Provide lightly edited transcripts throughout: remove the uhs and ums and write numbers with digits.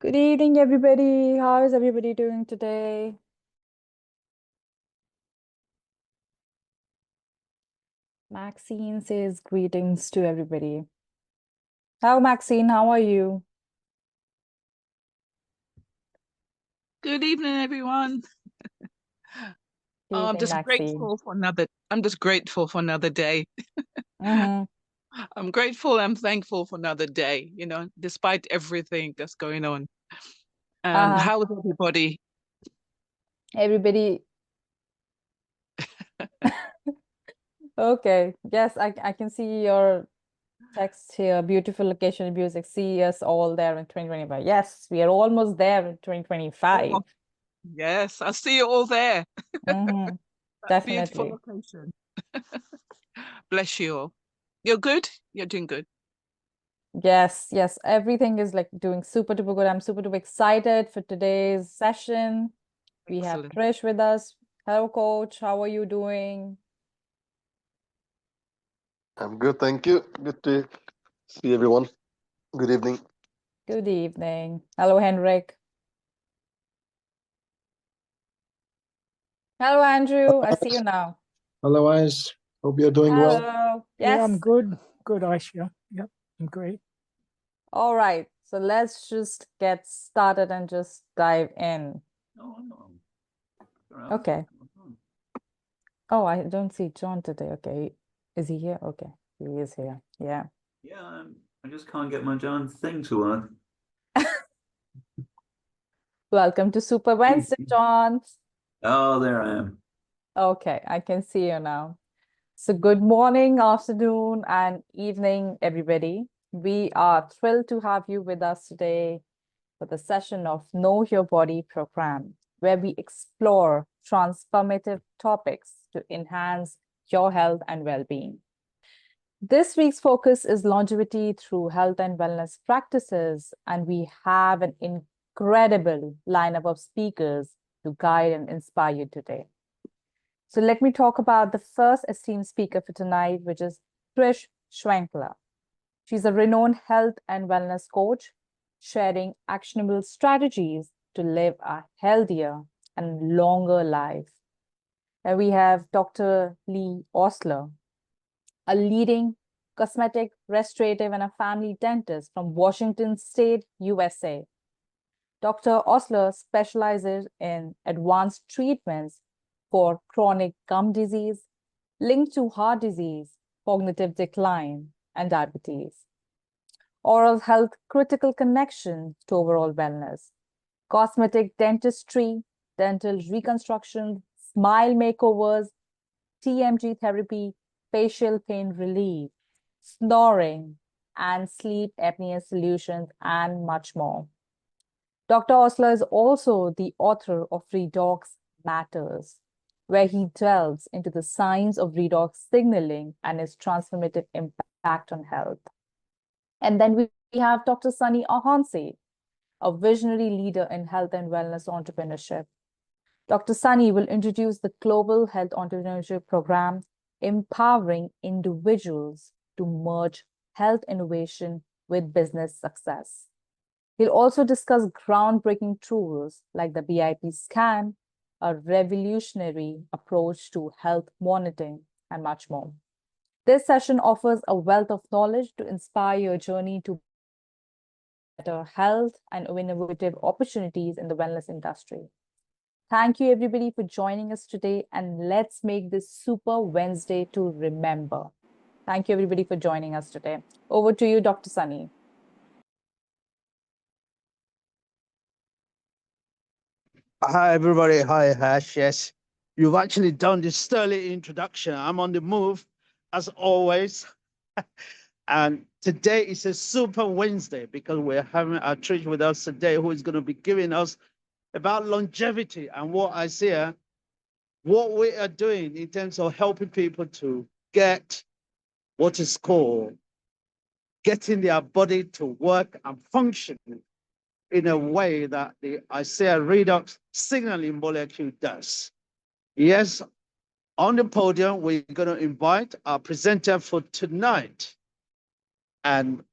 Good evening, everybody. How is everybody doing today? Maxine says greetings to everybody. How, Maxine? How are you? Good evening, everyone. Good I'm evening, just Maxine. grateful for another day. Mm-hmm. I'm grateful and thankful for another day, despite everything that's going on. And Uh-huh. how is everybody? Everybody. Okay. Yes, I can see your text here. Beautiful location music. See us all there in 2025. Yes, we are almost there in 2025. Oh, yes, I see you all there. Mm-hmm. That beautiful Definitely. location. Bless you all. You're good? You're doing good. Yes, yes. Everything is like doing super duper good. I'm super duper excited for today's session. We have Excellent. Trish with us. Hello, coach. How are you doing? I'm good, thank you. Good to see everyone. Good evening. Good evening. Hello, Henrik. Hello, Andrew. I see you now. Otherwise, hope you're doing well. Hello. Yeah, I'm Yes. good. Good, Aisha. Yep, I'm great. All right. So let's just get started and just dive in. Okay. Oh, I don't see John today. Okay. Is he here? Okay. He is here. Yeah. Yeah, I just can't get my darn thing to work. Welcome to Super Wednesday, John. Oh, there I am. Okay, I can see you now. So good morning, afternoon, and evening, everybody. We are thrilled to have you with us today for the session of Know Your Body program, where we explore transformative topics to enhance your health and well-being. This week's focus is longevity through health and wellness practices, and we have an incredible lineup of speakers to guide and inspire you today. So let me talk about the first esteemed speaker for tonight, which is Trish Schwenkler. She's a renowned health and wellness coach, sharing actionable strategies to live a healthier and longer life. And we have Dr. Lee Osler, a leading cosmetic, restorative, and a family dentist from Washington State, USA. Dr. Osler specializes in advanced treatments for chronic gum disease linked to heart disease, cognitive decline, and diabetes. Oral health critical connection to overall wellness, cosmetic dentistry, dental reconstruction, smile makeovers, TMG therapy, facial pain relief, snoring, and sleep apnea solutions, and much more. Dr. Osler is also the author of Redox Matters, where he delves into the science of redox signaling and its transformative impact on health. And then we have Dr. Sunny Ahanse, a visionary leader in health and wellness entrepreneurship. Dr. Sunny will introduce the Global Health Entrepreneurship Program, empowering individuals to merge health innovation with business success. He'll also discuss groundbreaking tools like the BIP scan, a revolutionary approach to health monitoring, and much more. This session offers a wealth of knowledge to inspire your journey to better health and innovative opportunities in the wellness industry. Thank you, everybody, for joining us today, and let's make this Super Wednesday to remember. Thank you, everybody, for joining us today. Over to you, Dr. Sunny. Hi, everybody. Hi, Hash. Yes, you've actually done this sterling introduction. I'm on the move, as always. And today is a Super Wednesday because we're having our Trish with us today, who is going to be giving us about longevity and what I see here, what we are doing in terms of helping people to get what is called getting their body to work and function in a way that the ICEA redox signaling molecule does. Yes, on the podium, we're going to invite our presenter for tonight. And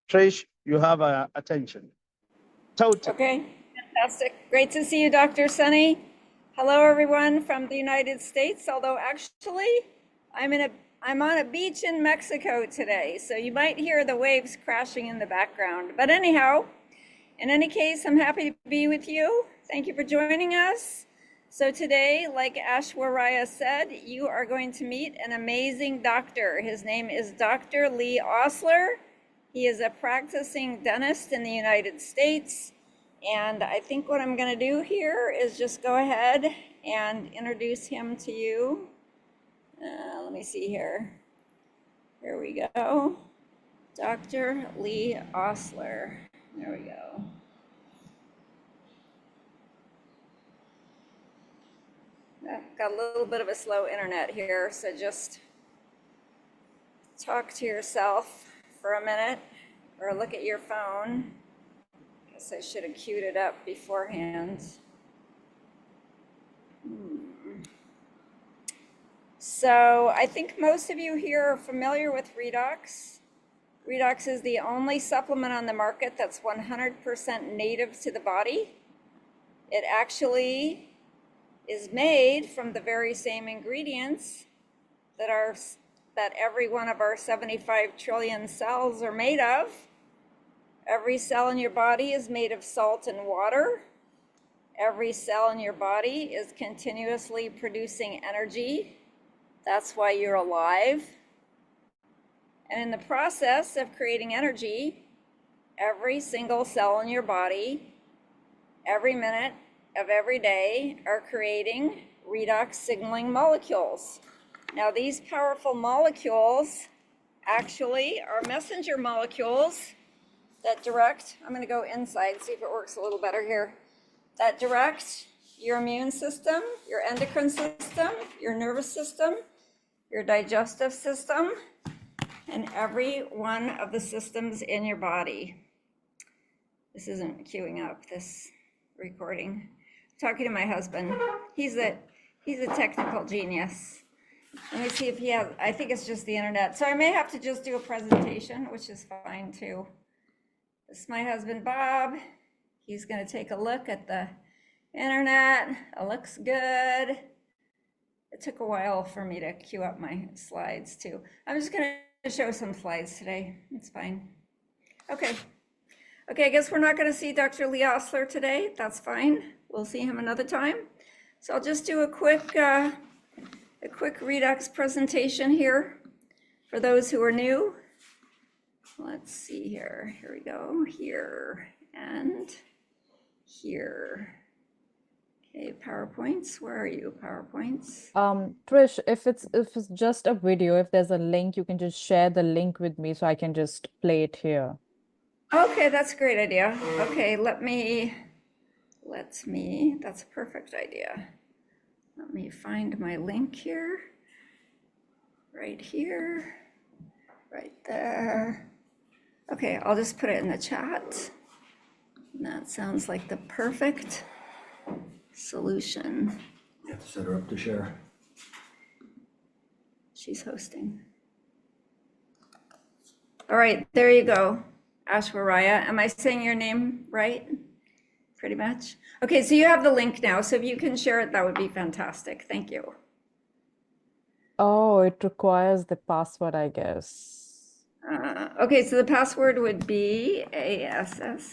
Trish, you have our attention. Total. Okay, fantastic. Great to see you, Dr. Sunny. Hello, everyone from the United States, although actually I'm on a beach in Mexico today, so you might hear the waves crashing in the background. But anyhow, in any case, I'm happy to be with you. Thank you for joining us. So today, like Aishwarya said, you are going to meet an amazing doctor. His name is Dr. Lee Osler. He is a practicing dentist in the United States. And I think what I'm going to do here is just go ahead and introduce him to you. Let me see here. Here we go. Dr. Lee Osler. There we go. I've got a little bit of a slow internet here, so just talk to yourself for a minute or look at your phone. Guess I should have queued it up beforehand. So I think most of you here are familiar with Redox. Redox is the only supplement on the market that's 100% native to the body. It actually is made from the very same ingredients that every one of our 75 trillion cells are made of. Every cell in your body is made of salt and water. Every cell in your body is continuously producing energy. That's why you're alive. And in the process of creating energy, every single cell in your body, every minute of every day, are creating redox signaling molecules. Now, these powerful molecules actually are messenger molecules that direct, I'm going to go inside, see if it works a little better here, that direct your immune system, your endocrine system, your nervous system, your digestive system, and every one of the systems in your body. This isn't queuing up, this recording. I'm talking to my husband. He's a technical genius. Let me see if he has, I think it's just the internet. So I may have to just do a presentation, which is fine too. This is my husband, Bob. He's going to take a look at the internet. It looks good. It took a while for me to queue up my slides too. I'm just going to show some slides today. It's fine. Okay. Okay, I guess we're not going to see Dr. Lee Osler today. That's fine. We'll see him another time. So I'll just do a quick redox presentation here for those who are new. Let's see here. Here we go. Here and here. Okay, PowerPoints. Where are you, PowerPoints? Trish, if it's just a video, if there's a link, you can just share the link with me so I can just play it here. Okay, that's a great idea. Okay, that's a perfect idea. Let me find my link here. Right here, right there. Okay, I'll just put it in the chat. And that sounds like the perfect solution. You have to set her up to share. She's hosting. All right, there you go. Aishwarya, am I saying your name right? Pretty much. Okay, so you have the link now, so if you can share it, that would be fantastic. Thank you. Oh, it requires the password, I guess. Okay, so the password would be ASSOCIATE.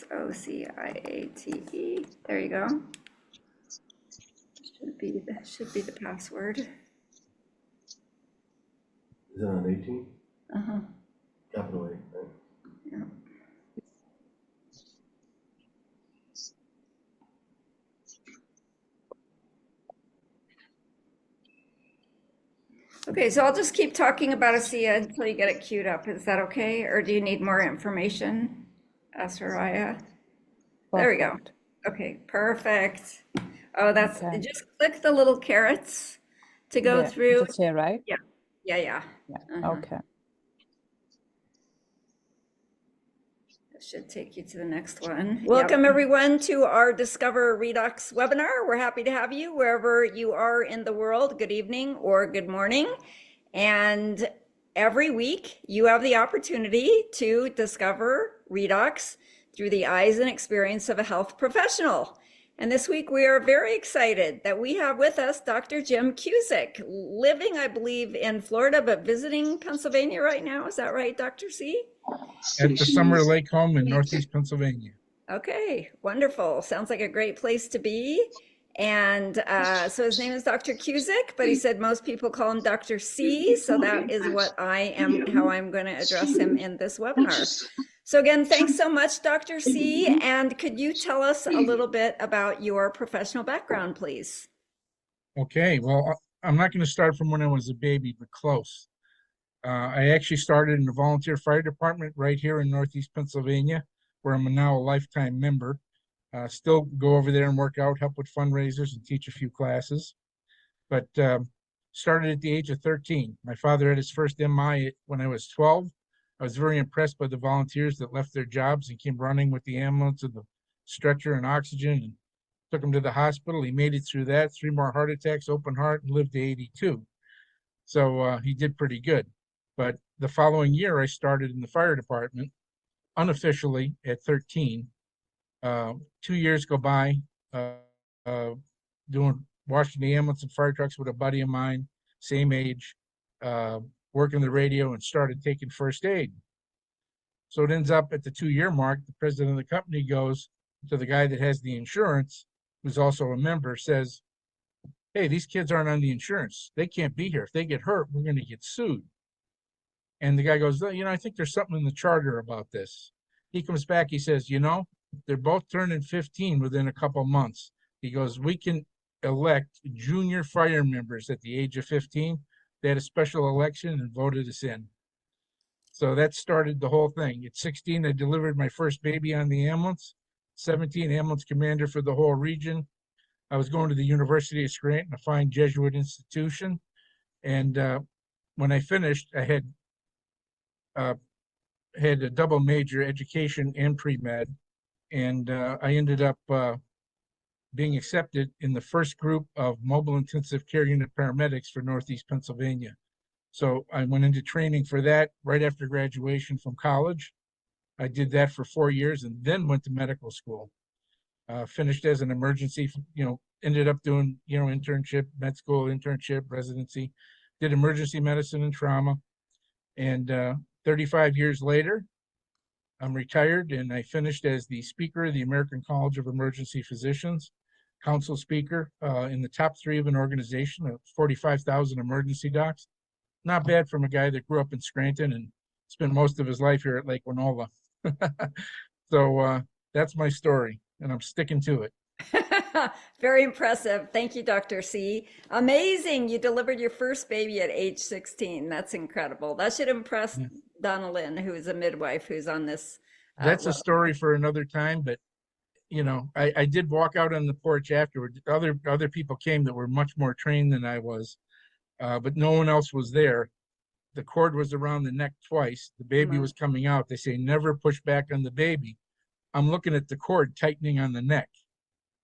There you go. Should be the password. Is it on 18? Uh-huh. Capital A, right? Yeah. Okay, so I'll just keep talking about ASEA until you get it queued up. Is that okay? Or do you need more information, Aishwarya? There we go. Perfect. Okay, perfect. Oh, that's, Okay. just click the little carrots to go Yeah, through. just here, right? Yeah. Yeah. Uh-huh. Okay. That should take you to the next one. Welcome everyone to our Discover Redox webinar. We're happy to have you wherever you are in the world. Good evening or good morning. And every week you have the opportunity to discover redox through the eyes and experience of a health professional. And this week we are very excited that we have with us Dr. Jim Cusick, living, I believe, in Florida, but visiting Pennsylvania right now. Is that right, Dr. C? At the Summer Lake home in Northeast Pennsylvania. Okay, wonderful. Sounds like a great place to be. And so his name is Dr. Cusick, but he said most people call him Dr. C. So that is how I'm going to address him in this webinar. So again, thanks so much, Dr. C. And could you tell us a little bit about your professional background, please? Okay, well, I'm not going to start from when I was a baby, but close. I actually started in the volunteer fire department right here in Northeast Pennsylvania, where I'm now a lifetime member. Still go over there and work out, help with fundraisers and teach a few classes. But started at the age of 13. My father had his first MI when I was 12. I was very impressed by the volunteers that left their jobs and came running with the ambulance and the stretcher and oxygen and took him to the hospital. He made it through that, 3 more heart attacks, open heart, and lived to 82. So he did pretty good. But the following year, I started in the fire department, unofficially at 13. 2 years go by, washing the ambulance and fire trucks with a buddy of mine, same age, working the radio, and started taking first aid. So it ends up at the 2-year mark, the president of the company goes to the guy that has the insurance, who's also a member, says, hey, these kids aren't on the insurance. They can't be here. If they get hurt, we're going to get sued. And the guy goes, I think there's something in the charter about this. He comes back, he says, they're both turning 15 within a couple months. He goes, we can elect junior fire members at the age of 15. They had a special election and voted us in. So that started the whole thing. At 16, I delivered my first baby on the ambulance. 17, ambulance commander for the whole region. I was going to the University of Scranton, a fine Jesuit institution. And when I finished, I had a double major, education and pre-med. And I ended up being accepted in the first group of mobile intensive care unit paramedics for Northeast Pennsylvania. So I went into training for that right after graduation from college. I did that for 4 years and then went to medical school. Finished as an emergency, ended up doing, internship, med school internship, residency, did emergency medicine and trauma. And 35 years later, I'm retired, and I finished as the speaker of the American College of Emergency Physicians, council speaker in the top 3 of an organization of 45,000 emergency docs. Not bad from a guy that grew up in Scranton and spent most of his life here at Lake Winola. So that's my story, and I'm sticking to it. Very impressive. Thank you, Dr. C. Amazing. You delivered your first baby at age 16. That's incredible. That should impress Donna Lynn, who is a midwife, who's on this. That's a story for another time, but I did walk out on the porch afterward. Other people came that were much more trained than I was, but no one else was there. The cord was around the neck twice. The baby was coming out. They say, never push back on the baby. I'm looking at the cord tightening on the neck,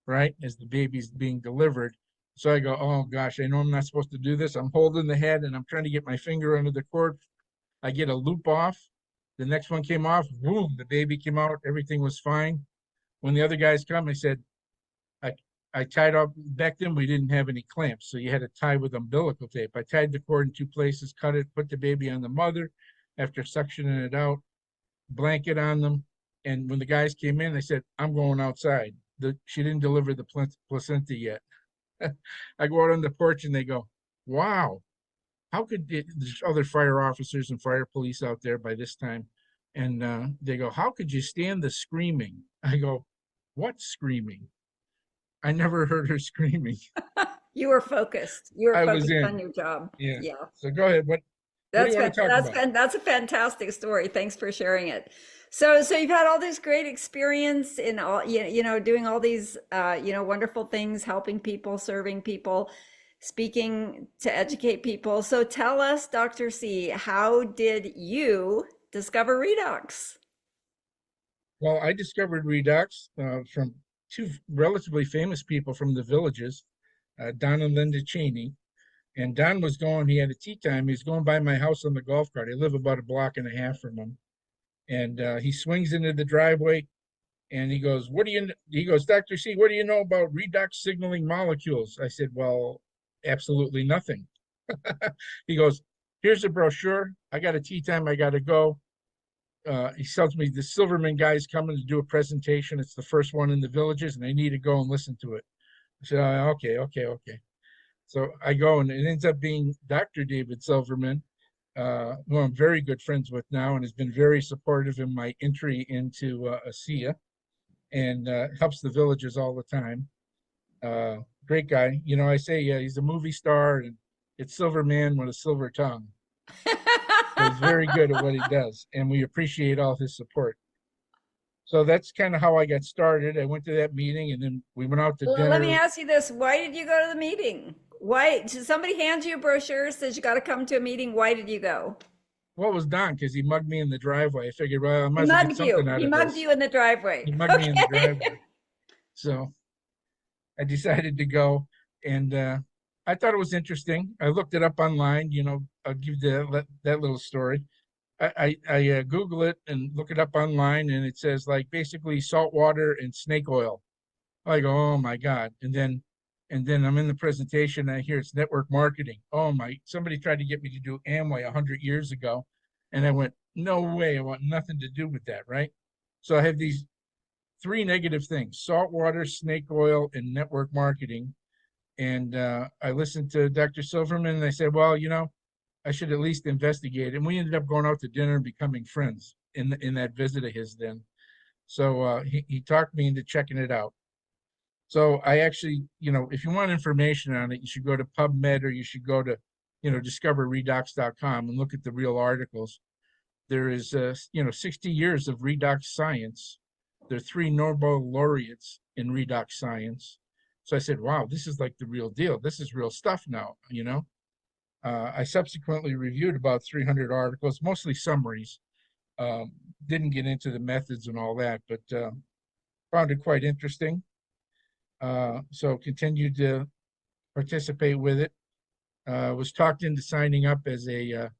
right, as the baby's being delivered. So I go, oh gosh, I know I'm not supposed to do this. I'm holding the head and I'm trying to get my finger under the cord. I get a loop off. The next one came off, boom, the baby came out. Everything was fine. When the other guys come, I said, I tied up. Back then we didn't have any clamps, so you had to tie with umbilical tape. I tied the cord in 2 places, cut it, put the baby on the mother. After suctioning it out, blanket on them. And when the guys came in, they said, I'm going outside. She didn't deliver the placenta yet. I go out on the porch and they go, wow, how could there's other fire officers and fire police out there by this time. And they go, how could you stand the screaming? I go, what screaming? I never heard her screaming. You were focused. You were focused on your job. Yeah. So go ahead. What do you want to talk about? That's a fantastic story. Thanks for sharing it. So you've had all this great experience in all, doing all these, wonderful things, helping people, serving people, speaking to educate people. So tell us, Dr. C, how did you discover redox? Well, I discovered redox from 2 relatively famous people from the villages, Don and Linda Cheney. And Don was going, he had a tea time. He was going by my house on the golf cart. I live about a block and a half from him. And he swings into the driveway, And he goes, he goes, Dr. C, what do you know about redox signaling molecules? I said, well, absolutely nothing. He goes, here's a brochure. I got a tea time. I got to go. He tells me the Silverman guy is coming to do a presentation. It's the first one in the Villages, and I need to go and listen to it. I said, oh, okay. So I go, and it ends up being Dr. David Silverman, who I'm very good friends with now and has been very supportive in my entry into ASEA, and helps the Villages all the time. Great guy. You know, I say he's a movie star, and it's Silverman with a silver tongue. So he's very good at what he does, and we appreciate all his support. So that's kind of how I got started. I went to that meeting, and then we went out to dinner. Let me ask you this. Why did you go to the meeting? Why did somebody hand you a brochure, says you got to come to a meeting? Why did you go? Well, it was Don, because he mugged me in the driveway. I figured, well, I He must get mugged something you. out He of mugged this. you in the driveway. He mugged me in the Okay. driveway. So I decided to go, and I thought it was interesting. I looked it up online. You know, I'll give that little story. I Google it and look it up online, and it says like basically salt water and snake oil. I go, oh my God. And then I'm in the presentation, and I hear it's network marketing. Oh my, somebody tried to get me to do Amway 100 years ago. And I went, no way, I want nothing to do with that, right? So I have these three negative things: salt water, snake oil, and network marketing. And I listened to Dr. Silverman, and I said, well, you know, I should at least investigate. And we ended up going out to dinner and becoming friends in that visit of his then. So he talked me into checking it out. So I actually, you know, if you want information on it, you should go to PubMed, or you should go to, you know, discoverredox.com and look at the real articles. There is, you know, 60 years of redox science. There are 3 Nobel laureates in redox science. So I said, wow, this is like the real deal. This is real stuff now, you know. I subsequently reviewed about 300 articles, mostly summaries. Didn't get into the methods and all that, but found it quite interesting. So continued to participate with it. Was talked into signing up as a,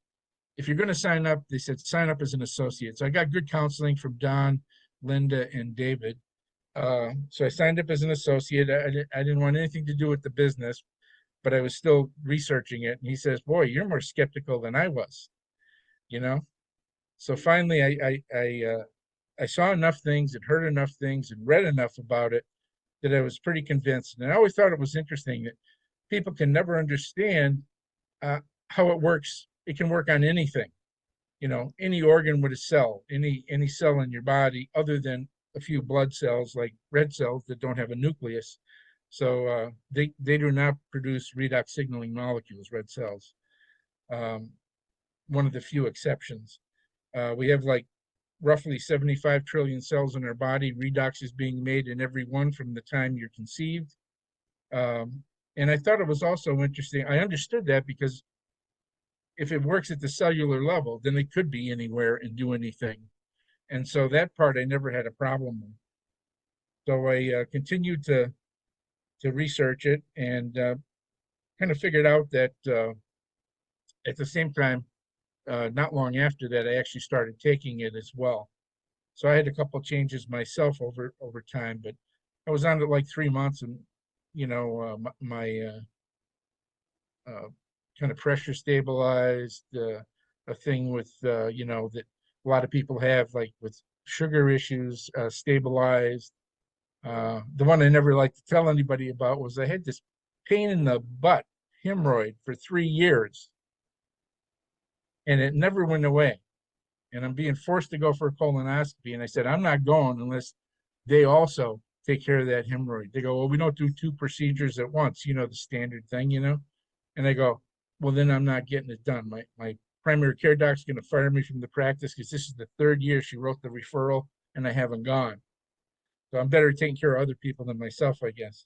if you're going to sign up, they said sign up as an associate. So I got good counseling from Don, Linda, and David. So I signed up as an associate. I didn't want anything to do with the business, but I was still researching it. And he says, boy, you're more skeptical than I was, you know? So finally, I saw enough things and heard enough things and read enough about it that I was pretty convinced. And I always thought it was interesting that people can never understand how it works. It can work on anything, you know, any organ with a cell, any cell in your body, other than a few blood cells like red cells that don't have a nucleus. So they do not produce redox signaling molecules, red cells. One of the few exceptions. We have like roughly 75 trillion cells in our body. Redox is being made in every one from the time you're conceived. And I thought it was also interesting. I understood that because if it works at the cellular level, then it could be anywhere and do anything. And so that part I never had a problem with. So I continued to research it, and kind of figured out that at the same time, not long after that, I actually started taking it as well. So I had a couple changes myself over time, but I was on it like 3 months, and you know, my kind of pressure stabilized. A thing with you know, that a lot of people have, like with sugar issues, stabilized. The one I never liked to tell anybody about was I had this pain in the butt, hemorrhoid, for 3 years, and it never went away. And I'm being forced to go for a colonoscopy. And I said, I'm not going unless they also take care of that hemorrhoid. They go, well, we don't do 2 procedures at once, you know, the standard thing, you know? And I go, well, then I'm not getting it done. My primary care doc's going to fire me from the practice because this is the 3rd year she wrote the referral and I haven't gone. So I'm better taking care of other people than myself, I guess.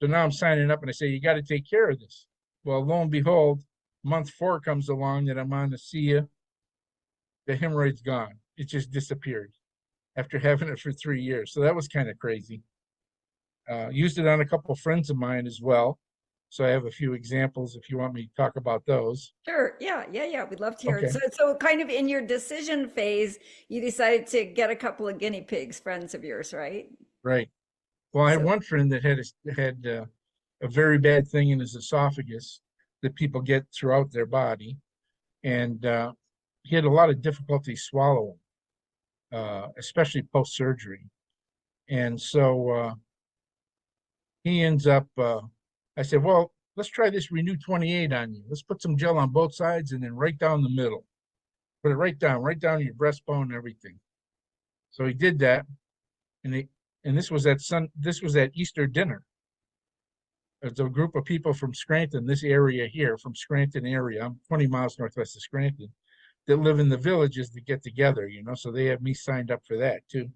So now I'm signing up and I say, you got to take care of this. Well, lo and behold, month 4 comes along that I'm on the ASEA. The hemorrhoid's gone. It just disappeared after having it for 3 years. So that was kind of crazy. Used it on a couple of friends of mine as well. So I have a few examples if you want me to talk about those. Sure. Yeah. We'd love to hear it. Okay. So kind of in your decision phase, you decided to get a couple of guinea pigs, friends of yours, right? Right. Well, I had So- one friend that had a very bad thing in his esophagus that people get throughout their body, and he had a lot of difficulty swallowing, especially post surgery. And so he ends up. I said, "Well, let's try this Renew 28 on you. Let's put some gel on both sides and then right down the middle. Put it right down your breastbone and everything." So he did that, and this was at Easter dinner. It's a group of people from Scranton, this area here, from Scranton area. I'm 20 miles northwest of Scranton, that live in the villages that get together, you know, so they have me signed up for that too.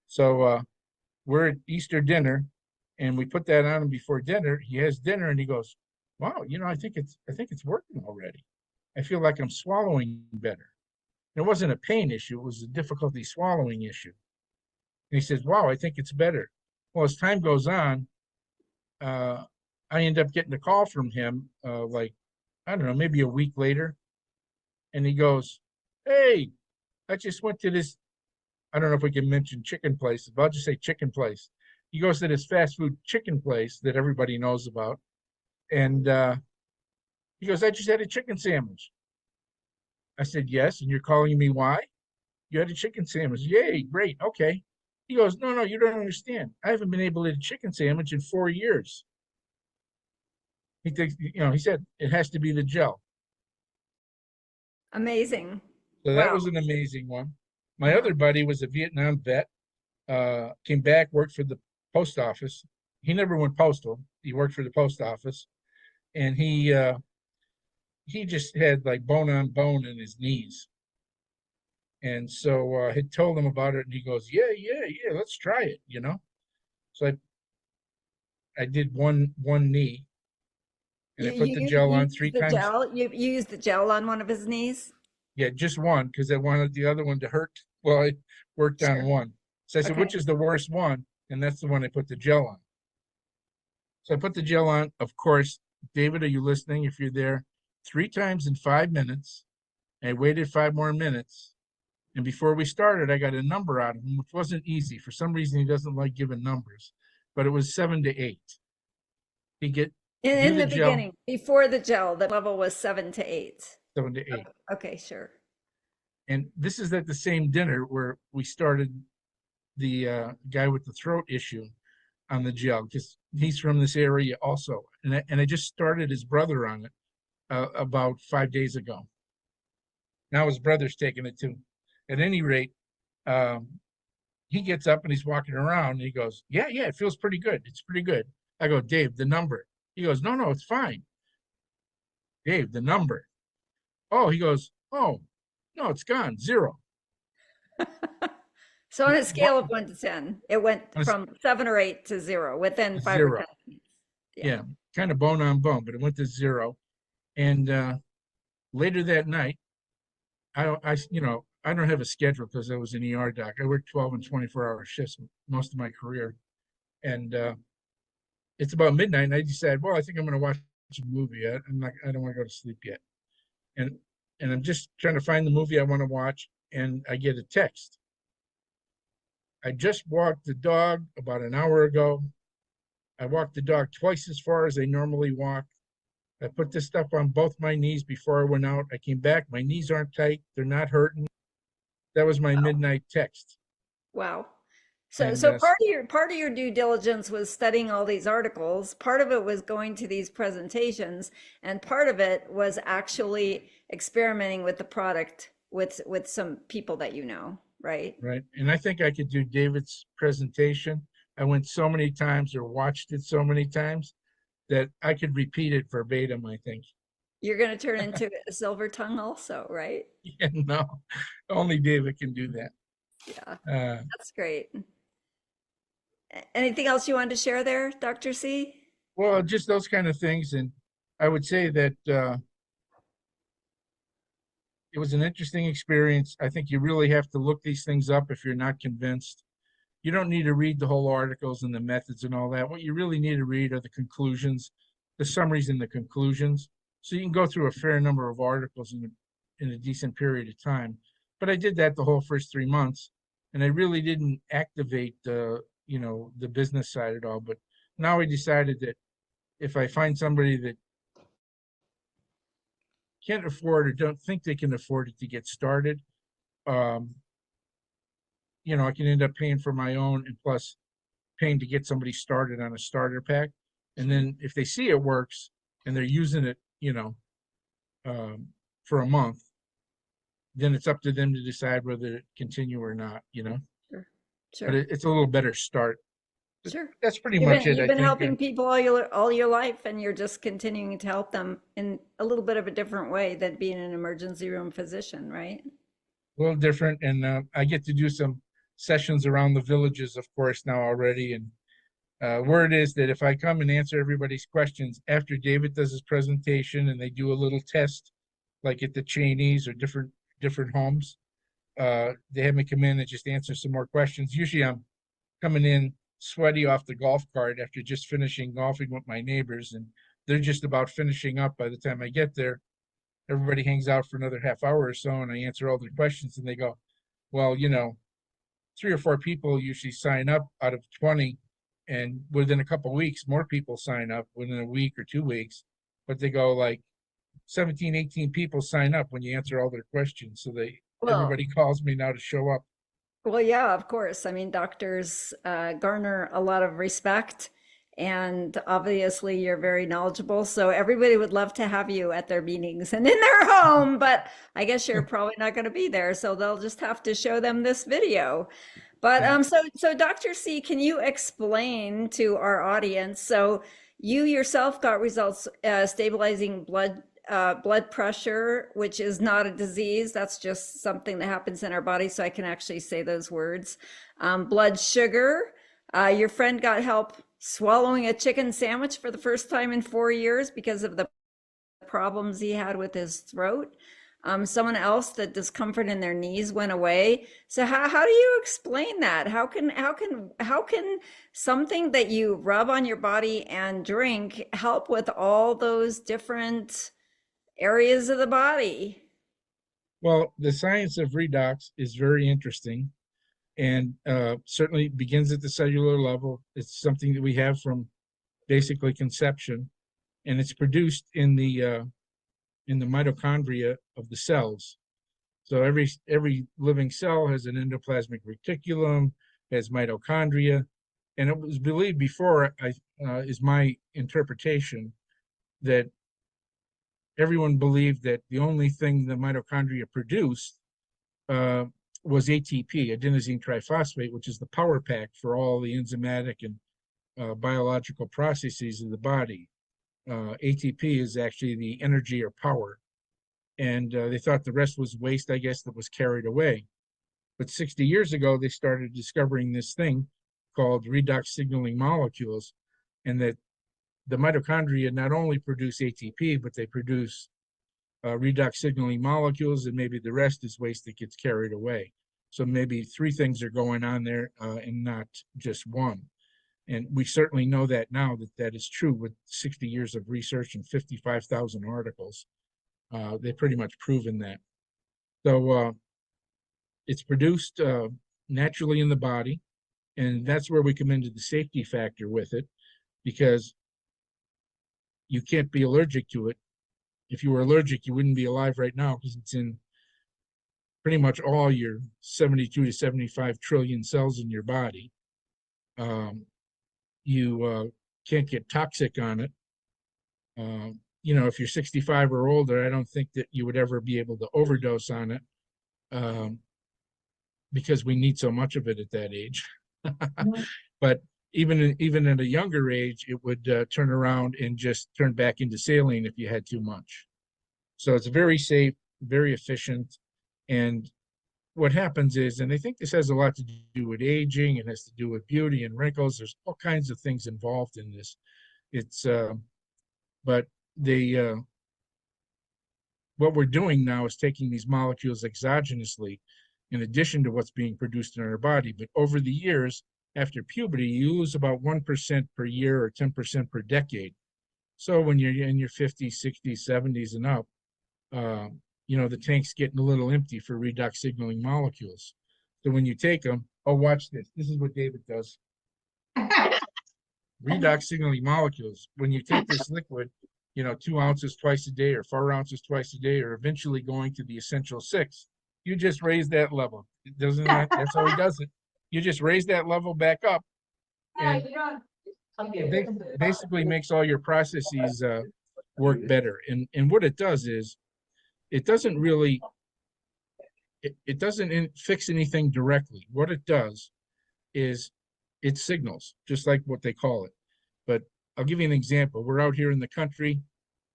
So we're at Easter dinner, and we put that on him before dinner. He has dinner and he goes, "Wow, you know, I think it's working already. I feel like I'm swallowing better." And it wasn't a pain issue, it was a difficulty swallowing issue. And he says, "Wow, I think it's better." Well, as time goes on, I end up getting a call from him, like, I don't know, maybe a week later. And he goes, "Hey, I just went to this," I don't know if we can mention chicken places, but I'll just say chicken place. He goes to this fast food chicken place that everybody knows about. And he goes, "I just had a chicken sandwich." I said, "Yes, and you're calling me why?" "You had a chicken sandwich." "Yay, great, okay." He goes, No, you don't understand. I haven't been able to eat a chicken sandwich in 4 years." He thinks, you know, he said it has to be the gel. Amazing. So that Wow. was an amazing one. My other buddy was a Vietnam vet, came back, worked for the post office. He never went postal. He worked for the post office, and he just had like bone on bone in his knees. And so I had told him about it, and he goes, yeah, let's try it, you know. So I did one knee, and I put the gel on 3 times. You used the gel on one of his knees? Yeah, just one, because I wanted the other one to hurt. Well, I worked on one. So I said, Okay. which is the worst one? And that's the one I put the gel on. So I put the gel on. Of course, David, are you listening? If you're there, 3 times in 5 minutes. I waited 5 more minutes. And before we started, I got a number out of him, which wasn't easy. For some reason, he doesn't like giving numbers, but it was 7 to 8. He get In the the gel. beginning, before the gel, the level was 7 to 8. 7 to 8. Okay, sure. And this is at the same dinner where we started the guy with the throat issue on the gel, because he's from this area also. And I just started his brother on it about 5 days ago. Now his brother's taking it too. At any rate, he gets up and he's walking around and he goes, yeah, it feels pretty good. It's pretty good. I go, Dave, the number. He goes, no, it's fine. Dave, the number. Oh, he goes, oh, no, it's gone, 0. So on a scale of 1 to 10, it went from 7 or 8 to 0 within 5 or 10 minutes. Yeah, kind of bone on bone, but it went to 0. And later that night, I don't have a schedule because I was an ER doc. I worked 12 and 24-hour shifts most of my career. And it's about midnight, and I decided, well, I think I'm going to watch a movie. I don't want to go to sleep yet. And I'm just trying to find the movie I want to watch, and I get a text. I just walked the dog about an hour ago. I walked the dog twice as far as I normally walk. I put this stuff on both my knees before I went out. I came back. My knees aren't tight. They're not hurting. That was my midnight text. Wow. So, And, part of your due diligence was studying all these articles. Part of it was going to these presentations, and part of it was actually experimenting with the product with some people that you know, right? Right. And I think I could do David's presentation. I went so many times or watched it so many times that I could repeat it verbatim, I think. You're going to turn into a silver tongue also, right? Yeah, no, only David can do that. Yeah, that's great. Anything else you wanted to share there, Dr. C? Well, just those kind of things. And I would say that it was an interesting experience. I think you really have to look these things up if you're not convinced. You don't need to read the whole articles and the methods and all that. What you really need to read are the conclusions, the summaries and the conclusions. So you can go through a fair number of articles in a decent period of time. But I did that the whole first 3 months, and I really didn't activate the, the business side at all. But now I decided that if I find somebody that can't afford or don't think they can afford it to get started, I can end up paying for my own and plus paying to get somebody started on a starter pack. And then if they see it works and they're using it, for a month, then it's up to them to decide whether to continue or not, Sure. But Sure. it's a little better start. Sure. That's pretty You've much been, it, you've I been think. helping people all your life, and you're just continuing to help them in a little bit of a different way than being an emergency room physician, right? A little different, and I get to do some sessions around the villages, of course, now already. And word is that if I come and answer everybody's questions after David does his presentation and they do a little test, like at the Cheneys or different homes, they have me come in and just answer some more questions. Usually I'm coming in sweaty off the golf cart after just finishing golfing with my neighbors, and they're just about finishing up by the time I get there. Everybody hangs out for another half hour or so, and I answer all their questions, and they go, well, 3 or 4 people usually sign up out of 20, and within a couple of weeks, more people sign up within a week or 2 weeks. But they go like 17, 18 people sign up when you answer all their questions. So everybody calls me now to show up. Well, yeah, of course. I mean, doctors garner a lot of respect, and obviously you're very knowledgeable. So everybody would love to have you at their meetings and in their home, but I guess you're probably not going to be there. So they'll just have to show them this video. But so Dr. C, can you explain to our audience? So you yourself got results stabilizing blood pressure, which is not a disease. That's just something that happens in our body. So I can actually say those words. Blood sugar. Your friend got help swallowing a chicken sandwich for the first time in 4 years because of the problems he had with his throat. Someone else, the discomfort in their knees went away. So how do you explain that? How can something that you rub on your body and drink help with all those different areas of the body? Well, the science of redox is very interesting, and certainly begins at the cellular level. It's something that we have from basically conception, and it's produced in the mitochondria of the cells. So every living cell has an endoplasmic reticulum, has mitochondria, and it was believed before, is my interpretation, that everyone believed that the only thing the mitochondria produced was ATP, adenosine triphosphate, which is the power pack for all the enzymatic and biological processes of the body. ATP is actually the energy or power. And they thought the rest was waste, I guess, that was carried away. But 60 years ago, they started discovering this thing called redox signaling molecules, and that the mitochondria not only produce ATP, but they produce redox signaling molecules, and maybe the rest is waste that gets carried away. So maybe 3 things are going on there and not just one. And we certainly know that now that is true with 60 years of research and 55,000 articles. They've pretty much proven that. So it's produced naturally in the body, and that's where we come into the safety factor with it, because you can't be allergic to it. If you were allergic, you wouldn't be alive right now, because it's in pretty much all your 72 to 75 trillion cells in your body. You can't get toxic on it. If you're 65 or older, I don't think that you would ever be able to overdose on it, because we need so much of it at that age. But even at a younger age, it would turn around and just turn back into saline if you had too much. So it's very safe, very efficient. And what happens is, and I think this has a lot to do with aging, it has to do with beauty and wrinkles. There's all kinds of things involved in this. But what we're doing now is taking these molecules exogenously in addition to what's being produced in our body. But over the years, after puberty, you lose about 1% per year or 10% per decade. So when you're in your 50s, 60s, 70s and up, the tank's getting a little empty for redox signaling molecules. So when you take them, oh, watch this. This is what David does. Redox signaling molecules. When you take this liquid, 2 ounces twice a day or 4 ounces twice a day, or eventually going to the essential 6, you just raise that level. It doesn't that, that's how he does it. You just raise that level back up, and it basically makes all your processes work better. And what it does is, it doesn't really, it doesn't fix anything directly. What it does is it signals, just like what they call it. But I'll give you an example. We're out here in the country,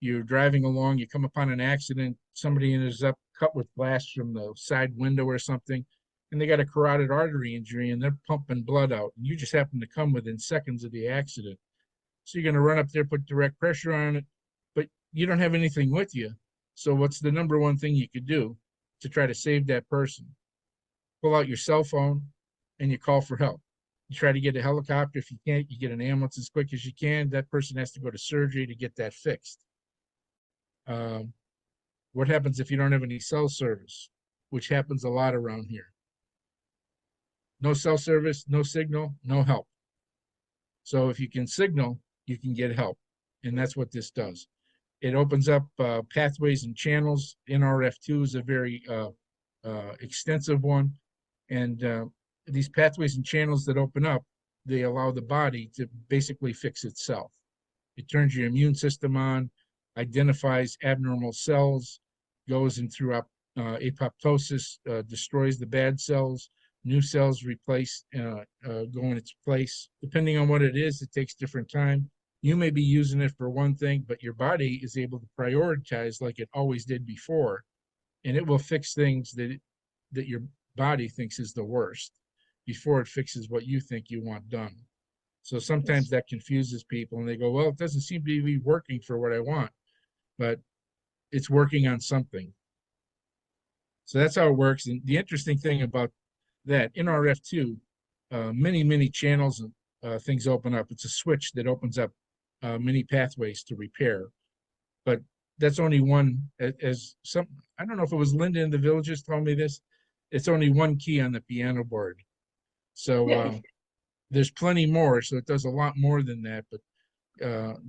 you're driving along, you come upon an accident, somebody ends up cut with glass from the side window or something, and they got a carotid artery injury and they're pumping blood out, and you just happen to come within seconds of the accident. So you're going to run up there, put direct pressure on it, but you don't have anything with you. So what's the number one thing you could do to try to save that person? Pull out your cell phone and you call for help. You try to get a helicopter. If you can't, you get an ambulance as quick as you can. That person has to go to surgery to get that fixed. What happens if you don't have any cell service, which happens a lot around here? No cell service, no signal, no help. So if you can signal, you can get help. And that's what this does. It opens up pathways and channels. NRF2 is a very extensive one. And these pathways and channels that open up, they allow the body to basically fix itself. It turns your immune system on, identifies abnormal cells, goes in through apoptosis, destroys the bad cells, new cells replace, go in its place. Depending on what it is, it takes different time. You may be using it for one thing, but your body is able to prioritize like it always did before, and it will fix things that your body thinks is the worst before it fixes what you think you want done. So sometimes that confuses people and they go, well, it doesn't seem to be working for what I want, but it's working on something. So that's how it works. And the interesting thing about that, in RF2, many channels and things open up. It's a switch that opens up many pathways to repair. But that's only one, as some, I don't know if it was Linda in the Villages told me this, it's only one key on the piano board. So there's plenty more, so it does a lot more than that, but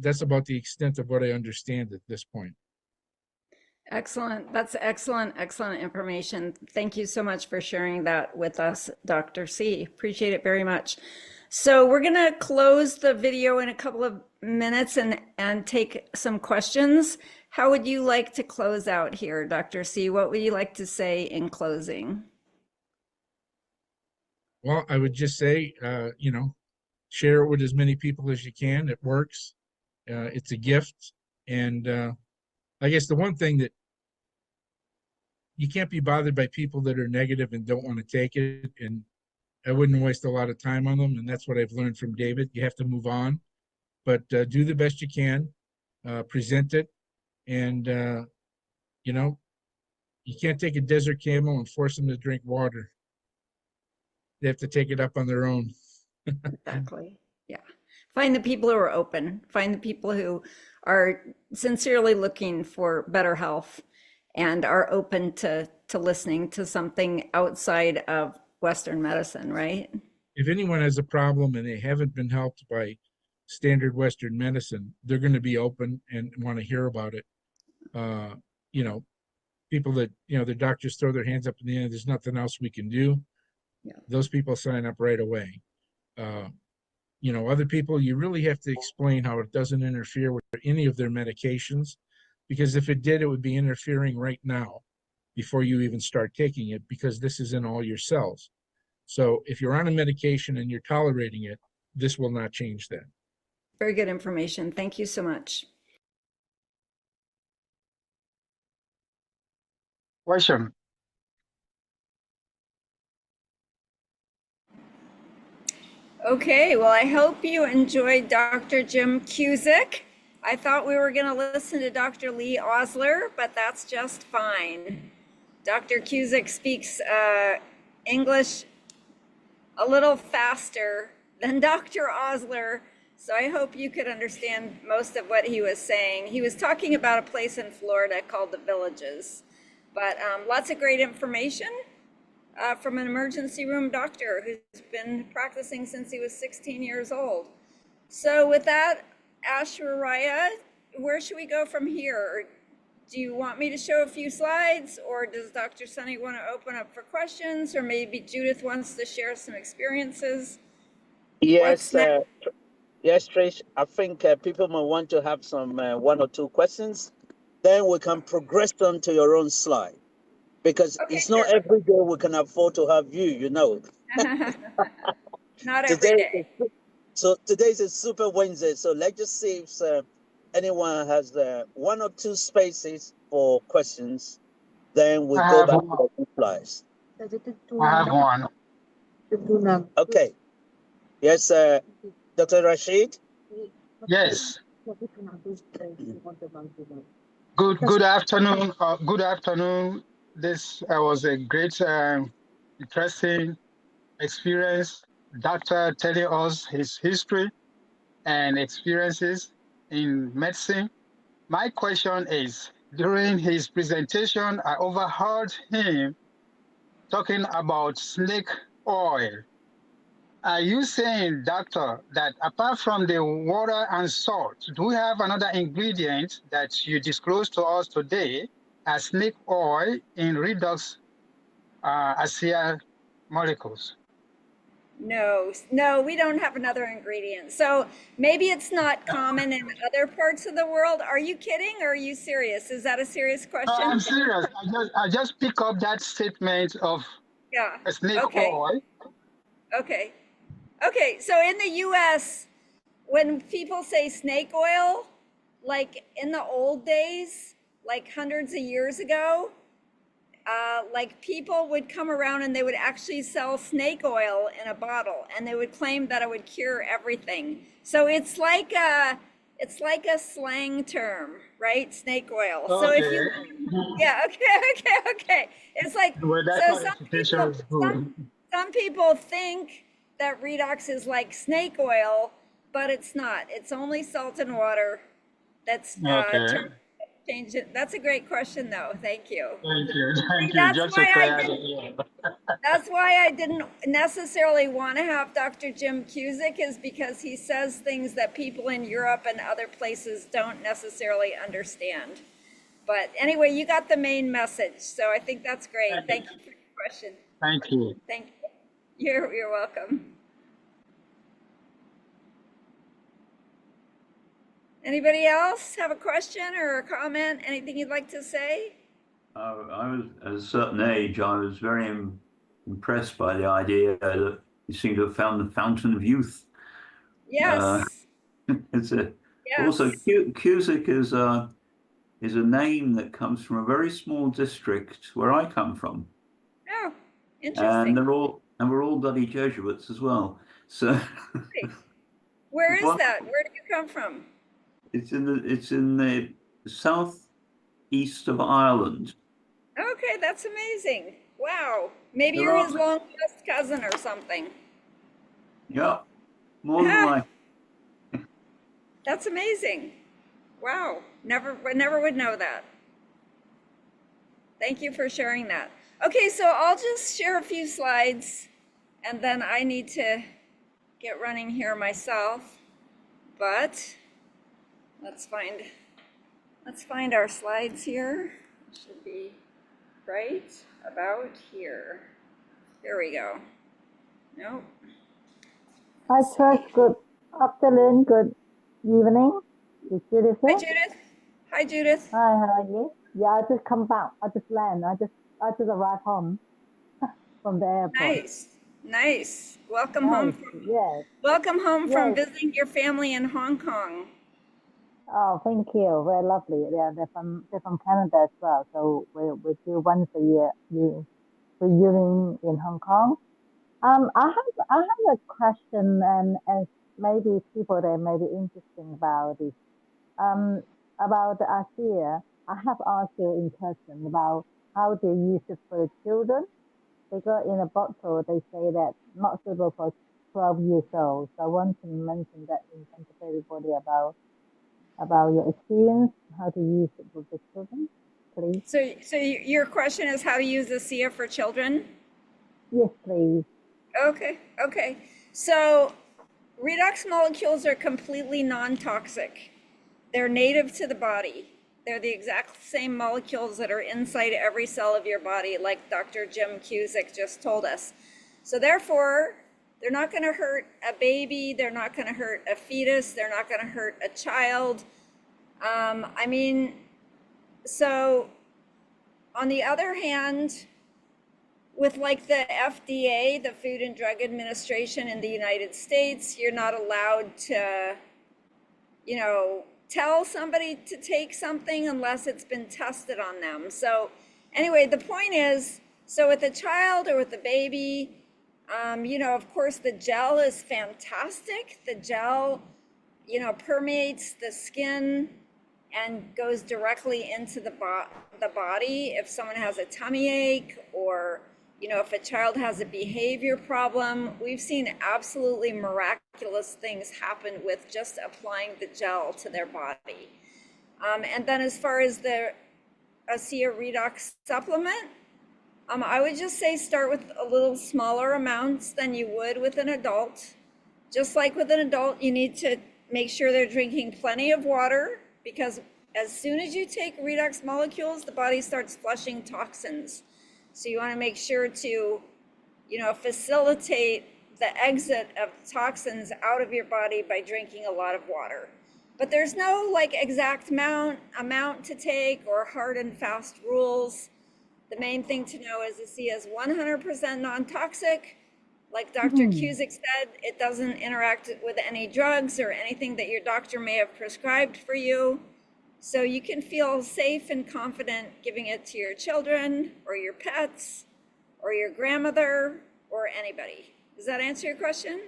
that's about the extent of what I understand at this point. Excellent. That's excellent information. Thank you so much for sharing that with us, Dr. C. Appreciate it very much. So we're going to close the video in a couple of minutes and take some questions. How would you like to close out here, Dr. C? What would you like to say in closing? Well, I would just say, share it with as many people as you can. It works. It's a gift. And I guess the one thing that you can't be bothered by people that are negative and don't want to take it. And I wouldn't waste a lot of time on them. And that's what I've learned from David. You have to move on, but do the best you can, present it. And, you can't take a desert camel and force them to drink water. They have to take it up on their own. Exactly. Yeah. Find the people who are open. Find the people who are sincerely looking for better health and are open to listening to something outside of Western medicine, right? If anyone has a problem and they haven't been helped by standard Western medicine, they're going to be open and want to hear about it. People that, the doctors throw their hands up in the air, there's nothing else we can do. Yeah. Those people sign up right away. Other people, you really have to explain how it doesn't interfere with any of their medications, because if it did, it would be interfering right now before you even start taking it, because this is in all your cells. So if you're on a medication and you're tolerating it, this will not change that. Very good information. Thank you so much. Question. Okay, well, I hope you enjoyed Dr. Jim Cusick. I thought we were going to listen to Dr. Lee Osler, but that's just fine. Dr. Cusick speaks English a little faster than Dr. Osler, So I hope you could understand most of what he was saying. He was talking about a place in Florida called the Villages, but lots of great information from an emergency room doctor who's been practicing since he was 16 years old. So with that, Ashwarya, where should we go from here? Do you want me to show a few slides, or does Dr. Sunny want to open up for questions, or maybe Judith wants to share some experiences? Yes, What's next? yes, Trish. I think people might want to have some one or two questions. Then we can progress on to your own slide, because Okay, it's not sure. every day we can afford to have you. You know, Not every day. Today is a super Wednesday. So let's just see if anyone has one or two spaces for questions. Then we I go have back one. to the slides. I have one. Okay. Yes, Dr. Rashid. Yes. Good afternoon. Good afternoon. This was a great, interesting experience. Doctor telling us his history and experiences in medicine. My question is, during his presentation, I overheard him talking about snake oil. Are you saying, doctor, that apart from the water and salt, do we have another ingredient that you disclosed to us today as snake oil in redox ASEA molecules? No, we don't have another ingredient. So maybe it's not common in other parts of the world. Are you kidding or are you serious? Is that a serious No, I'm question? serious. I just pick up that statement of Yeah. a snake Okay. oil. Okay. Okay. So in the US, when people say snake oil, like in the old days, like hundreds of years ago, like people would come around and they would actually sell snake oil in a bottle, and they would claim that it would cure everything. So it's like a slang term, right? Snake oil. So if Okay. you, yeah, okay. It's like, Well, that so clarification is good. some people think that redox is like snake oil, but it's not. It's only salt and water. That's Okay. change it. That's a great question, though. Thank you. Thank you. Thank you. That's Just why to I clear didn't. the air. That's why I didn't necessarily want to have Dr. Jim Cusick, is because he says things that people in Europe and other places don't necessarily understand. But anyway, you got the main message, so I think that's great. Thank you for your question. Thank you. Thank you. You're welcome. Anybody else have a question or a comment? Anything you'd like to say? I was at a certain age, I was very impressed by the idea that you seem to have found the fountain of youth. Yes. It's a Yes. also Cusick is a name that comes from a very small district where I come from, Oh, and interesting. we're all bloody Jesuits as well. So Where is What? that? Where do you come from? it's in the southeast of Ireland. Okay, that's amazing. Wow. Maybe There you're are his long lost cousin or something. Yeah, more than like That's amazing. Wow. Never would know that. Thank you for sharing that. Okay, so I'll just share a few slides and then I need to get running here myself. But let's find our slides here. It should be right about here. Here we go. Nope. Hi, Trish. Good afternoon. Good evening. Is Judith Hi, here? Judith. Hi, Judith. Hi, how are you? Yeah, I just come back. I just land. I just arrived home from the airport. Nice. Nice. Welcome home. Yes. Welcome home from Yes. visiting your family in Hong Kong. Oh, thank you. Very lovely. Yeah, they're from Canada as well. So we do once a year reunion in Hong Kong. I have a question, and maybe people that may be interesting about this. About the ASEA, I have asked you in question about how to use it for children, because in a bottle they say that not suitable for 12 years old. So I want to mention that in front of everybody about your experience, how to use it with the children, please. So your question is how to use ASEA for children? Yes, please. Okay. So redox molecules are completely non-toxic. They're native to the body. They're the exact same molecules that are inside every cell of your body, like Dr. Jim Cusick just told us. So therefore, they're not going to hurt a baby. They're not going to hurt a fetus. They're not going to hurt a child. I mean, so on the other hand, with like the FDA, the Food and Drug Administration in the United States, you're not allowed to, you know, tell somebody to take something unless it's been tested on them. So anyway, the point is, so with a child or with a baby, you know, of course the gel is fantastic. The gel, you know, permeates the skin and goes directly into the body. If someone has a tummy ache, or, you know, if a child has a behavior problem, we've seen absolutely miraculous things happen with just applying the gel to their body. And then as far as the ASEA Redox supplement, I would just say start with a little smaller amounts than you would with an adult. Just like with an adult, you need to make sure they're drinking plenty of water, because as soon as you take redox molecules, the body starts flushing toxins. So you want to make sure to, you know, facilitate the exit of toxins out of your body by drinking a lot of water. But there's no like exact amount to take or hard and fast rules. The main thing to know is ASEA is 100% non-toxic. Like Dr. Cusick said, it doesn't interact with any drugs or anything that your doctor may have prescribed for you. So you can feel safe and confident giving it to your children or your pets or your grandmother or anybody. Does that answer your question?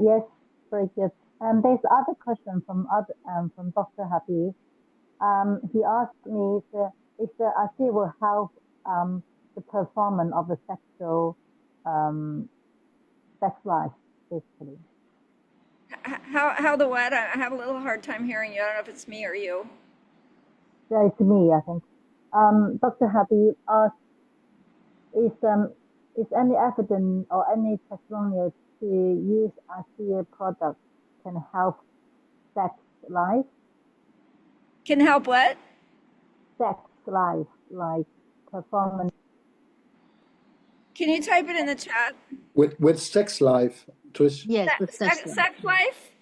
Yes, very good. There's other question from Dr. Happy. He asked me if the ASEA will help the performance of the sexual sex life, basically. How the what? I have a little hard time hearing you. I don't know if it's me or you. Yeah, it's me, I think. Dr. Happy asked, is any evidence or any testimonial to use ASEA products can help sex life? Can help what? Sex life, like performance. Can you type it in the chat? With sex life, Trish. Yes, with sex life. Sex life?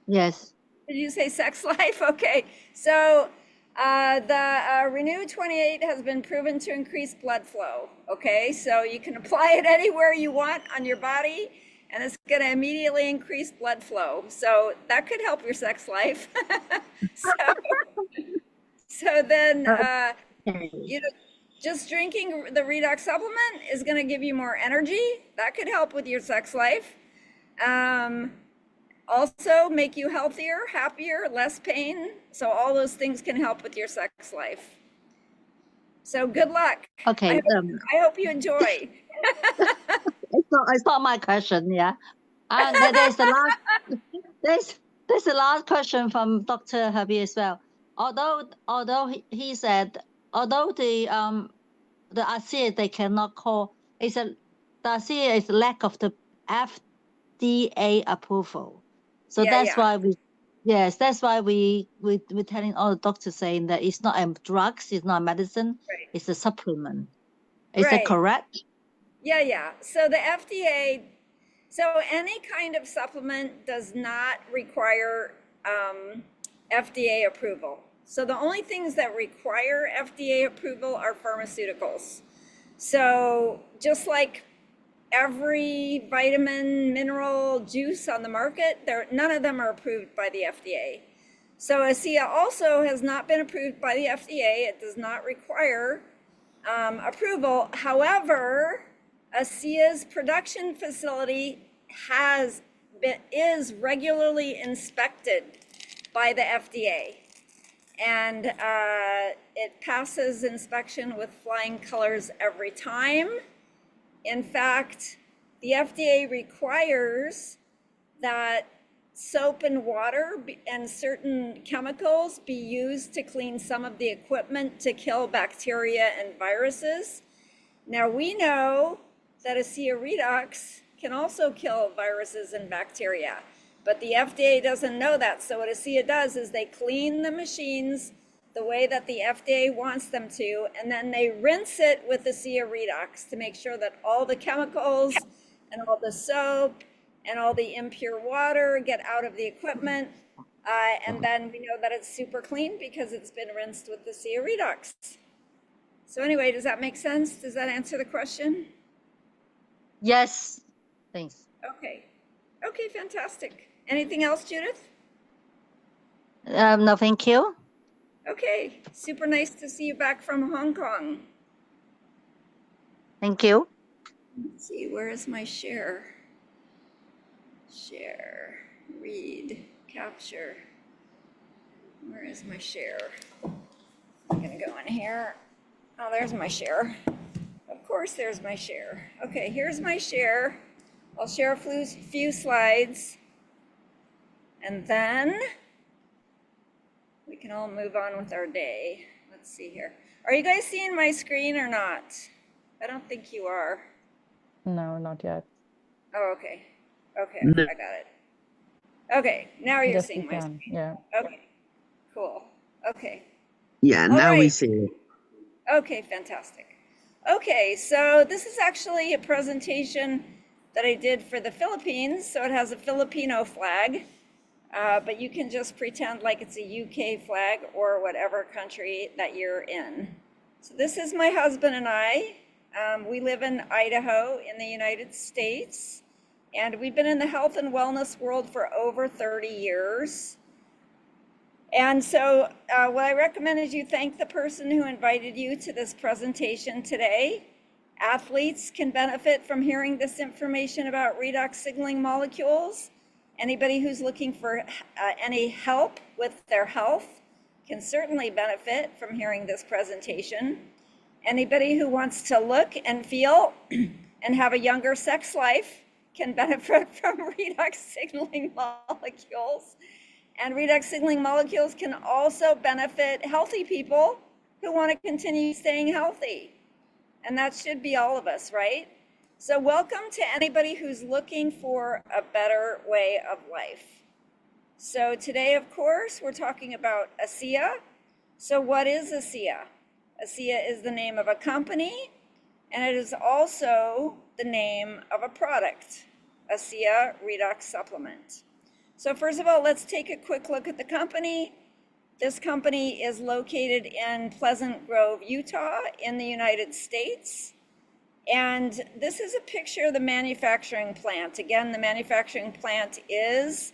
Yes. Did you say sex life? Okay. So the Renew 28 has been proven to increase blood flow. Okay. So you can apply it anywhere you want on your body, and it's going to immediately increase blood flow. So that could help your sex life. so then, you know, just drinking the redox supplement is going to give you more energy. That could help with your sex life. Also make you healthier, happier, less pain. So all those things can help with your sex life. So good luck. Okay. I hope you enjoy. It's not my question, yeah. And there's the last there's the last question from Dr. Habib as well. Although he said, although the ASEA they cannot call, the ASEA is lack of the FDA approval. So that's why we're telling all the doctors saying that it's not a drugs, it's not medicine, it's a supplement. Is that correct? Yeah. So the FDA, so any kind of supplement does not require FDA approval. So the only things that require FDA approval are pharmaceuticals. So just like every vitamin, mineral, juice on the market, none of them are approved by the FDA. So ASEA also has not been approved by the FDA. It does not require approval. However, ASEA's production facility is regularly inspected by the FDA, and it passes inspection with flying colors every time. In fact, the FDA requires that soap and water and certain chemicals be used to clean some of the equipment to kill bacteria and viruses. Now we know that ASEA redox can also kill viruses and bacteria, but the FDA doesn't know that. So what ASEA does is they clean the machines the way that the FDA wants them to, and then they rinse it with ASEA redox to make sure that all the chemicals and all the soap and all the impure water get out of the equipment. And then we know that it's super clean because it's been rinsed with the ASEA redox. So anyway, does that make sense? Does that answer the question? Yes, thanks. Okay. Okay, fantastic. Anything else, Judith? No, thank you. Okay, super nice to see you back from Hong Kong. Thank you. Let's see, where is my share? Share, read, capture. Where is my share? I'm gonna go in here. Oh, there's my share. Of course, there's my share. Okay, here's my share. I'll share a few slides. And then we can all move on with our day. Let's see here. Are you guys seeing my screen or not? I don't think you are. No, not yet. Oh, okay. Okay, No. I got it. Okay, now you're Yes, seeing you my can. screen. Yeah. Okay, cool. Okay. Yeah, All now we right. see it. Okay, fantastic. Okay, so this is actually a presentation that I did for the Philippines. So it has a Filipino flag, but you can just pretend like it's a UK flag or whatever country that you're in. So this is my husband and I. We live in Idaho in the United States, and we've been in the health and wellness world for over 30 years. And so what I recommend is you thank the person who invited you to this presentation today. Athletes can benefit from hearing this information about redox signaling molecules. Anybody who's looking for any help with their health can certainly benefit from hearing this presentation. Anybody who wants to look and feel and have a younger sex life can benefit from redox signaling molecules. And redox signaling molecules can also benefit healthy people who want to continue staying healthy. And that should be all of us, right? So welcome to anybody who's looking for a better way of life. So today, of course, we're talking about ASEA. So what is ASEA? ASEA is the name of a company, and it is also the name of a product, ASEA Redox Supplement. So first of all, let's take a quick look at the company. This company is located in Pleasant Grove, Utah, in the United States. And this is a picture of the manufacturing plant. Again, the manufacturing plant is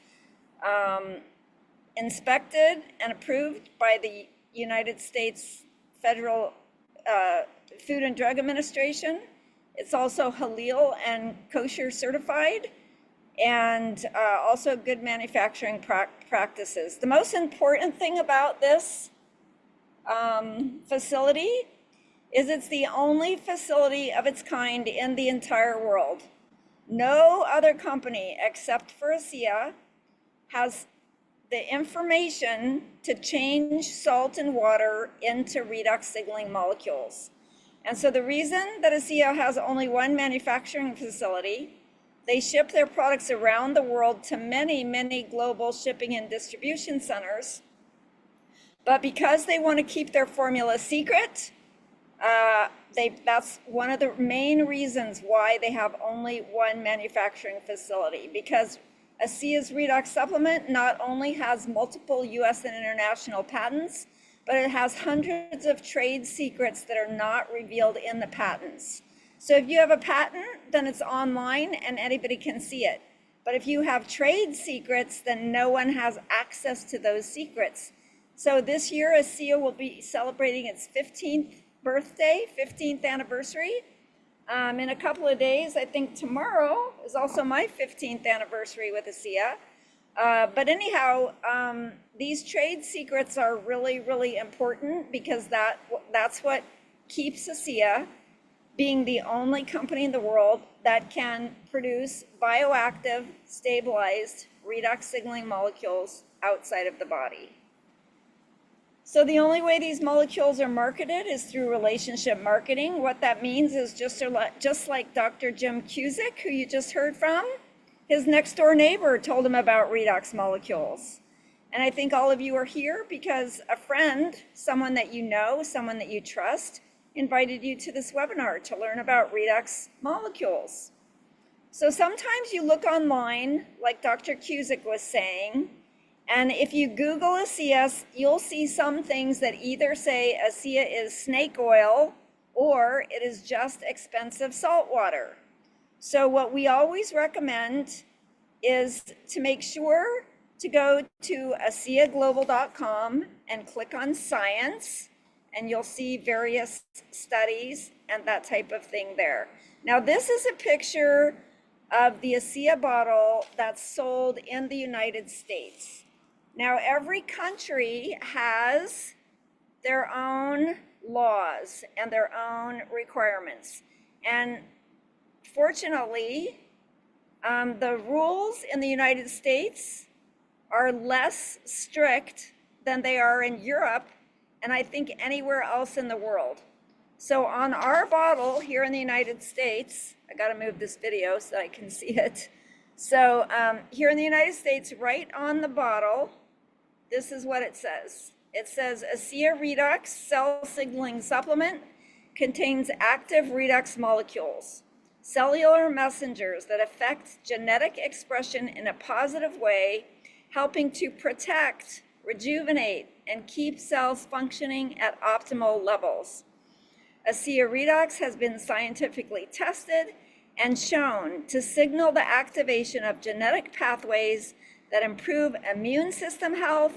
inspected and approved by the United States Federal Food and Drug Administration. It's also Halal and kosher certified, and also good manufacturing practices. The most important thing about this facility is it's the only facility of its kind in the entire world. No other company except for ASEA has the information to change salt and water into redox signaling molecules. And so the reason that ASEA has only one manufacturing facility, they ship their products around the world to many, many global shipping and distribution centers. But because they want to keep their formula secret, that's one of the main reasons why they have only one manufacturing facility, because ASEA's redox supplement not only has multiple US and international patents, but it has hundreds of trade secrets that are not revealed in the patents. So if you have a patent, then it's online and anybody can see it. But if you have trade secrets, then no one has access to those secrets. So this year, ASEA will be celebrating its 15th birthday, 15th anniversary. In a couple of days, I think tomorrow is also my 15th anniversary with ASEA. But anyhow, these trade secrets are really, really important because that's what keeps ASEA being the only company in the world that can produce bioactive, stabilized redox signaling molecules outside of the body. So the only way these molecules are marketed is through relationship marketing. What that means is just like Dr. Jim Cusick, who you just heard from, his next door neighbor told him about redox molecules. And I think all of you are here because a friend, someone that you know, someone that you trust, invited you to this webinar to learn about redox molecules. So sometimes you look online, like Dr. Cusick was saying, and if you Google ASEA, you'll see some things that either say ASEA is snake oil or it is just expensive salt water. So what we always recommend is to make sure to go to ASEAglobal.com and click on science, and you'll see various studies and that type of thing there. Now, this is a picture of the ASEA bottle that's sold in the United States. Now, every country has their own laws and their own requirements. And fortunately, the rules in the United States are less strict than they are in Europe, and I think anywhere else in the world. So on our bottle here in the United States, I gotta move this video so I can see it. So here in the United States, right on the bottle, this is what it says. It says ASEA Redox Cell Signaling Supplement contains active redox molecules, cellular messengers that affect genetic expression in a positive way, helping to protect, rejuvenate, and keep cells functioning at optimal levels. ASEA Redox has been scientifically tested and shown to signal the activation of genetic pathways that improve immune system health,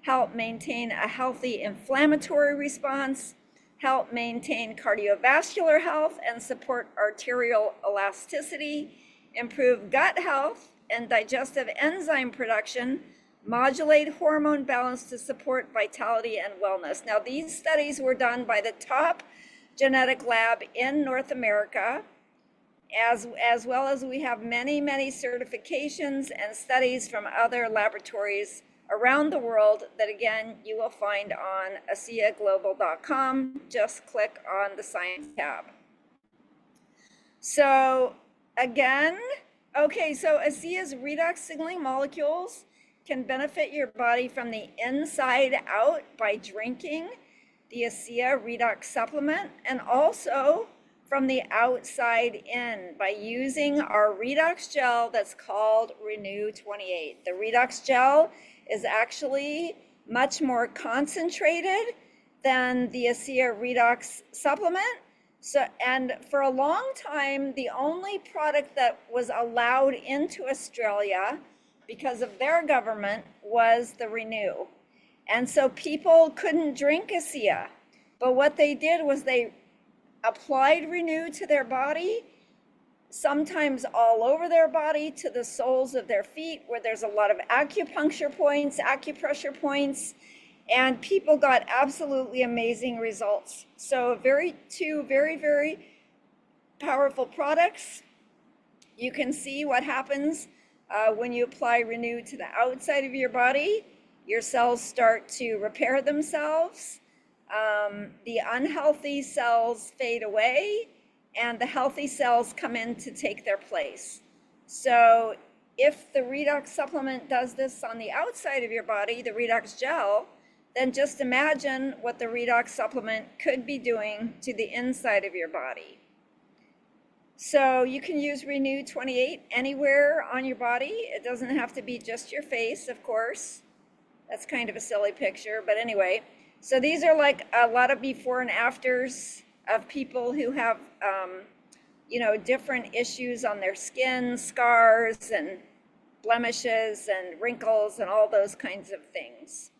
help maintain a healthy inflammatory response, help maintain cardiovascular health and support arterial elasticity, improve gut health and digestive enzyme production, modulate hormone balance to support vitality and wellness. Now, these studies were done by the top genetic lab in North America, as well as we have many, many certifications and studies from other laboratories around the world that, again, you will find on ASEAglobal.com. Just click on the science tab. So again, okay, so ASEA's redox signaling molecules can benefit your body from the inside out by drinking the ASEA redox supplement, and also from the outside in by using our redox gel that's called Renew 28. The redox gel is actually much more concentrated than the ASEA redox supplement. So, and for a long time, the only product that was allowed into Australia because of their government was the Renew. And so people couldn't drink ASEA. But what they did was they applied Renew to their body, sometimes all over their body, to the soles of their feet, where there's a lot of acupuncture points, acupressure points, and people got absolutely amazing results. So two very, very powerful products. You can see what happens when you apply Renew to the outside of your body. Your cells start to repair themselves. The unhealthy cells fade away, and the healthy cells come in to take their place. So if the redox supplement does this on the outside of your body, the redox gel, then just imagine what the redox supplement could be doing to the inside of your body. So you can use Renew 28 anywhere on your body. It doesn't have to be just your face, of course. That's kind of a silly picture, but anyway. So these are like a lot of before and afters of people who have, different issues on their skin, scars and blemishes and wrinkles and all those kinds of things.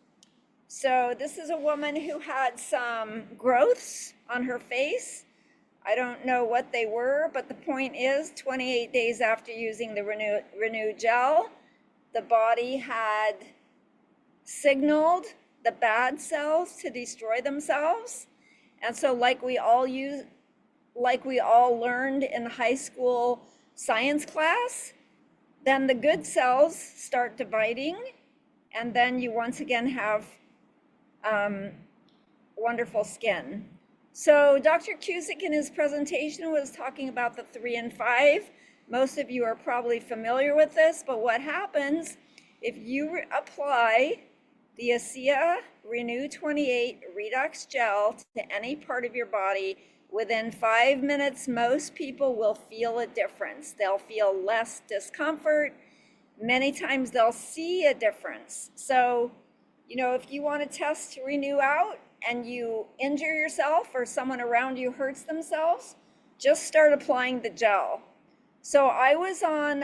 So this is a woman who had some growths on her face. I don't know what they were, but the point is 28 days after using the Renew gel, the body had signaled the bad cells to destroy themselves. And so like we all like we all learned in high school science class, then the good cells start dividing, and then you once again have wonderful skin. So Dr. Cusick in his presentation was talking about the 3 and 5. Most of you are probably familiar with this, but what happens if you apply the ASEA Renew 28 Redox Gel to any part of your body, within 5 minutes, most people will feel a difference. They'll feel less discomfort. Many times they'll see a difference. So, you know, if you want to test Renew out and you injure yourself or someone around you hurts themselves, just start applying the gel. So I was on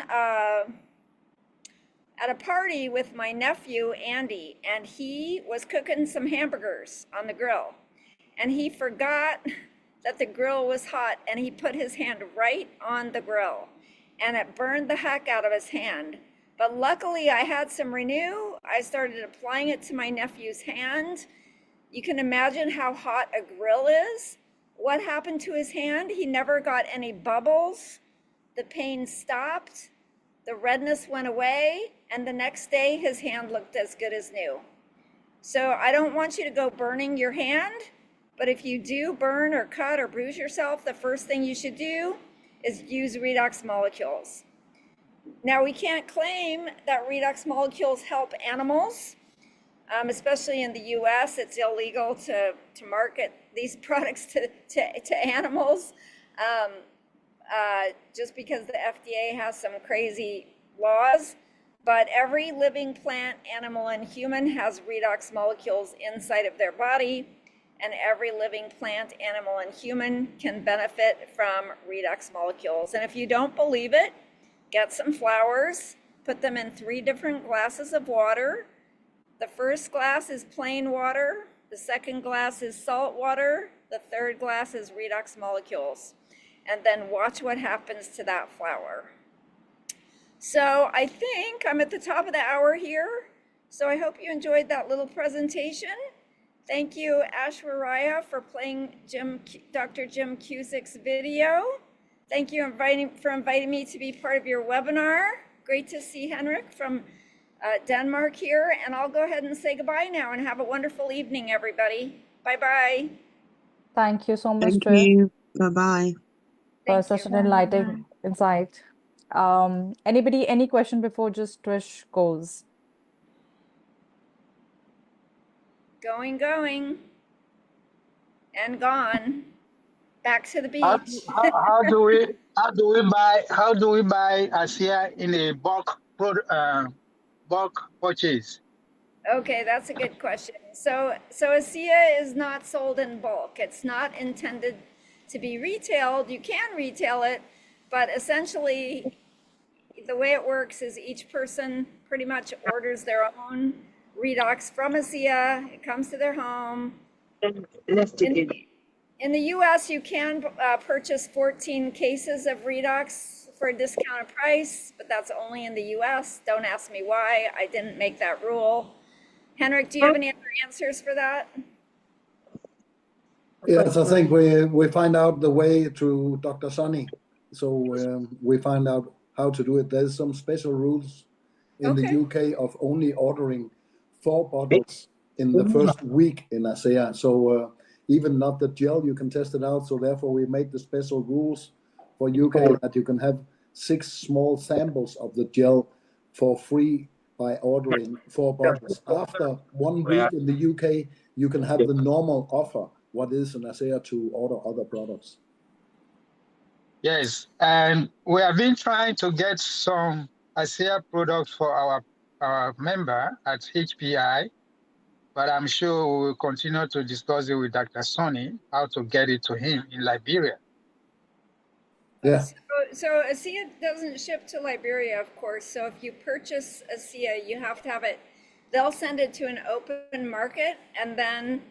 at a party with my nephew, Andy, and he was cooking some hamburgers on the grill. And he forgot that the grill was hot, and he put his hand right on the grill, and it burned the heck out of his hand. But luckily I had some Renew. I started applying it to my nephew's hand. You can imagine how hot a grill is. What happened to his hand? He never got any bubbles. The pain stopped. The redness went away, and the next day his hand looked as good as new. So I don't want you to go burning your hand, but if you do burn or cut or bruise yourself, the first thing you should do is use redox molecules. Now, we can't claim that redox molecules help animals, especially in the US. It's illegal to market these products to animals. Just because the FDA has some crazy laws, but every living plant, animal, and human has redox molecules inside of their body, and every living plant, animal, and human can benefit from redox molecules. And if you don't believe it, get some flowers, put them in 3 different glasses of water. The first glass is plain water, the second glass is salt water, the third glass is redox molecules. And then watch what happens to that flower. So I think I'm at the top of the hour here. So I hope you enjoyed that little presentation. Thank you, Ashwarya, for playing Dr. Jim Cusick's video. Thank you for inviting me to be part of your webinar. Great to see Henrik from Denmark here. And I'll go ahead and say goodbye now, and have a wonderful evening, everybody. Bye-bye. Thank you so much, Thank Trish, you. Bye-bye. for Thank such you. an enlightening insight. Anybody, any question before just Trish goes? Going, and gone. Back to the How, beach. how do we buy ASEA in a bulk purchase? Okay, that's a good question. So ASEA is not sold in bulk. It's not intended to be retailed. You can retail it, but essentially the way it works is each person pretty much orders their own redox from ASEA. It comes to their home. In the US, you can purchase 14 cases of redox for a discounted price, but that's only in the US. Don't ask me why. I didn't make that rule. Henrik, do you have any other answers for that? Yes, I think we find out the way through Dr. Sunny. So we find out how to do it. There's some special rules in the UK of only ordering 4 bottles in the first week in ASEA. So even not the gel, you can test it out. So therefore we make the special rules for UK that you can have 6 small samples of the gel for free by ordering 4 bottles. After 1 week in the UK, you can have the normal offer, what is an ASEA, to order other products. Yes, and we have been trying to get some ASEA products for our member at HPI, but I'm sure we will continue to discuss it with Dr. Sonny, how to get it to him in Liberia. Yeah. So ASEA doesn't ship to Liberia, of course. So if you purchase ASEA, you have to have it, they'll send it to an open market, and then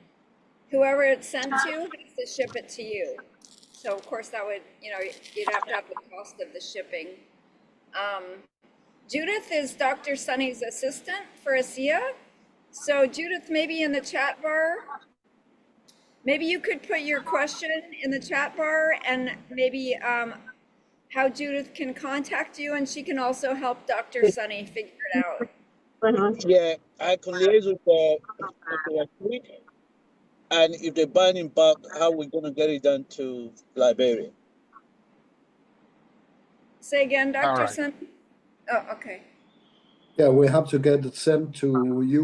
whoever it's sent to has to ship it to you. So of course that would, you know, you'd have to have the cost of the shipping. Judith is Dr. Sunny's assistant for ASEA. So Judith, maybe in the chat bar, Maybe you could put your question in the chat bar and maybe how Judith can contact you, and she can also help Dr. Sunny figure it out. Yeah, I can liaise with Dr. Rashid, and if they ban him back, how we're going to get it done to Liberia. Say again, Dr. right. Sunny? Oh, okay. Yeah, we have to get it sent to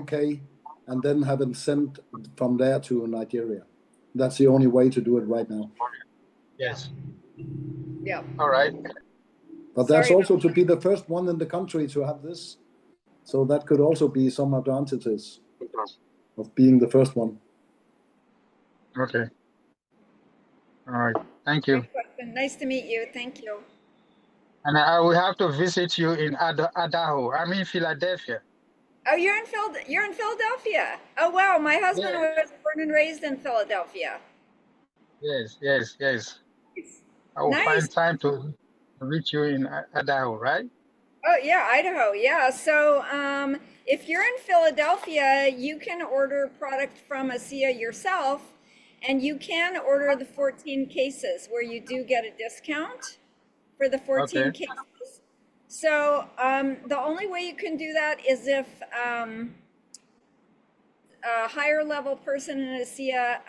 UK and then have it sent from there to Nigeria. That's the only way to do it right now. Yes. Yeah. All right. But that's Sorry also to be the first one in the country to have this. So that could also be some advantages of being the first one. Okay. All right. Thank you. Great question. Nice to meet you. Thank you. And I will have to visit you in Idaho. I'm in Philadelphia. Oh, you're in Philadelphia. Oh, wow. My husband was born and raised in Philadelphia. Yes, yes, yes. I will Nice. find time to reach you in Idaho, right? Oh, yeah, Idaho. Yeah. So if you're in Philadelphia, you can order product from ASEA yourself, and you can order the 14 cases where you do get a discount for the 14 Okay. cases. So the only way you can do that is if a higher level person in ASEA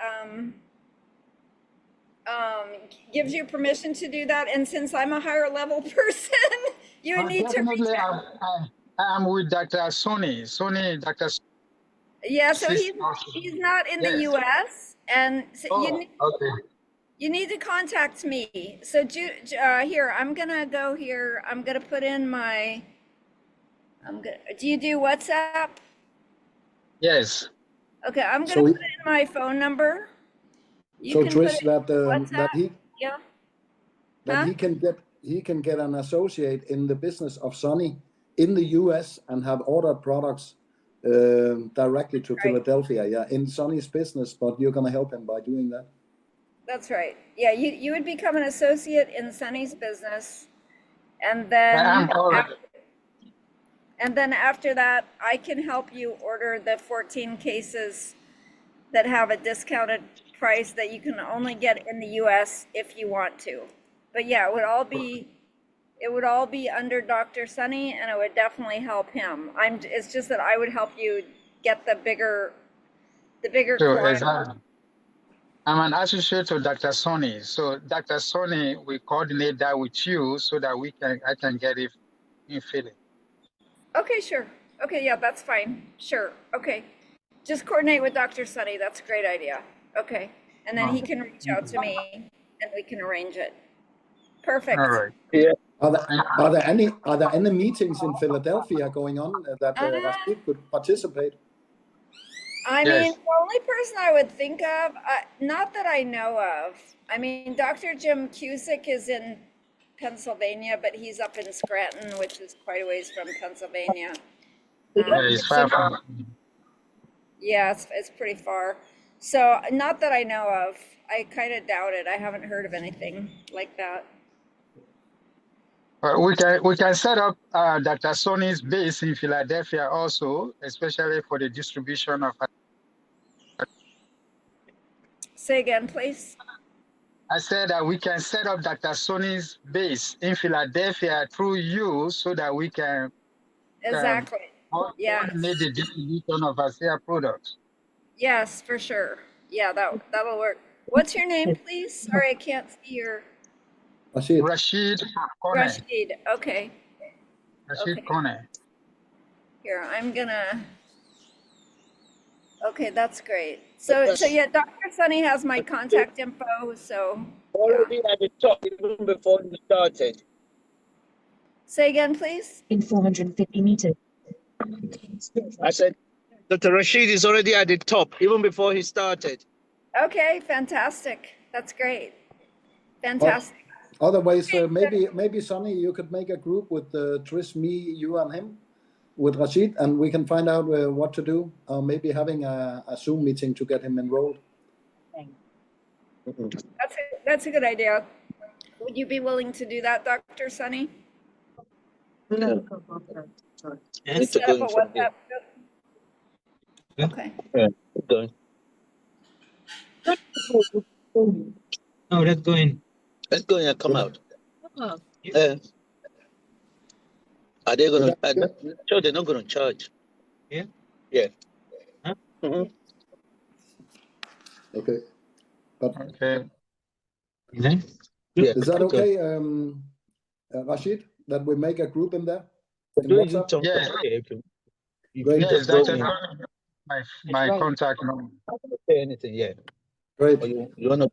gives you permission to do that. And since I'm a higher level person, you would need to reach Definitely, out. I'm with Dr. Sonny. Dr. Yeah, so he's not in the US, and so you need to contact me. So here, I'm gonna go here. I'm gonna put in my. Do you do WhatsApp? Yes. Okay, I'm gonna put in my phone number. You can Trish, put it that he can get an associate in the business of Sunny in the US and have ordered products directly to Philadelphia, yeah, in Sunny's business, but you're going to help him by doing that. That's right. Yeah, you would become an associate in Sunny's business, and then after that, I can help you order the 14 cases that have a discounted price that you can only get in the US if you want to. But yeah, it would all be under Dr. Sunny, and it would definitely help him. It's just that I would help you get the bigger quantity. I'm an associate of Dr. Sonny. So Dr. Sonny, we coordinate that with you so that I can get it in Philly. Okay, sure. Okay, yeah, that's fine. Sure. Okay. Just coordinate with Dr. Sunny. That's a great idea. Okay. And then he can reach out to me and we can arrange it. Perfect. All right. Yeah. Are there any meetings in Philadelphia going on that Rashid could participate? I mean, the only person I would think of, not that I know of. I mean, Dr. Jim Cusick is in Pennsylvania, but he's up in Scranton, which is quite a ways from Pennsylvania. It's far from. Yeah, it's pretty far. So not that I know of. I kind of doubt it. I haven't heard of anything like that. We can set up Dr. Sonny's base in Philadelphia also, especially for the distribution of. Say again, please. I said that we can set up Dr. Sonny's base in Philadelphia through you so that we can exactly coordinate the distribution of ASEA products. Yes, for sure. Yeah, that'll work. What's your name, please? Sorry, I can't see your. Rashid Kone. Rashid, okay. Rashid Kone. Here, I'm gonna. Okay, that's great. So yeah, Dr. Sunny has my contact info, so. Already at the top, even before you started. Say again, please. In 450 meters. I said, Dr. Rashid is already at the top, even before he started. Okay, fantastic. That's great. Fantastic. Otherwise, maybe Sunny, you could make a group with Trish, me, you, and him, with Rashid, and we can find out what to do. Maybe having a Zoom meeting to get him enrolled. That's a good idea. Would you be willing to do that, Dr. Sunny? No. Just set up a WhatsApp group? Okay. Yeah, going. No, let's go in. Let's go in and come out. Are they going to? Sure, they're not going to charge. Yeah. Yeah. Huh? Mm-hmm. Okay. But Okay. Yeah. is that okay, Rashid, that we make a group in there? In WhatsApp? Yes. Great. Yes, that's my contact number. I don't say anything yet. Great. Or you want to?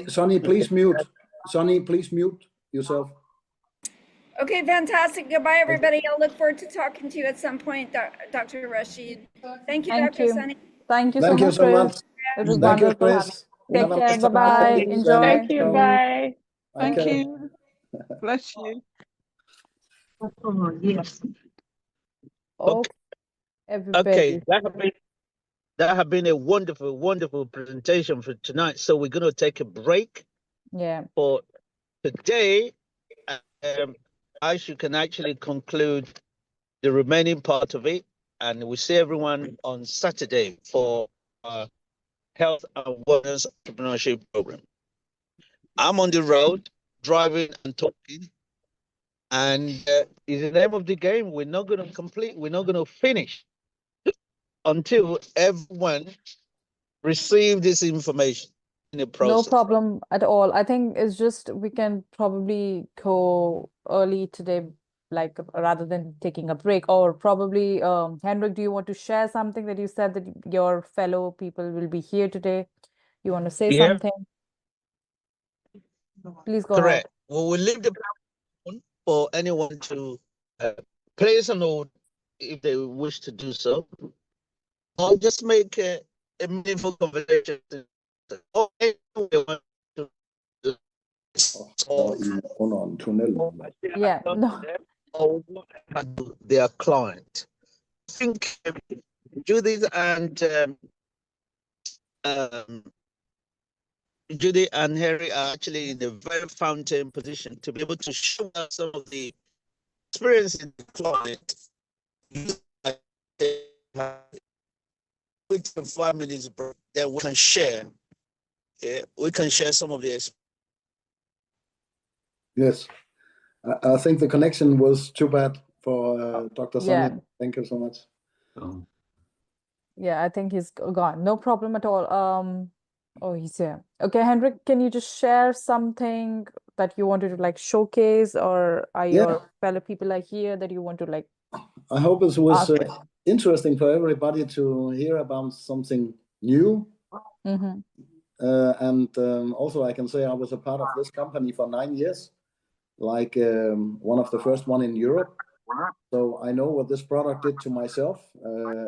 Sonny, please mute. Sonny, please mute yourself. Okay, fantastic. Goodbye, everybody. I'll look forward to talking to you at some point, Dr. Rashid. Thank you, Thank Dr. you. Sunny. Thank you so Thank you much, so Chris. much. It was Thank you, wonderful having Chris. you. Take Have a care. nice Bye-bye. time. Enjoy. Thank you. Ciao. Bye. Thank Okay. you. Bless you. Oh, yes. Okay, everybody. Okay, that have been a wonderful, wonderful presentation for tonight. So we're going to take a break Yeah. for today. You can actually conclude the remaining part of it, and we see everyone on Saturday for Health and Wellness Entrepreneurship Program. I'm on the road, driving and talking, and in the name of the game, we're not going to complete, we're not going to finish until everyone receive this information in the No process. problem at all. I think it's just we can probably go early today, like rather than taking a break, or probably Henrik, do you want to share something that you said that your fellow people will be here today? You want to say Yeah. something? Please go ahead. Correct. Well, we'll leave the platform for anyone to place a note if they wish to do so, or just make a meaningful conversation. Or anyone to Yeah, no. or their client. I think Judith and Harry are actually in a very fountain position to be able to show us some of the experience in the client. Within 5 minutes break, then we can share. We can share some of the experience. Yes. I think the connection was too bad for Dr. Sunny. Yeah. Thank you so much. Yeah, I think he's gone. No problem at all. Oh, he's here. Okay, Henrik, can you just share something that you wanted to like showcase, or are your fellow people are here that you want to like? I hope it was ask? interesting for everybody to hear about something new. Mm-hmm. And also I can say I was a part of this company for 9 years, like one of the first one in Europe. So I know what this product did to myself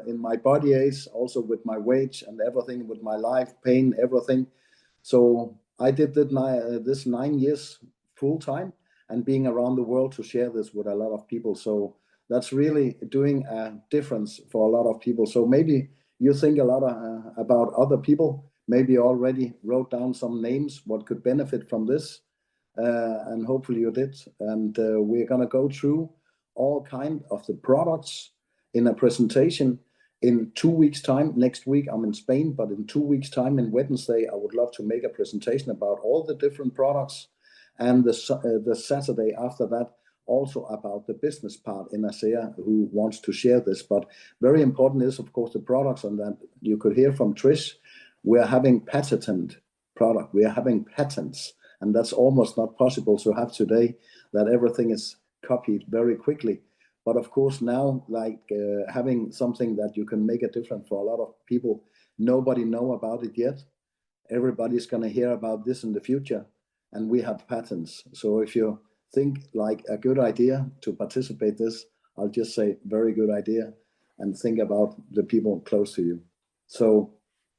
in my body age, also with my weight and everything, with my life, pain, everything. So I did this 9 years full time and being around the world to share this with a lot of people. So that's really doing a difference for a lot of people. So maybe you think a lot about other people, maybe already wrote down some names, what could benefit from this. And hopefully you did. And we're going to go through all kind of the products in a presentation in 2 weeks time. Next week I'm in Spain, but in 2 weeks time in Wednesday I would love to make a presentation about all the different products, and the Saturday after that also about the business part in ASEA who wants to share this. But very important is of course the products, and that you could hear from Trish, we're having patented product, we are having patents, and that's almost not possible to have today, that everything is copied very quickly. But of course now, like having something that you can make a difference for a lot of people, nobody know about it yet. Everybody's going to hear about this in the future, and we have patents. So if you think like a good idea to participate this, I'll just say very good idea, and think about the people close to you. So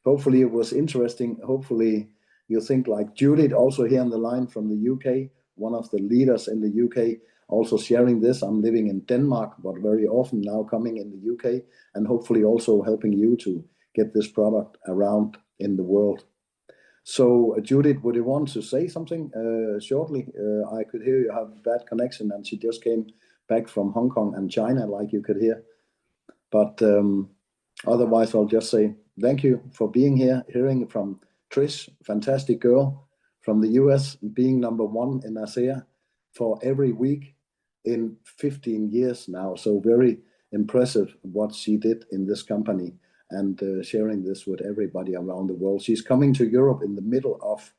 hopefully it was interesting. Hopefully you think like Judith, also here on the line from the UK, one of the leaders in the UK, also sharing this. I'm living in Denmark, but very often now coming in the UK, and hopefully also helping you to get this product around in the world. So Judith, would you want to say something shortly? I could hear you have bad connection, and she just came back from Hong Kong and China, like you could hear. But otherwise, I'll just say thank you for being here, hearing from Trish, fantastic girl from the US, being #1 in ASEA for every week in 15 years now. So very impressive what she did in this company, and sharing this with everybody around the world. She's coming to Europe in the middle of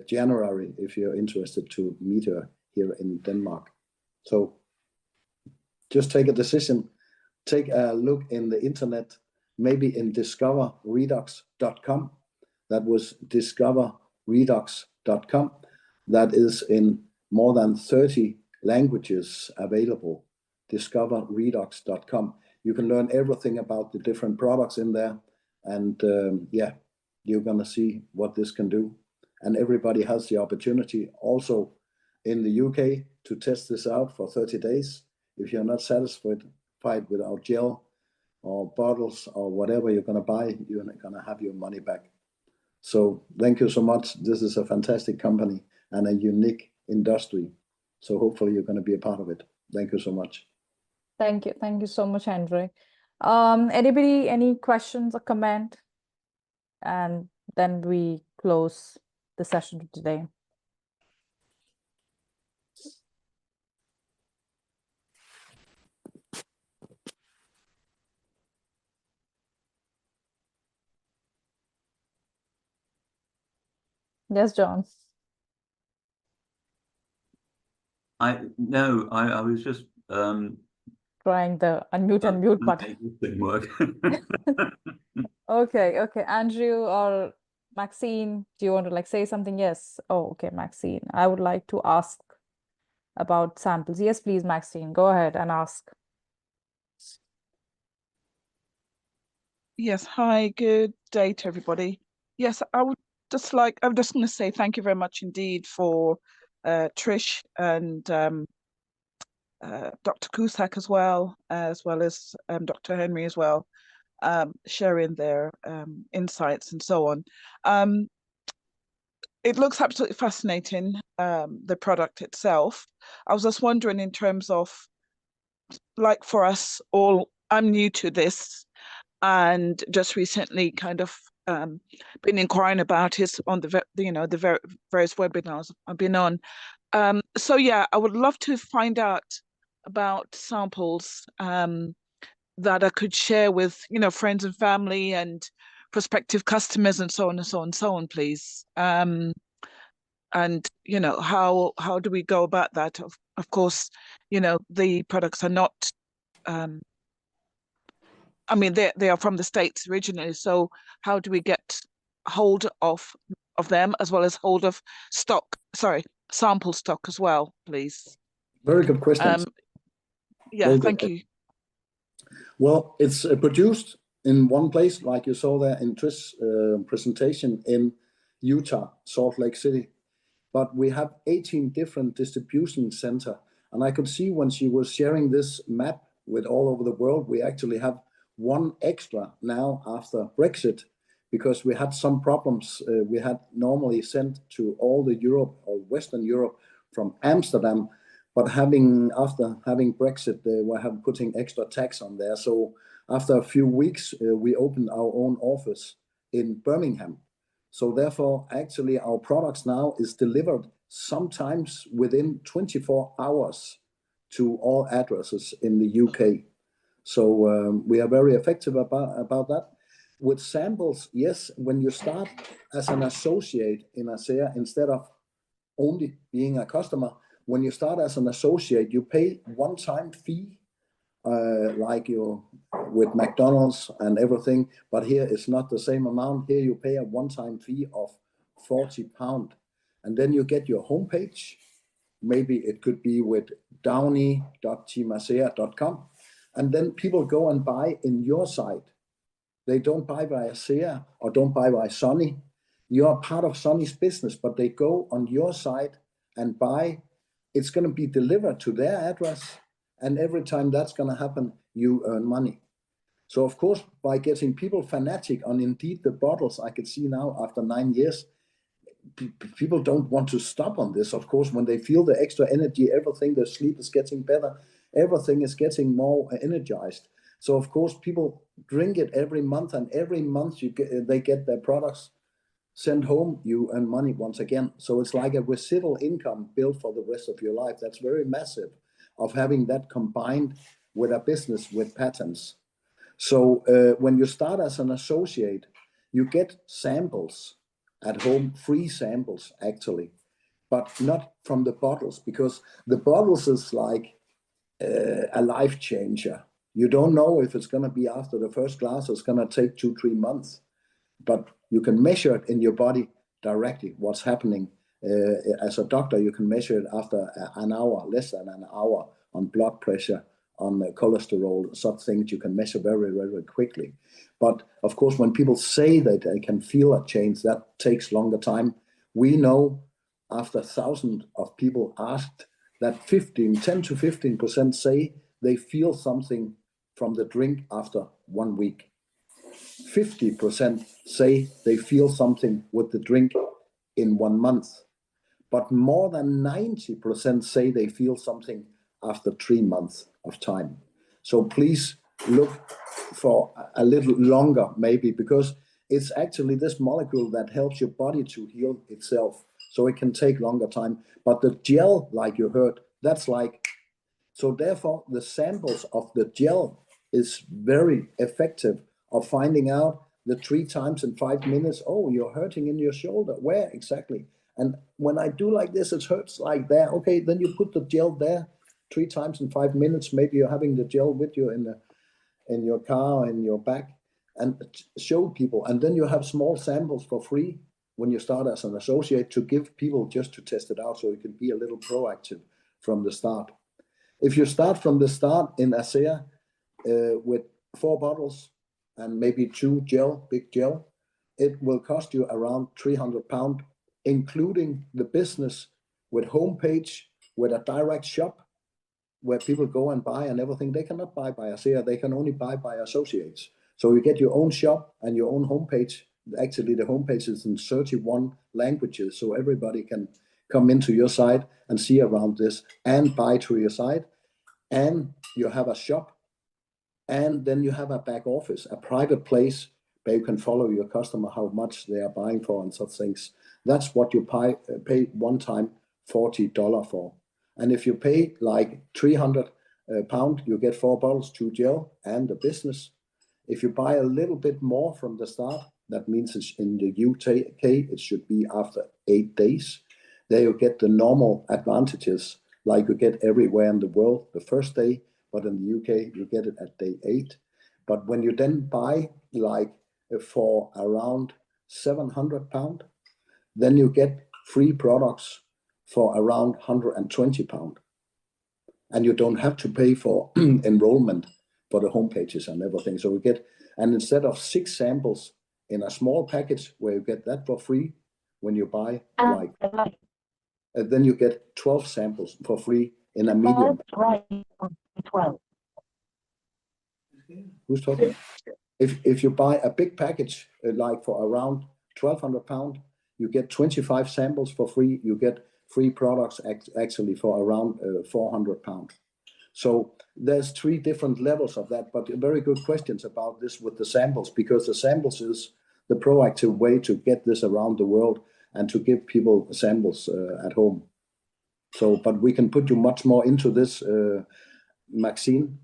January, if you're interested to meet her here in Denmark. So just take a decision, take a look in the internet, maybe in discoverredox.com. That was discoverredox.com. That is in more than 30 languages available, discoverredox.com. You can learn everything about the different products in there. And yeah, you're going to see what this can do. And everybody has the opportunity also in the UK to test this out for 30 days. If you're not satisfied with our gel or bottles or whatever you're going to buy, you're going to have your money back. So thank you so much. This is a fantastic company and a unique industry. So hopefully you're going to be a part of it. Thank you so much. Thank you. Thank you so much, Andre. Anybody, any questions or comment? And then we close the session today. Yes, John. I was just Trying the unmute button. It didn't work. Okay, Andrew or Maxine, do you want to say something? Yes. Oh, okay, Maxine. I would like to ask about samples. Yes, please, Maxine, go ahead and ask. Yes, hi, good day to everybody. Yes, I'm just going to say thank you very much indeed for Trish and Dr. Cusack as well as Dr. Henry as well, sharing their insights and so on. It looks absolutely fascinating, the product itself. I was just wondering in terms of, like for us all, I'm new to this and just recently kind of been inquiring about it on the various webinars I've been on. So yeah, I would love to find out about samples that I could share with friends and family and prospective customers and so on and so on and so on, please. And how do we go about that? Of course, the products are not I mean, they are from the States originally, so how do we get hold of them as well as hold of sample stock as well, please? Very good questions. Yeah, thank you. Well, it's produced in one place, like you saw there in Trish's presentation in Utah, Salt Lake City. But we have 18 different distribution centers. And I could see when she was sharing this map with all over the world, we actually have one extra now after Brexit, because we had some problems. We had normally sent to all the Europe or Western Europe from Amsterdam, but after having Brexit, they were putting extra tax on there. So after a few weeks, we opened our own office in Birmingham. So therefore, actually, our products now is delivered sometimes within 24 hours to all addresses in the UK. So we are very effective about that. With samples, yes, when you start as an associate in ASEA, instead of only being a customer, when you start as an associate, you pay one-time fee, like you with McDonald's and everything, but here it's not the same amount. Here you pay a one-time fee of £40, and then you get your homepage. Maybe it could be with downey.teamasea.com, and then people go and buy in your site. They don't buy by ASEA or don't buy by Sonny. You are part of Sonny's business, but they go on your site and buy. It's going to be delivered to their address, and every time that's going to happen, you earn money. So of course, by getting people fanatic on indeed the bottles, I can see now after 9 years, people don't want to stop on this. Of course, when they feel the extra energy, everything, their sleep is getting better, everything is getting more energized. So of course, people drink it every month, and every month they get their products sent home, you earn money once again. So it's like a residual income built for the rest of your life. That's very massive of having that combined with a business with patents. So when you start as an associate, you get samples at home, free samples actually, but not from the bottles, because the bottles is like a life changer. You don't know if it's going to be after the first glass, it's going to take 2-3 months, but you can measure it in your body directly, what's happening. As a doctor, you can measure it after an hour, less than an hour, on blood pressure, on cholesterol, such things you can measure very, very quickly. But of course, when people say that they can feel a change, that takes longer time. We know after thousands of people asked that 10 to 15% say they feel something from the drink after 1 week. 50% say they feel something with the drink in 1 month. But more than 90% say they feel something after 3 months of time. So please look for a little longer maybe, because it's actually this molecule that helps your body to heal itself. So it can take longer time. But the gel, like you heard, that's like, so therefore the samples of the gel is very effective of finding out the 3 times in 5 minutes, oh, you're hurting in your shoulder. Where exactly? And when I do like this, it hurts like there. Okay, then you put the gel there 3 times in 5 minutes. Maybe you're having the gel with you in your car, in your bag, and show people. And then you have small samples for free when you start as an associate to give people just to test it out, so you can be a little proactive from the start. If you start from the start in ASEA with 4 bottles and maybe 2 gel, big gel, it will cost you around £300, including the business with homepage, with a direct shop where people go and buy and everything. They cannot buy by ASEA, they can only buy by associates. So you get your own shop and your own homepage. Actually, the homepage is in 31 languages, so everybody can come into your site and see around this and buy through your site. And you have a shop, and then you have a back office, a private place where you can follow your customer, how much they are buying for and such things. That's what you pay one time $40 for. And if you pay like £300, you get 4 bottles, 2 gel, and the business. If you buy a little bit more from the start, that means it's in the UK, it should be after 8 days. There you get the normal advantages like you get everywhere in the world the first day, but in the UK, you get it at day 8. But when you then buy like for around £700, then you get free products for around £120. And you don't have to pay for enrollment for the homepages and everything. So we get, and instead of 6 samples in a small package where you get that for free, when you buy like, then you get 12 samples for free in a medium. Who's talking? If you buy a big package, like for around £1,200, you get 25 samples for free. You get free products actually for around £400. So there's 3 different levels of that, but very good questions about this with the samples, because the samples is the proactive way to get this around the world and to give people samples at home. So, but we can put you much more into this, Maxine,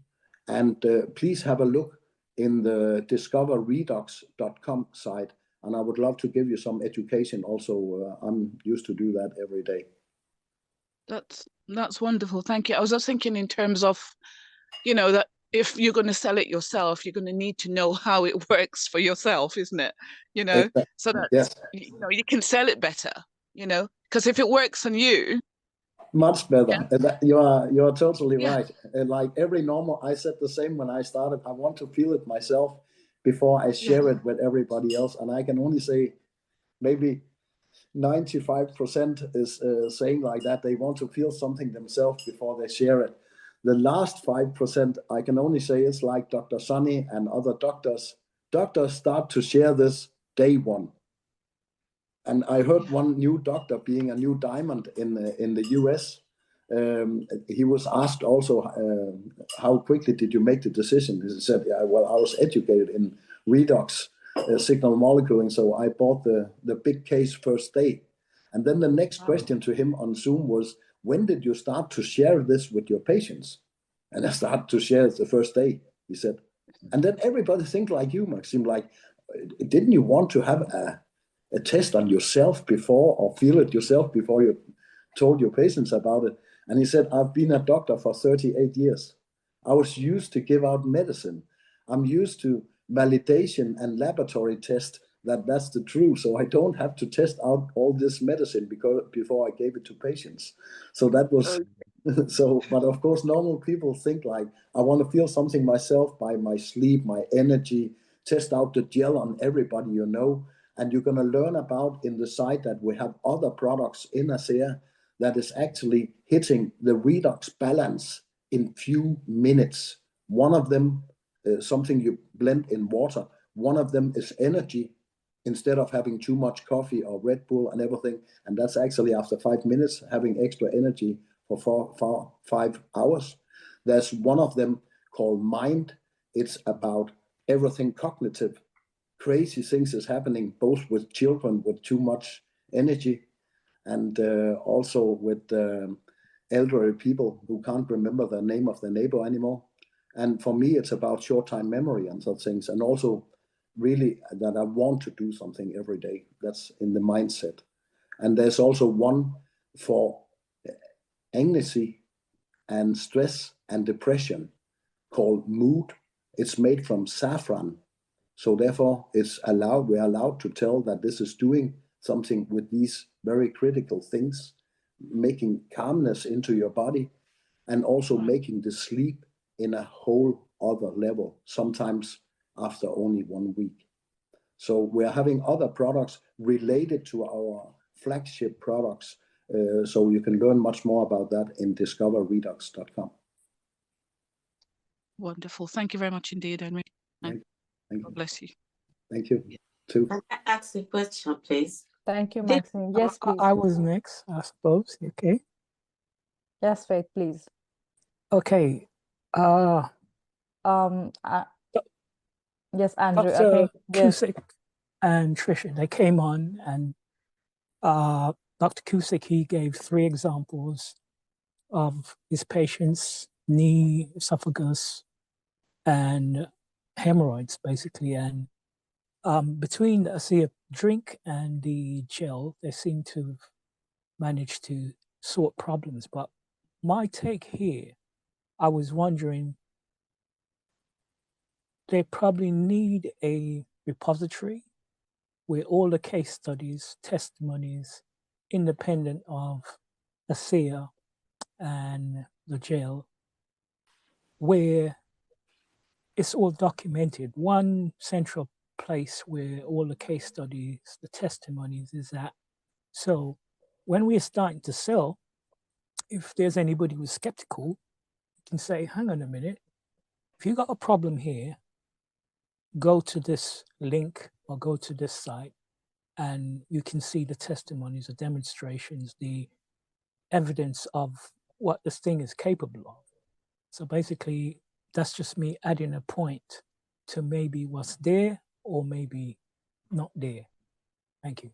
and please have a look in the discoverredox.com site, and I would love to give you some education also. I'm used to do that every day. That's wonderful. Thank you. I was just thinking in terms of, you know, that if you're going to sell it yourself, you're going to need to know how it works for yourself, isn't it? You know, Exactly. so that Yes. you know, you can sell it better, you know, because if it works on you, much better. yeah. You are totally Yeah. right. Like every normal, I said the same when I started. I want to feel it myself before I share it with everybody else. And I can only say maybe 95% is saying like that. They want to feel something themselves before they share it. The last 5%, I can only say it's like Dr. Sunny and other doctors. Doctors start to share this day 1. And I heard one new doctor being a new diamond in the US. He was asked also, how quickly did you make the decision? He said, yeah, well, I was educated in redox signal moleculing. So I bought the big case first day. And then the next question to him on Zoom was, when did you start to share this with your patients? And I started to share it the first day, he said. And then everybody think like you, Maxim, like, didn't you want to have a test on yourself before, or feel it yourself before you told your patients about it? And he said, I've been a doctor for 38 years. I was used to give out medicine. I'm used to validation and laboratory test that's the truth. So I don't have to test out all this medicine before I gave it to patients. So that was so, but of course, normal people think like, I want to feel something myself by my sleep, my energy, test out the gel on everybody you know. And you're going to learn about in the site that we have other products in ASEA that is actually hitting the redox balance in few minutes. One of them, something you blend in water. One of them is energy, instead of having too much coffee or Red Bull and everything. And that's actually after 5 minutes, having extra energy for 5 hours. There's one of them called Mind. It's about everything cognitive. Crazy things is happening both with children with too much energy and also with elderly people who can't remember the name of their neighbor anymore. And for me, it's about short-time memory and such things, and also really that I want to do something every day. That's in the mindset. And there's also one for anxiety and stress and depression called Mood. It's made from saffron. So therefore, we're allowed to tell that this is doing something with these very critical things, making calmness into your body, and also making the sleep in a whole other level, sometimes after only 1 week. So we're having other products related to our flagship products. So you can learn much more about that in discoverredox.com. Wonderful. Thank you very much indeed, Henry. Thank you. God bless you. Thank you, too. Can I ask a question, please? Thank you, Maxine. Yes, please. I was next, I suppose. Okay. Yes, Faith, please. Okay. Yes, Andrew. Dr. Okay. Yes. Cusick and Trisha, they came on, and Dr. Cusick, he gave 3 examples of his patients' knee, esophagus, and hemorrhoids, basically. And between the ASEA drink and the gel, they seem to have managed to sort problems. But my take here, I was wondering, they probably need a repository where all the case studies, testimonies, independent of ASEA and the jail, where it's all documented. One central place where all the case studies, the testimonies is at. So when we're starting to sell, if there's anybody who's skeptical, you can say, hang on a minute, if you got a problem here, go to this link or go to this site, and you can see the testimonies, the demonstrations, the evidence of what this thing is capable of. So basically, that's just me adding a point to maybe what's there or maybe not there. Thank you.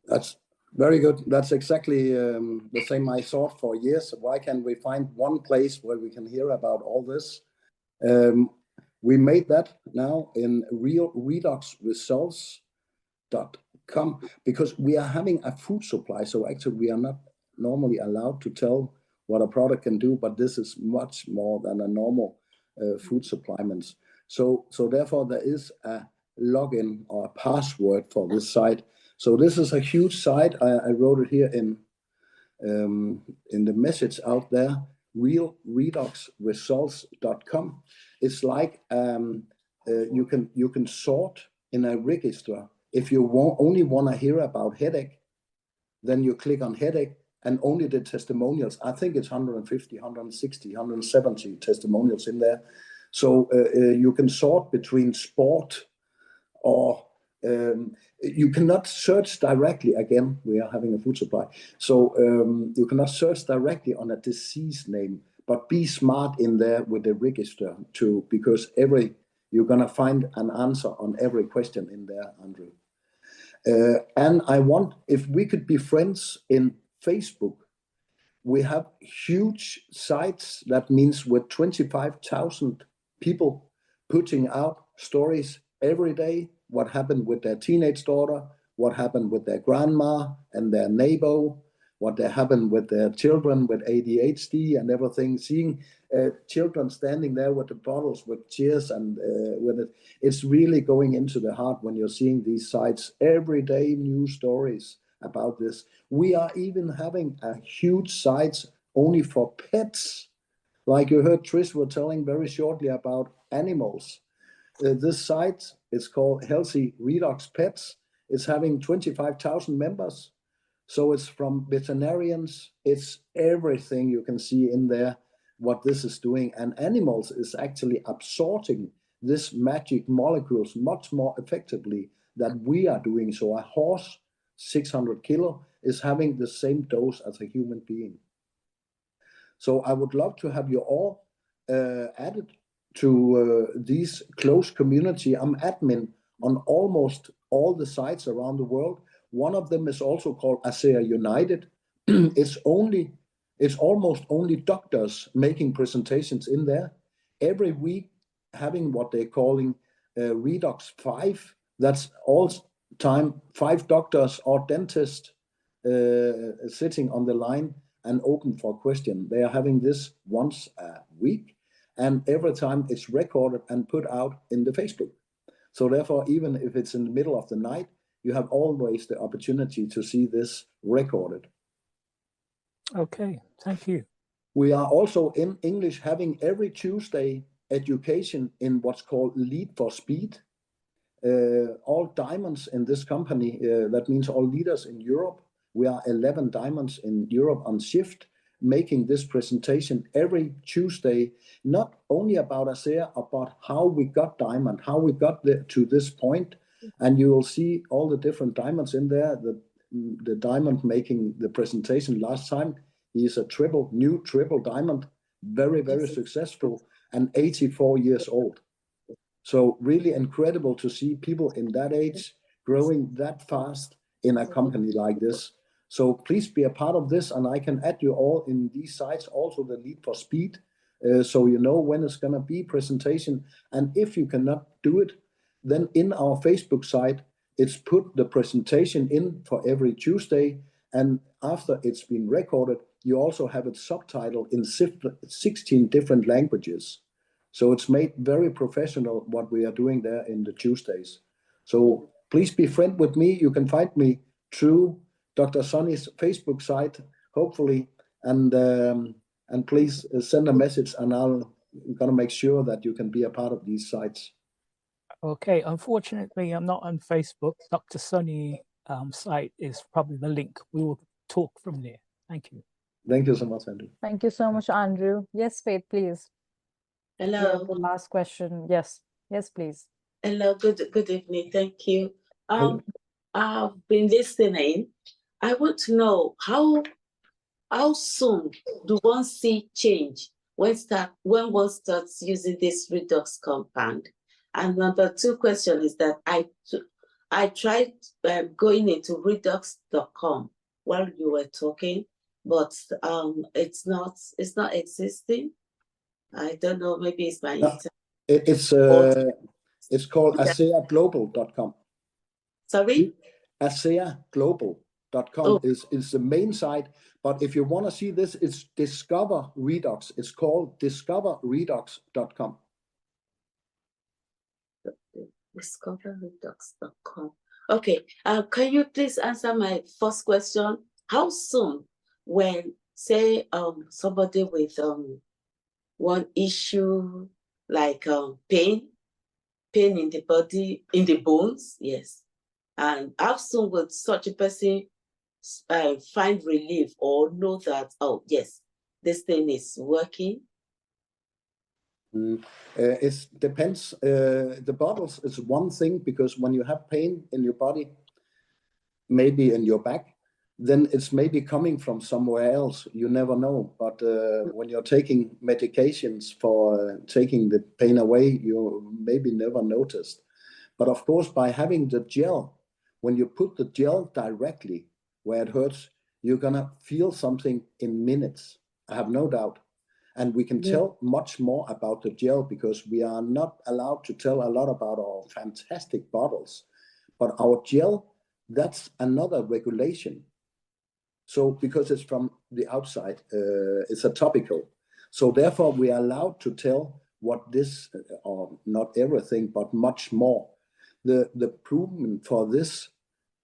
That's very good. That's exactly the same I thought for years. Why can't we find one place where we can hear about all this? We made that now in redoxresults.com because we are having a food supply. So actually we are not normally allowed to tell what a product can do, but this is much more than a normal food supplements. So therefore there is a login or a password for this site. So this is a huge site. I wrote it here in the message out there, redoxresults.com. It's like you can sort in a register. If you only want to hear about headache, then you click on headache and only the testimonials. I think it's 150, 160, 170 testimonials in there. So you can sort between sport or you cannot search directly. Again, we are having a food supply. So you cannot search directly on a disease name, but be smart in there with the register too, because every You're going to find an answer on every question in there, Andrew. And I want, if we could be friends in Facebook, we have huge sites. That means with 25,000 people putting out stories every day, what happened with their teenage daughter, what happened with their grandma and their neighbor, what happened with their children with ADHD and everything. Seeing children standing there with the bottles with cheers and with it, it's really going into the heart when you're seeing these sites every day, new stories about this. We are even having a huge sites only for pets, like you heard Trish were telling very shortly about animals. This site is called Healthy Redox Pets. It's having 25,000 members. So it's from veterinarians, it's everything you can see in there, what this is doing. And animals is actually absorbing this magic molecules much more effectively than we are doing. So a horse, 600 kilo, is having the same dose as a human being. So I would love to have you all added to these close community. I'm admin on almost all the sites around the world. One of them is also called ASEA United. It's almost only doctors making presentations in there. Every week having what they're calling Redox 5. That's all time 5 doctors or dentists sitting on the line and open for question. They are having this once a week, and every time it's recorded and put out in the Facebook. So therefore, even if it's in the middle of the night, you have always the opportunity to see this recorded. Okay, thank you. We are also in English having every Tuesday education in what's called Lead for Speed. All diamonds in this company, that means all leaders in Europe. We are 11 diamonds in Europe on shift, making this presentation every Tuesday, not only about ASEA, about how we got diamond, how we got to this point. And you will see all the different diamonds in there. The diamond making the presentation last time, he is a new triple diamond, very, very successful, and 84 years old. So really incredible to see people in that age growing that fast in a company like this. So please be a part of this, and I can add you all in these sites, also the Lead for Speed, so you know when it's going to be presentation. And if you cannot do it, then in our Facebook site, it's put the presentation in for every Tuesday. And after it's been recorded, you also have it subtitled in 16 different languages. So it's made very professional what we are doing there in the Tuesdays. So please be friend with me. You can find me through Dr. Sonny's Facebook site, hopefully, and please send a message, and I'm gonna make sure that you can be a part of these sites. Okay, unfortunately, I'm not on Facebook. Dr. Sonny site is probably the link. We will talk from there. Thank you. Thank you so much, Andrew. Thank you so much, Andrew. Yes, Faith, please. Hello. The last question. Yes, yes, please. Hello. Good evening. Thank you. I've been listening. I want to know how soon do one see change when one starts using this redox compound? And number 2 question is that I tried going into redox.com while you were talking, but it's not existing. I don't know, maybe it's my internet. It's called ASEAglobal.com. Sorry? ASEAglobal.com is the main site, but if you want to see this, it's Discover Redox. It's called discoverredox.com. Discoverredox.com. Okay, can you please answer my first question? How soon, when say somebody with one issue like pain in the body, in the bones, yes, and how soon would such a person find relief or know that, oh yes, this thing is working? It depends. The bottles is one thing, because when you have pain in your body, maybe in your back, then it's maybe coming from somewhere else. You never know. But when you're taking medications for taking the pain away, you maybe never noticed. But of course, by having the gel, when you put the gel directly where it hurts, you're gonna feel something in minutes. I have no doubt. And we can tell much more about the gel because we are not allowed to tell a lot about our fantastic bottles. But our gel, that's another regulation. So because it's from the outside, it's a topical. So therefore we are allowed to tell what this, or not everything, but much more. The proven for this,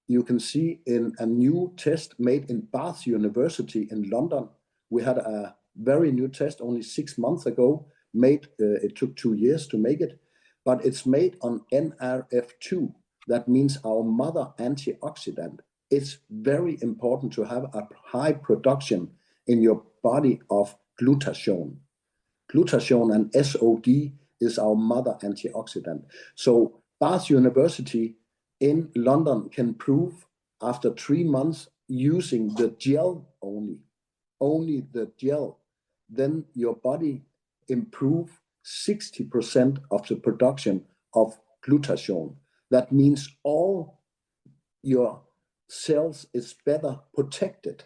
you can see in a new test made in Bath University in London. We had a very new test only 6 months ago, made, it took 2 years to make it, but it's made on NRF2. That means our mother antioxidant. It's very important to have a high production in your body of glutathione. Glutathione and SOD is our mother antioxidant. So Bath University in London can prove after 3 months using the gel only the gel, then your body improve 60% of the production of glutathione. That means all your cells is better protected,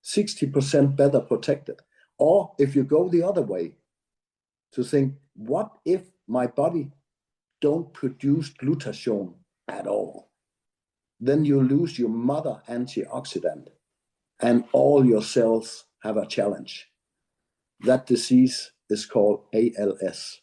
60% better protected. Or if you go the other way, to think, what if my body don't produce glutathione at all? Then you lose your mother antioxidant and all your cells have a challenge. That disease is called ALS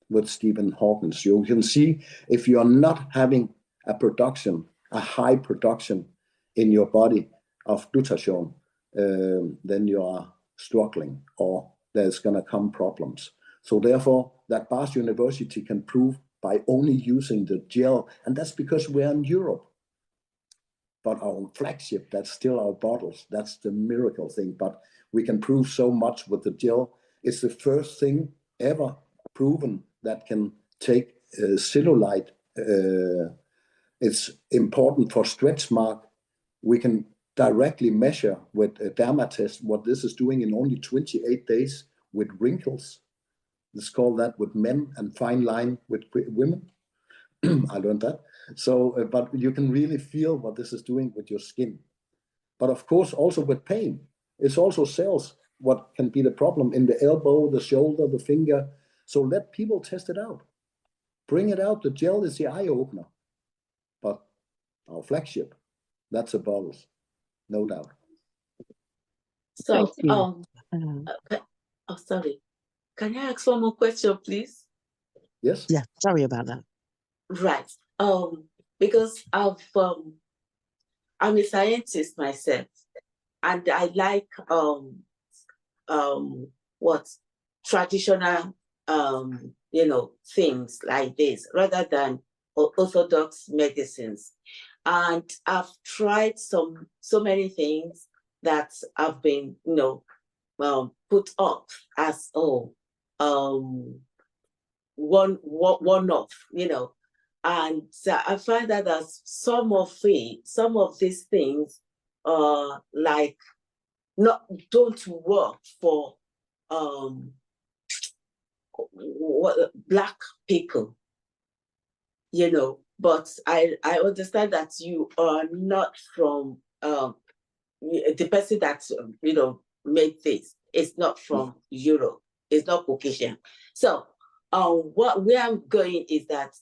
with Stephen Hawking. You can see if you're not having a production, a high production in your body of glutathione, then you are struggling or there's gonna come problems. So therefore, that Bath University can prove by only using the gel, and that's because we're in Europe. But our flagship, that's still our bottles. That's the miracle thing. But we can prove so much with the gel. It's the first thing ever proven that can take cellulite. It's important for stretch mark. We can directly measure with a derma test what this is doing in only 28 days with wrinkles. Let's call that with men and fine line with women. I learned that. So, but you can really feel what this is doing with your skin. But of course, also with pain, it's also cells. What can be the problem in the elbow, the shoulder, the finger? So let people test it out. Bring it out. The gel is the eye opener. But our flagship, that's the bottles, no doubt. So, oh, sorry. Can I ask one more question, please? Yes. Yeah, sorry about that. Right. Because I'm a scientist myself, and I like what traditional things like this rather than orthodox medicines. And I've tried so many things that have been put up as one-off, and I find that some of these things like don't work for Black people, but I understand that you are not from the person that made this. It's not from Europe. It's not Caucasian. So where I'm going is that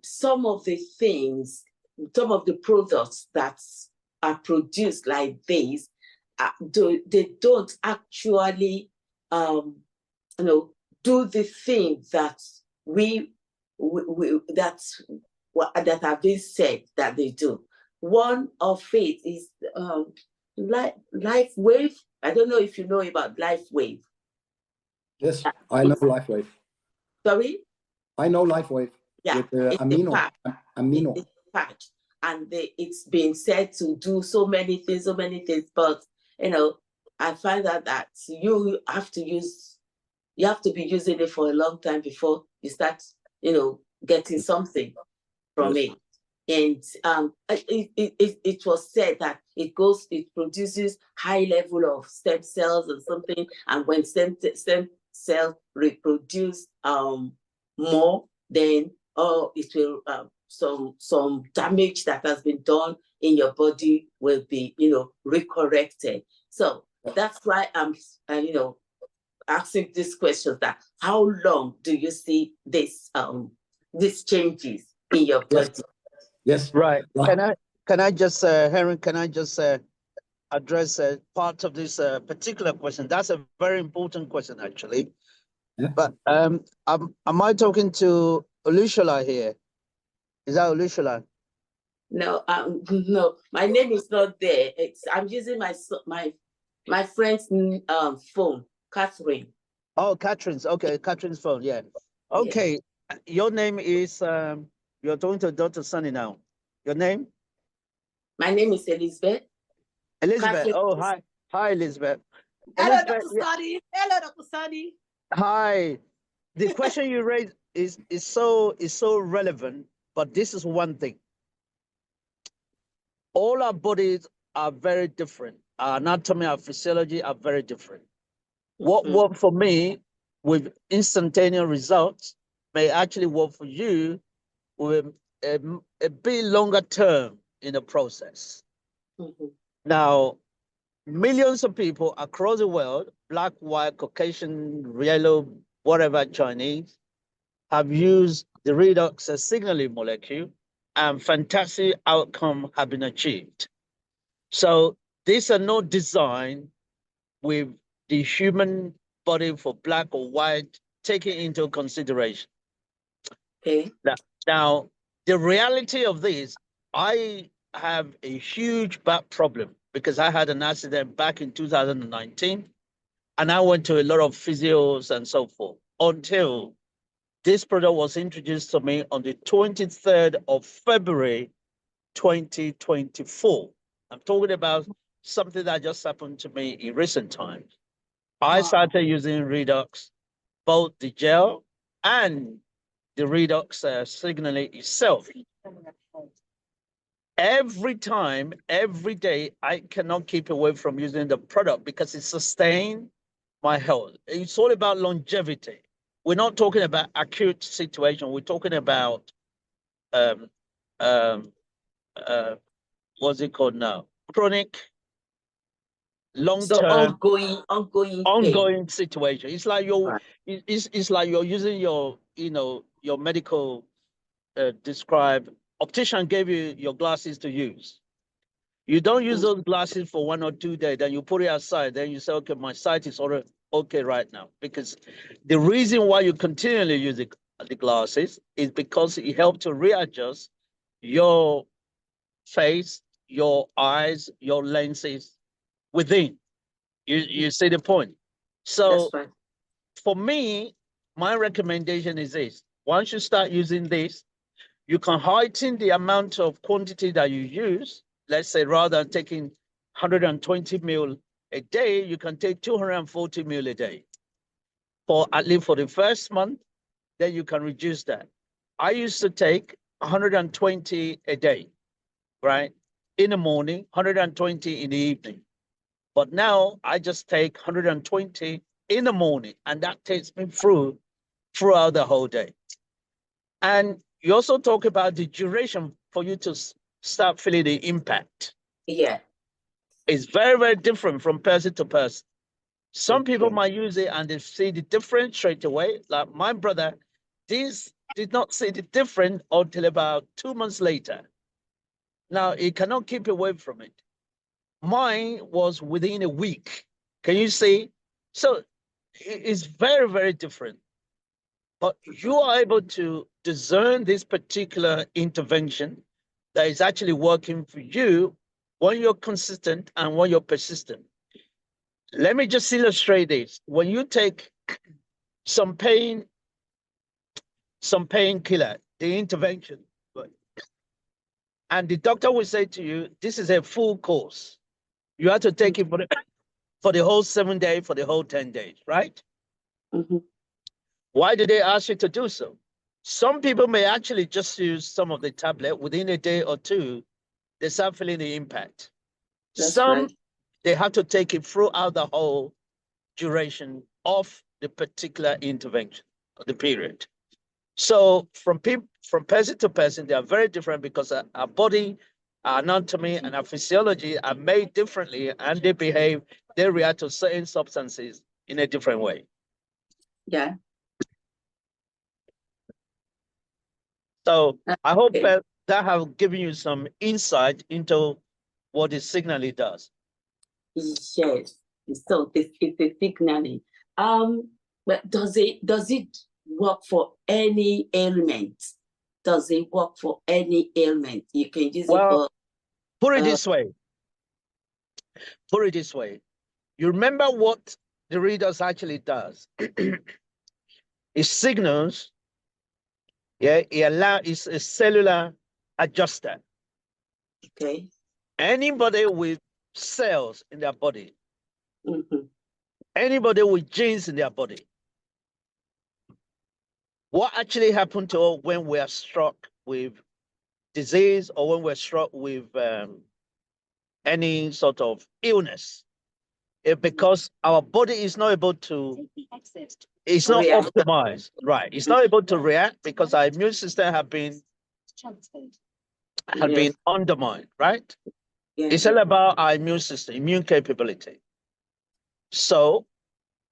some of the things, some of the products that are produced like this, they don't actually do the thing that that have been said that they do. One of it is Life Wave. I don't know if you know about Life Wave. Yes, I know Life Wave. Sorry? I know Life Wave. Yeah, with amino. It's a patch. And it's been said to do so many things, but I find out that you have to be using it for a long time before you start, getting something from it. And it was said that it produces high level of stem cells or something, and when stem cells reproduce more, then it will some damage that has been done in your body will be recorrected. So that's why I'm asking these questions, that how long do you see this these changes in your body? Yes. Right. Can I just, Henry, can I just address part of this particular question? That's a very important question, actually. Yeah. But am I talking to Olushola here? Is that Olushola? No, no, my name is not there. I'm using my friend's phone, Catherine. Oh, Catherine's. Okay, Catherine's phone. Yeah. Okay. Yeah. Your name is, you're talking to Dr. Sunny now. Your name? My name is Elizabeth. Elizabeth. Catherine. Oh, hi. Hi, Elizabeth. Hello, Elizabeth, Dr. Sunny. Hello, Dr. Sunny. Hi. The question you raised is so relevant, but this is one thing. All our bodies are very different. Our anatomy, our physiology are very different. What worked for me with instantaneous results may actually work for you with a bit longer term in the process. Now, millions of people across the world, black, white, Caucasian, yellow, whatever, Chinese, have used the redox signaling molecule, and fantastic outcome have been achieved. So these are not designed with the human body for black or white taken into consideration. Okay. Now, the reality of this, I have a huge back problem because I had an accident back in 2019, and I went to a lot of physios and so forth until this product was introduced to me on the 23rd of February, 2024. I'm talking about something that just happened to me in recent times. I started using Redox, both the gel and the Redox signaling itself. Every time, every day, I cannot keep away from using the product because it sustains my health. It's all about longevity. We're not talking about acute situation. We're talking about what's it called now? Chronic, long-term, so ongoing situation. It's like you're, it's like you're using your, your medical describe. Optician gave you your glasses to use. You don't use those glasses for 1 or 2 days, then you put it aside. Then you say, okay, my sight is already okay right now. Because the reason why you continually use the glasses is because it helps to readjust your face, your eyes, your lenses within. You see the point? So for me, my recommendation is this. Once you start using this, you can heighten the amount of quantity that you use. Let's say rather than taking 120 ml a day, you can take 240 ml a day. For at least for the first month, then you can reduce that. I used to take 120 a day, right? In the morning, 120 in the evening. But now I just take 120 in the morning, and that takes me throughout the whole day. And you also talk about the duration for you to start feeling the impact. Yeah. It's very, very different from person to person. Some people might use it and they see the difference straight away. Like my brother, this did not see the difference until about 2 months later. Now, he cannot keep away from it. Mine was within a week. Can you see? So it's very, very different. But you are able to discern this particular intervention that is actually working for you when you're consistent and when you're persistent. Let me just illustrate this. When you take some painkiller, the intervention, and the doctor will say to you, this is a full course. You have to take it for the whole 7 days, for the whole 10 days, right? Why did they ask you to do so? Some people may actually just use some of the tablet within a day or two, they start feeling the impact. Some, they have to take it throughout the whole duration of the particular intervention, or the period. So from person to person, they are very different because our body, our anatomy, and our physiology are made differently, and they react to certain substances in a different way. Yeah. So I hope that have given you some insight into what the signaling does. Yes. So it's a signaling. But does it work for any ailment? Does it work for any ailment? You can use it for. Put it this way. Put it this way. You remember what the readers actually does? It signals. Yeah, it's a cellular adjuster. Okay. Anybody with cells in their body, anybody with genes in their body, what actually happened to us when we are struck with disease or when we're struck with any sort of illness? Because our body is not able to, it's not optimized, right? It's not able to react because our immune system have been undermined, right? It's all about our immune system, immune capability. So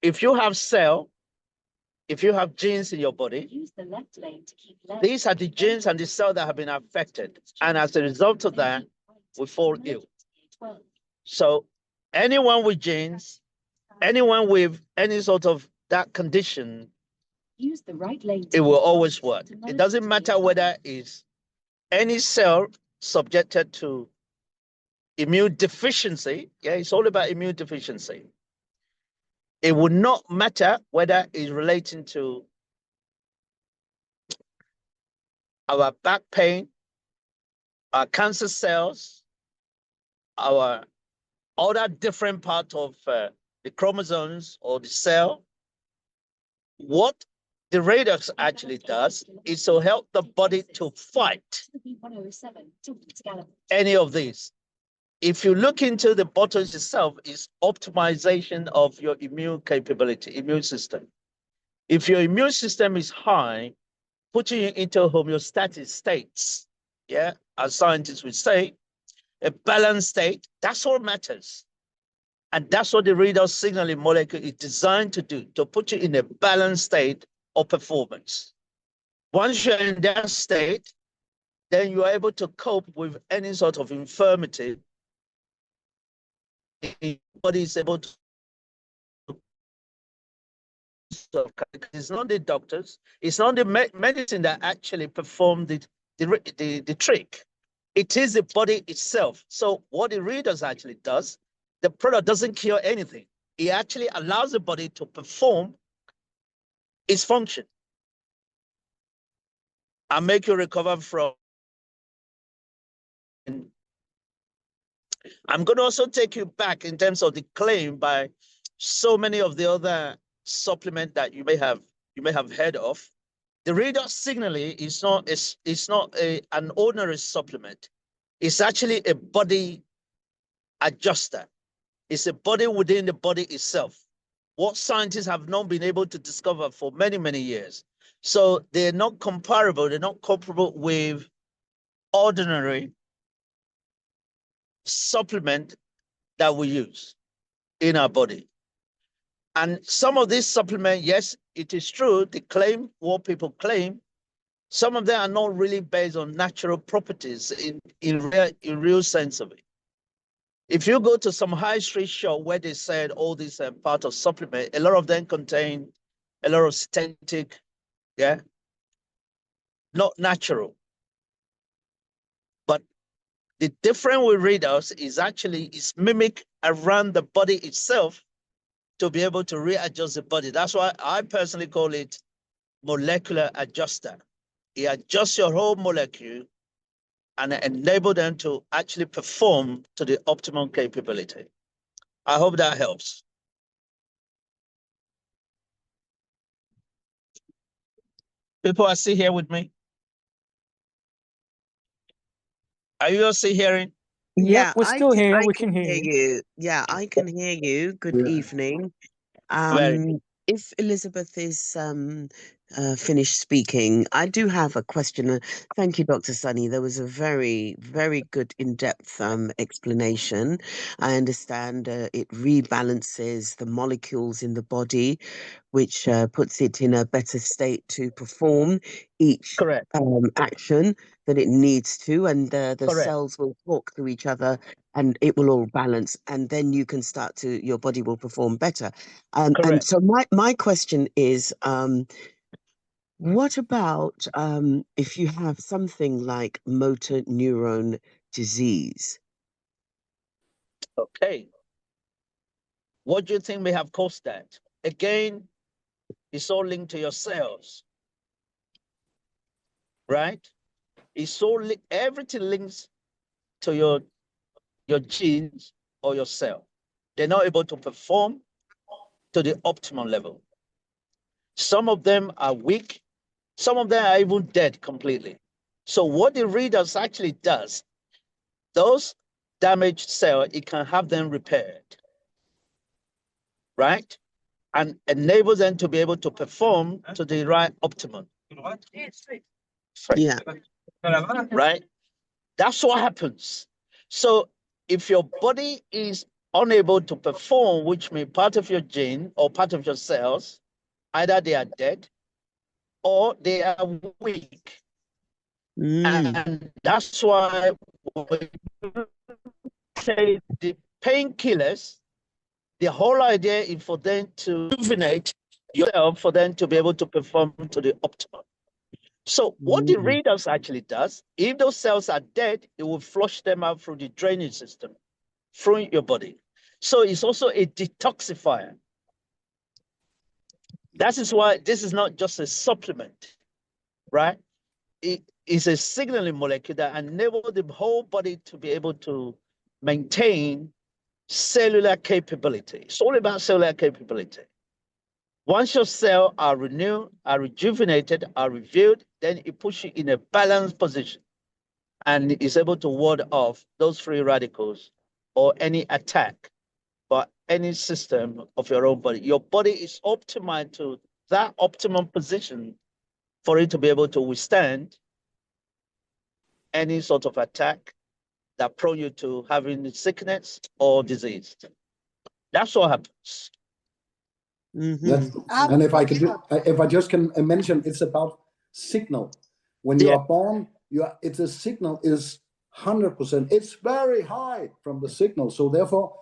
if you have if you have genes in your body, these are the genes and the cells that have been affected. And as a result of that, we fall ill. So anyone with genes, anyone with any sort of that condition, it will always work. It doesn't matter whether it's any cell subjected to immune deficiency. Yeah, it's all about immune deficiency. It would not matter whether it's relating to our back pain, our cancer cells, our other different part of the chromosomes or the cell. What the redox actually does is to help the body to fight any of these. If you look into the bottles itself, it's optimization of your immune capability, immune system. If your immune system is high, putting you into homeostatic states, yeah, as scientists would say, a balanced state, that's what matters. And that's what the redox signaling molecule is designed to do, to put you in a balanced state of performance. Once you're in that state, then you're able to cope with any sort of infirmity. Your body is able to. It's not the doctors, it's not the medicine that actually perform the trick. It is the body itself. So what the readers actually does, the product doesn't cure anything. It actually allows the body to perform its function and make you recover from. I'm going to also take you back in terms of the claim by so many of the other supplements that you may have heard of. The redox signaling is not an ordinary supplement. It's actually a body adjuster. It's a body within the body itself. What scientists have not been able to discover for many, many years. So they're not comparable. They're not comparable with ordinary supplement that we use in our body. And some of these supplements, yes, it is true, they claim what people claim. Some of them are not really based on natural properties in real sense of it. If you go to some high street shop where they said all these part of supplement, a lot of them contain a lot of synthetic, yeah, not natural. But the difference with readouts is actually it's mimic around the body itself to be able to readjust the body. That's why I personally call it molecular adjuster. It adjusts your whole molecule and enable them to actually perform to the optimum capability. I hope that helps. People are still here with me? Are you all still hearing? Yep, we're still here. I We can can hear hear you. you. Yeah, I can hear you. Good Yeah. evening. Very good. If Elizabeth is finished speaking, I do have a question. Thank you, Dr. Sunny. There was a very, very good in-depth explanation. I understand it rebalances the molecules in the body, which puts it in a better state to perform each Correct. action that it needs to, and the Correct. cells will talk to each other and it will all balance, and then you can start to, your body will perform better. And Correct. so my question is, what about if you have something like motor neuron disease? Okay. What do you think may have caused that? Again, it's all linked to your cells, right? It's all everything links to your genes or your cell. They're not able to perform to the optimal level. Some of them are weak. Some of them are even dead completely. So what the readers actually does, those damaged cells, it can have them repaired, right? And enable them to be able to perform to the right optimum. Yeah. Right? That's what happens. So if your body is unable to perform, which means part of your gene or part of your cells, either they are dead or they are weak. And that's why we say the painkillers, the whole idea is for them to rejuvenate yourself, for them to be able to perform to the optimum. So what the readers actually does, if those cells are dead, it will flush them out through the drainage system, through your body. So it's also a detoxifier. That is why this is not just a supplement, right? It is a signaling molecule that enables the whole body to be able to maintain cellular capability. It's all about cellular capability. Once your cells are renewed, are rejuvenated, are revealed, then it puts you in a balanced position and is able to ward off those free radicals or any attack by any system of your own body. Your body is optimized to that optimum position for it to be able to withstand any sort of attack that prone you to having sickness or disease. That's what happens. That's, and if I can, if I just can mention, it's about signal. When you are born, it's a signal is 100%. It's very high from the signal, so therefore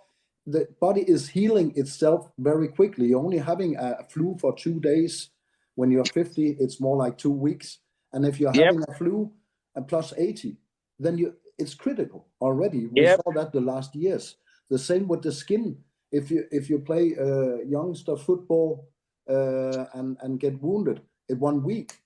the body is healing itself very quickly. You're only having a flu for 2 days. When you're 50, it's more like 2 weeks. And if you're having a flu plus 80, then it's critical already. We saw that the last years. The same with the skin. If you play youngster football and get wounded in 1 week,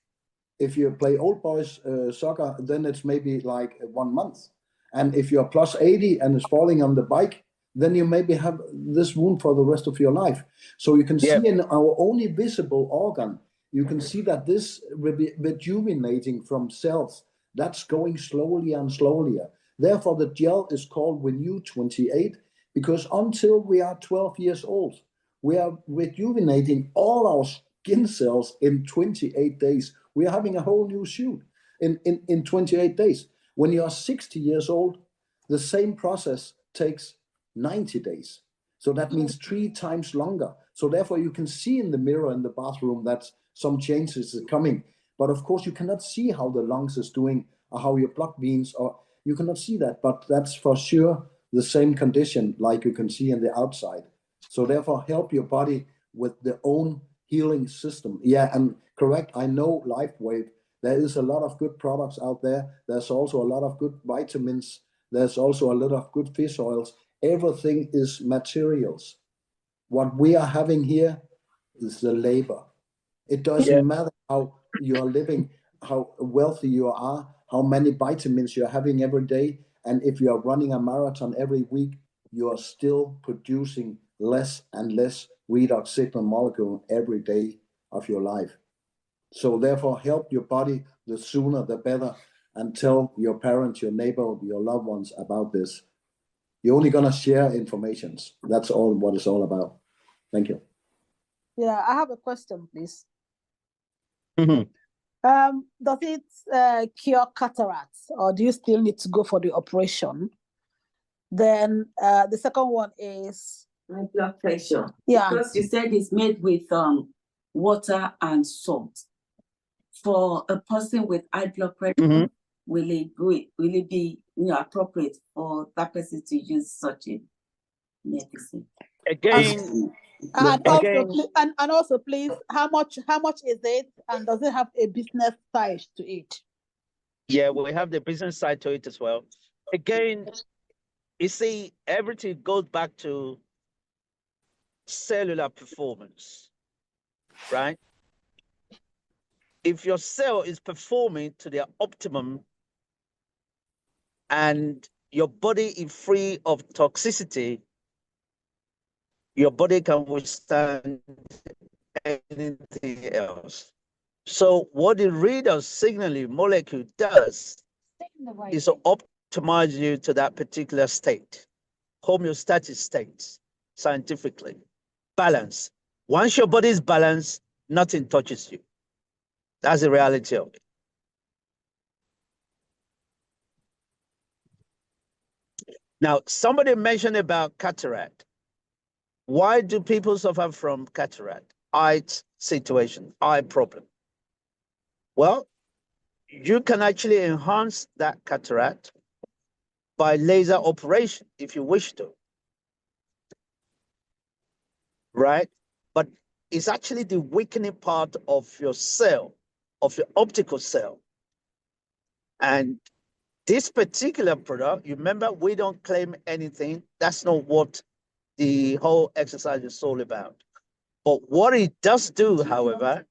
if you play old boys soccer, then it's maybe like 1 month. And if you're plus 80 and is falling on the bike, then you maybe have this wound for the rest of your life. So you can see in our only visible organ, you can see that this rejuvenating from cells, that's going slowly and slowly. Therefore, the gel is called Renew 28, because until we are 12 years old, we are rejuvenating all our skin cells in 28 days. We are having a whole new suit in 28 days. When you are 60 years old, the same process takes 90 days. So that means 3 times longer. So therefore you can see in the mirror in the bathroom that some changes are coming. But of course you cannot see how the lungs is doing or how your blood veins, or you cannot see that, but that's for sure the same condition like you can see in the outside. So therefore help your body with their own healing system. Yeah, and correct, I know LifeWave, there is a lot of good products out there. There's also a lot of good vitamins. There's also a lot of good fish oils. Everything is materials. What we are having here is the labor. It doesn't matter how you are living, how wealthy you are, how many vitamins you're having every day. And if you are running a marathon every week, you are still producing less and less redox signal molecule every day of your life. So therefore, help your body the sooner the better, and tell your parents, your neighbor, your loved ones about this. You're only gonna share information. That's all what it's all about. Thank you. Yeah, I have a question, please. Mhm. Does it cure cataracts, or do you still need to go for the operation? Then the second one is High blood pressure. Yeah. Because you said it's made with water and salt. For a person with high blood pressure, will it be appropriate for that person to use such a medicine? Again, and also, please, how much is it, and does it have a business side to it? yeah, we have the business side to it as well. Again, you see, everything goes back to cellular performance, right? If your cell is performing to their optimum and your body is free of toxicity, your body can withstand anything else. So what the reader signaling molecule does is to optimize you to that particular state, homeostatic state, scientifically. Balance. Once your body is balanced, nothing touches you. That's the reality of it. Now, somebody mentioned about cataract. Why do people suffer from cataract? Eye situation, eye problem. Well, you can actually enhance that cataract by laser operation if you wish to, right? But it's actually the weakening part of your cell, of your optical cell. And this particular product, you remember, we don't claim anything. That's not what the whole exercise is all about. But what it does do, however,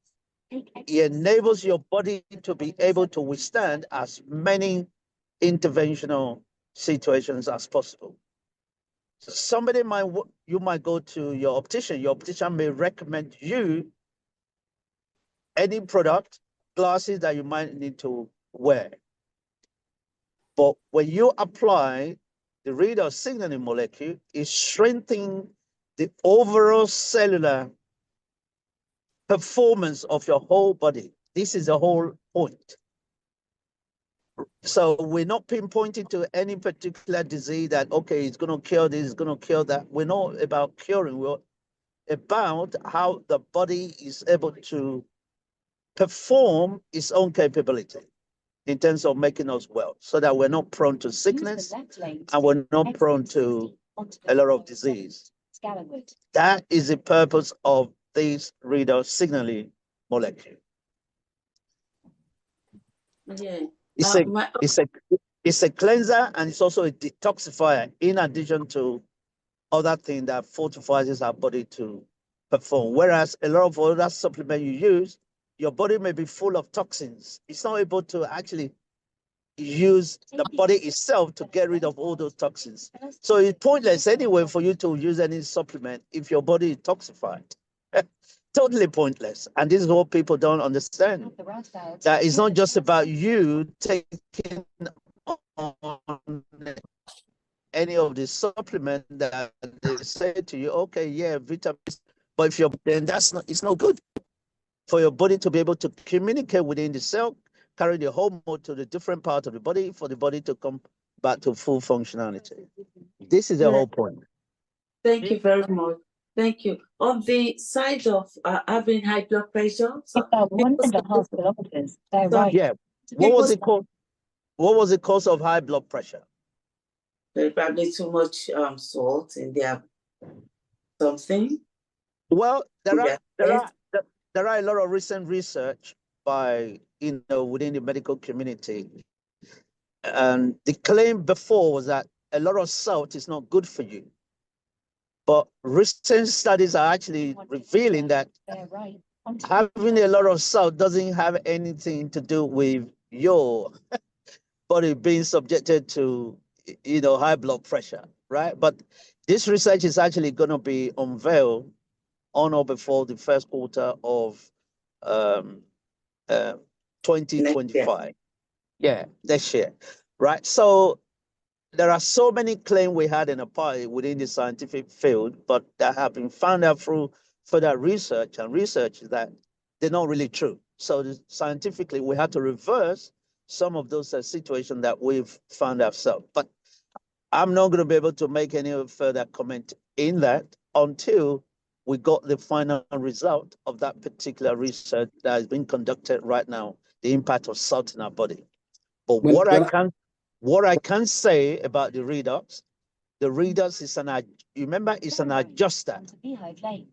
it enables your body to be able to withstand as many interventional situations as possible. So somebody you might go to your optician may recommend you any product, glasses that you might need to wear. But when you apply the readout signaling molecule, is strengthening the overall cellular performance of your whole body. This is the whole point. So we're not pinpointing to any particular disease that, okay, it's going to cure this, it's going to cure that. We're not about curing. We're about how the body is able to perform its own capability in terms of making us well, so that we're not prone to sickness and we're not prone to a lot of disease. That is the purpose of this readout signaling molecule. Yeah. It's a cleanser, and it's also a detoxifier, in addition to other things that fortifies our body to perform. Whereas a lot of other supplements you use, your body may be full of toxins. It's not able to actually use the body itself to get rid of all those toxins. So it's pointless anyway for you to use any supplement if your body is toxified. Totally pointless. And this is what people don't understand. That it's not just about you taking on any of the supplement that they say to you, okay, yeah, vitamins, but if you're then it's not good for your body to be able to communicate within the cell, carry the hormone to the different parts of the body for the body to come back to full functionality. This is the whole point. Thank you very much. Thank you. On the side of having high blood pressure, so about 1.5 kilometers. Right. Yeah. What was it called? What was the cause of high blood pressure? Probably too much salt in their something. Well, there are a lot of recent research by within the medical community, and the claim before was that a lot of salt is not good for you. But recent studies are actually revealing that having a lot of salt doesn't have anything to do with your body being subjected to, high blood pressure, right? But this research is actually going to be unveiled on or before the first quarter of 2025. Yeah, next year, right? So there are so many claims we had in the past within the scientific field, but that have been found out through further research and research that they're not really true. So scientifically, we had to reverse some of those situations that we've found ourselves. But I'm not going to be able to make any further comment in that until we got the final result of that particular research that is being conducted right now, the impact of salt in our body. But what I can say about the redox is remember, it's an adjuster,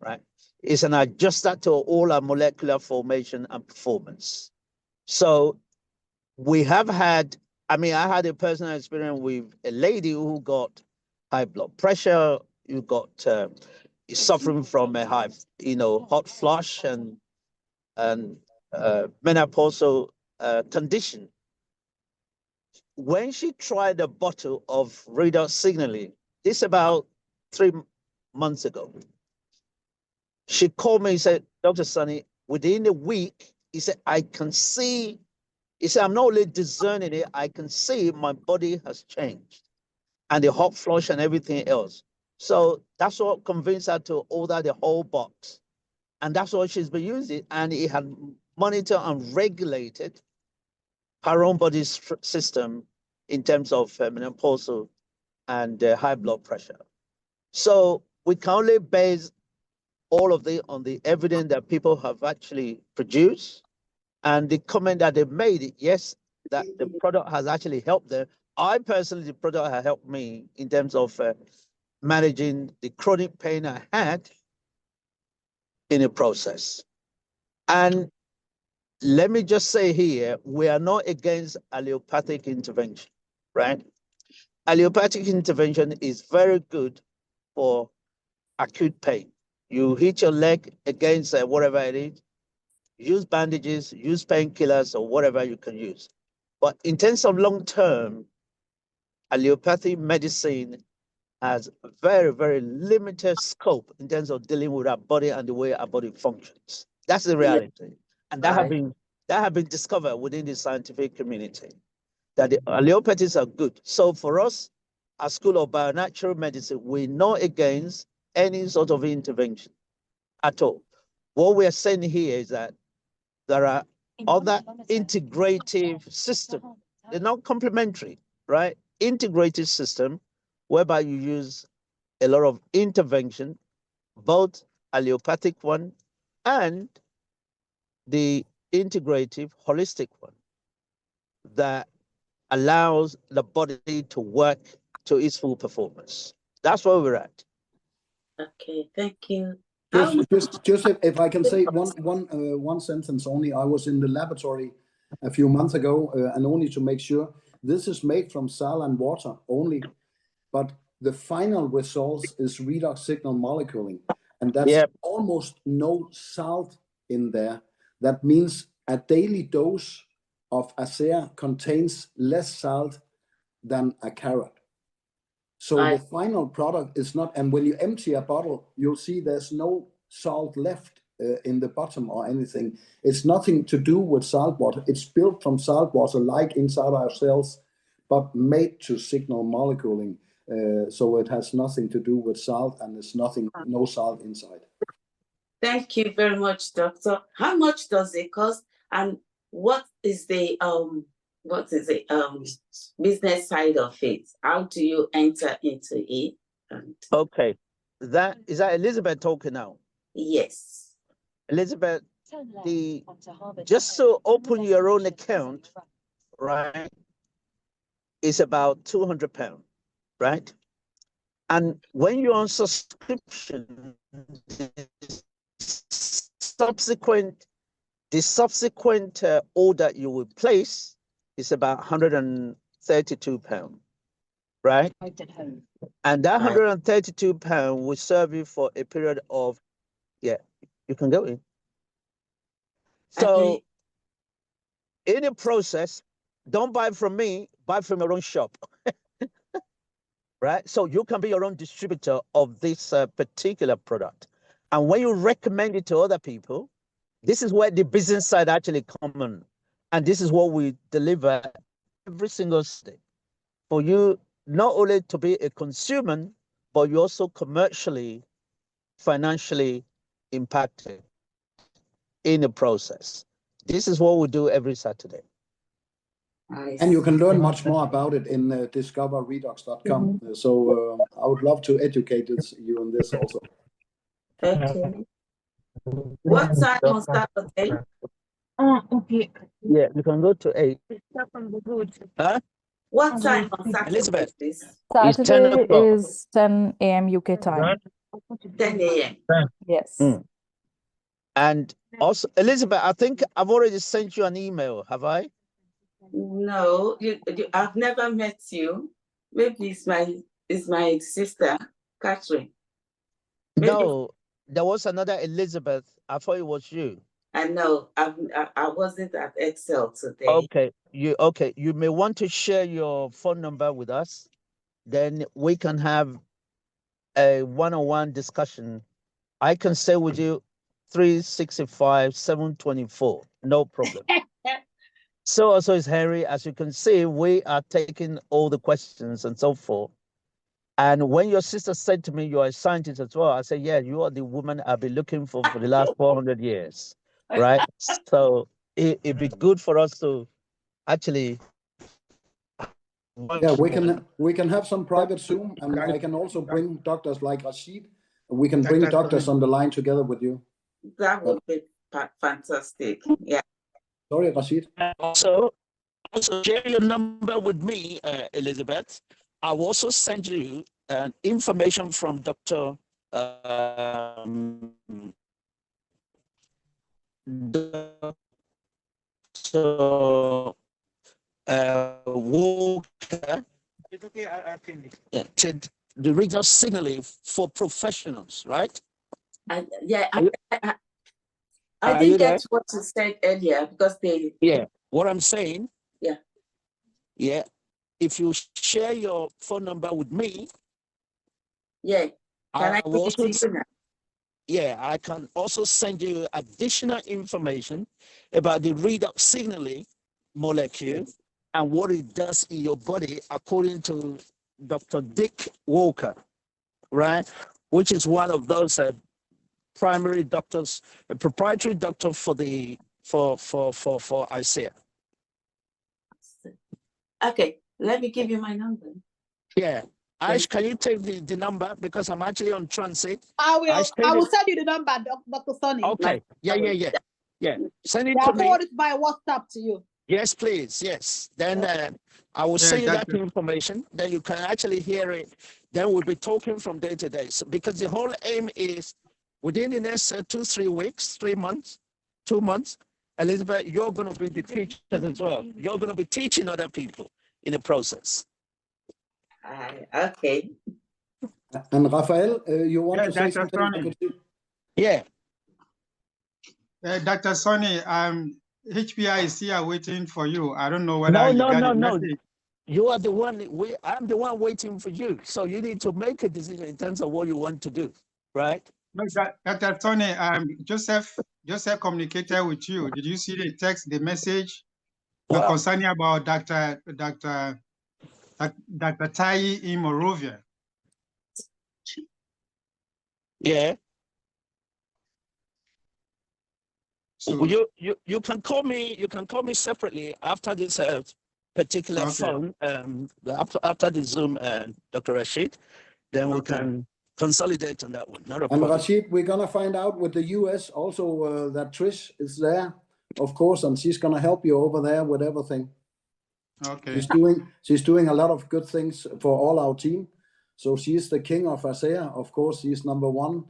right? It's an adjuster to all our molecular formation and performance. So we have had, I had a personal experience with a lady who got high blood pressure, who got suffering from a high, hot flush and menopausal condition. When she tried a bottle of redox signaling, this about 3 months ago, she called me and said, Dr. Sunny, within a week, he said, I can see, he said, I'm not only discerning it, I can see my body has changed and the hot flush and everything else. So that's what convinced her to order the whole box. And that's what she's been using. And it had monitored and regulated her own body system in terms of menopausal and high blood pressure. So we can only base all of this on the evidence that people have actually produced and the comment that they made, yes, that the product has actually helped them. I personally, the product has helped me in terms of managing the chronic pain I had in the process. And let me just say here, we are not against allopathic intervention, right? Allopathic intervention is very good for acute pain. You hit your leg against whatever it is, use bandages, use painkillers or whatever you can use. But in terms of long-term, allopathic medicine has very, very limited scope in terms of dealing with our body and the way our body functions. That's the reality. And that have been discovered within the scientific community, that the allopathies are good. So for us, our School of Bionatural Medicine, we're not against any sort of intervention at all. What we are saying here is that there are other integrative systems. They're not complementary, right? Integrated system whereby you use a lot of intervention, both allopathic one and the integrative holistic one that allows the body to work to its full performance. That's where we're at. Okay, thank you. Just if I can say one sentence only. I was in the laboratory a few months ago, and only to make sure this is made from salt and water only, but the final results is redox signal moleculing, and that's almost no salt in there. That means a daily dose of ASEA contains less salt than a carrot. So the final product is not, and when you empty a bottle, you'll see there's no salt left in the bottom or anything. It's nothing to do with salt water. It's built from salt water, like inside our cells, but made to signal moleculing. So it has nothing to do with salt, and there's no salt inside. Thank you very much, Doctor. How much does it cost, and what is the business side of it? How do you enter into it? Okay, is that Elizabeth talking now? Yes. Elizabeth, just to open your own account, right, is about £200, right? And when you're on subscription, the subsequent order you will place is about £132, right? And that £132 will serve you for a period of, you can go in. So in the process, don't buy from me, buy from your own shop. Right? So you can be your own distributor of this particular product. And when you recommend it to other people, This is where the business side actually comes in. And this is what we deliver every single day for you, not only to be a consumer, but you also commercially, financially impacted in the process. This is what we do every Saturday. And you can learn much more about it in discoverredox.com. So I would love to educate you on this also. Okay. What time on Saturday? Okay. Yeah, you can go to 8. Huh? What time on Saturday, Elizabeth, please? it's 10 Saturday o'clock. is 10 a.m. UK time. 10 a.m. Yes. And also, Elizabeth, I think I've already sent you an email, have I? No, I've never met you. Maybe it's my sister, Catherine. Maybe. No, there was another Elizabeth. I thought it was you. I know. I wasn't at Excel today. Okay, you may want to share your phone number with us. Then we can have a one-on-one discussion. I can stay with you 365, 724. No problem. So also is Harry. As you can see, we are taking all the questions and so forth. And when your sister said to me, you're a scientist as well, I said, yeah, you are the woman I've been looking for the last 400 years, right? So it'd be good for us to actually. Yeah, we can have some private Zoom, and I can also bring doctors like Rashid. We can bring doctors on the line together with you. That would be fantastic. Yeah. Sorry, Rashid. Also share your number with me, Elizabeth. I'll also send you information from Dr. Walker, to the regional signaling for professionals, right? I didn't get what you said earlier because they. Yeah, what I'm saying. Yeah. Yeah. If you share your phone number with me. Yeah. Can I give it to you now? Yeah, I can also send you additional information about the redox signaling molecule and what it does in your body, according to Dr. Dec4, right? Which is one of those primary doctors, a proprietary doctor for ICEA. Okay, let me give you my number. Yeah. Ash, can you take the number, because I'm actually on transit? I will send you the number, Dr. Sonny. Okay. Yeah. Send it I'll to me. forward it by WhatsApp to you. Yes, please. Yes. Then I will send you that information. Then you can actually hear it. Then we'll be talking from day to day. So, because the whole aim is within the next 2-3 weeks, 3 months, 2 months, Elizabeth, you're going to be the teacher as well. You're going to be teaching other people in the process. Okay. And Rafael, you want to say something? Yeah. Dr. Sonny, HPI is here waiting for you. I don't know whether No. You are the one. I'm the one waiting for you. So you need to make a decision in terms of what you want to do, right? No, Dr. Sonny, Joseph communicated with you. Did you see the text, the message concerning about Dr. Tai in Morovia? Yeah. So you can call me. You can call me separately after this particular phone. After the Zoom, Dr. Rashid, then we can consolidate on that one. Not a problem. Rashid, we're gonna find out with the US also that Trish is there, of course, and she's gonna help you over there with everything. Okay. She's doing a lot of good things for all our team. So she's the king of ASEA. Of course, she's number one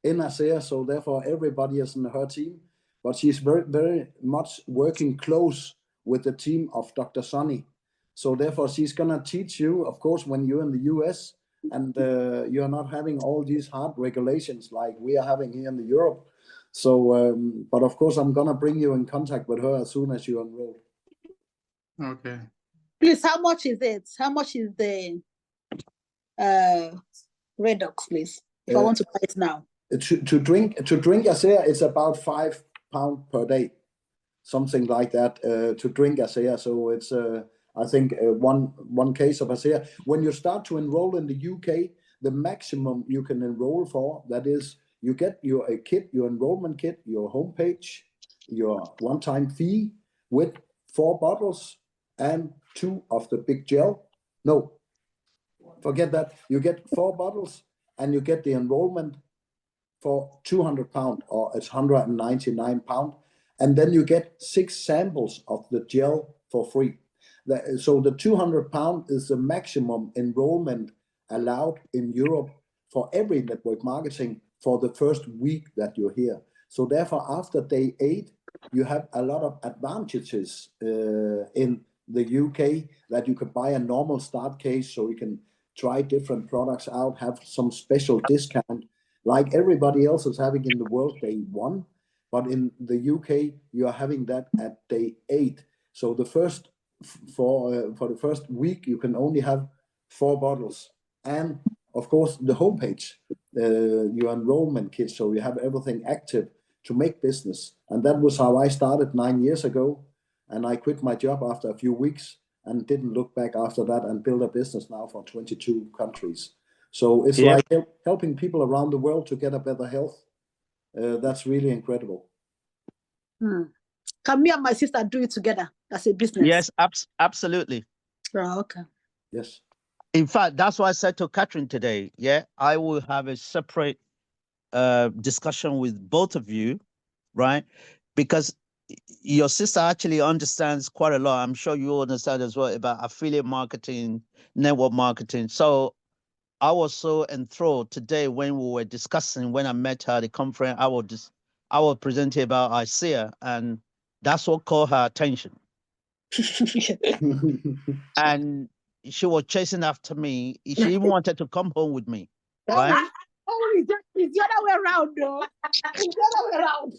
in ASEA. So therefore, everybody is in her team. But she's very, very much working close with the team of Dr. Sonny. So therefore, she's gonna teach you, of course, when you're in the US and you're not having all these hard regulations like we are having here in the Europe. So, but of course, I'm gonna bring you in contact with her as soon as you enroll. Okay. Please, how much is it? How much is the Redox, please? If I want to buy it now. To drink ASEA, it's about $5 pound per day, something like that, to drink ASEA. So it's I think one case of ASEA. When you start to enroll in the UK, the maximum you can enroll for, that is, you get your kit, your enrollment kit, your homepage, your one-time fee with 4 bottles and 2 of the big gel. No, forget that. You get 4 bottles and you get the enrollment for £200, or it's £199, and then you get 6 samples of the gel for free. So the £200 is the maximum enrollment allowed in Europe for every network marketing for the first week that you're here. So therefore, after day 8, you have a lot of advantages in the UK, that you can buy a normal start case, so you can try different products out, have some special discount like everybody else is having in the world day 1, but in the UK you are having that at day 8. So the first for the first week you can only have 4 bottles, and of course the homepage, your enrollment kit, so you have everything active to make business. And that was how I started 9 years ago, and I quit my job after a few weeks and didn't look back after that, and build a business now for 22 countries. So it's like helping people around the world to get a better health. That's really incredible. Can me and my sister do it together as a business? Yes, absolutely. Oh, okay. Yes. In fact, that's why I said to Catherine today, I will have a separate discussion with both of you, right? Because your sister actually understands quite a lot. I'm sure you understand as well about affiliate marketing, network marketing. So I was so enthralled today when we were discussing, when I met her at the conference, I was presenting about ASEA, and that's what caught her attention. And she was chasing after me. She even wanted to come home with me, right? Oh, it's the other way around, though. It's the other way around.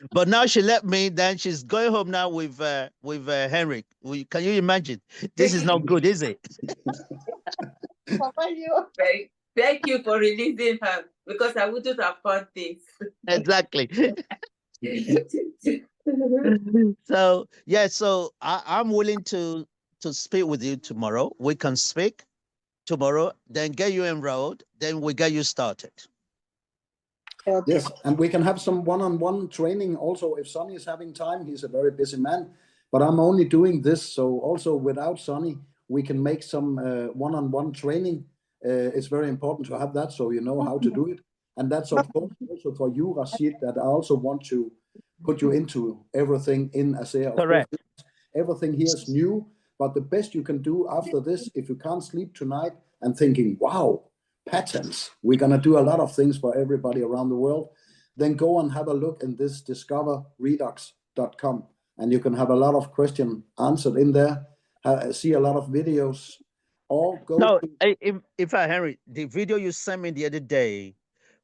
But now she left me. Then she's going home now with Henrik. Can you imagine? This is not good, is it? Thank you for releasing her, because I wouldn't have found things. Exactly. So I'm willing to speak with you tomorrow. We can speak tomorrow, then get you enrolled, then we get you started. Okay. Yes, and we can have some one-on-one training also if Sonny is having time. He's a very busy man, but I'm only doing this, so also without Sonny, we can make some one-on-one training. It's very important to have that, so you know how to do it. And that's of course also for you, Rashid, that I also want to put you into everything in ASEA. Of Correct. course, everything here is new, but the best you can do after this, if you can't sleep tonight and thinking, wow, patents, we're going to do a lot of things for everybody around the world, then go and have a look in this discoverredux.com, and you can have a lot of questions answered in there, see a lot of videos, or go No, to... in fact, Henry, the video you sent me the other day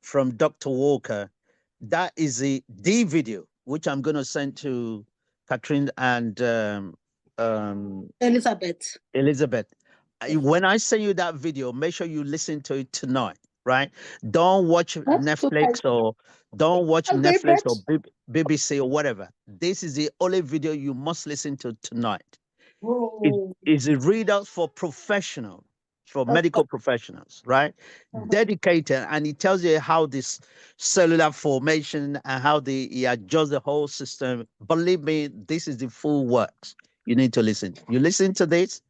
from Dr. Walker, that is the video, which I'm going to send to Catherine and Elizabeth. When I send you that video, make sure you listen to it tonight, right? Don't watch Netflix or BBC or whatever. This is the only video you must listen to tonight. It is a readout for professionals, for medical professionals, right? Dedicated, and it tells you how this cellular formation and how he adjusts the whole system. Believe me, this is the full works. You need to listen. You listen to this,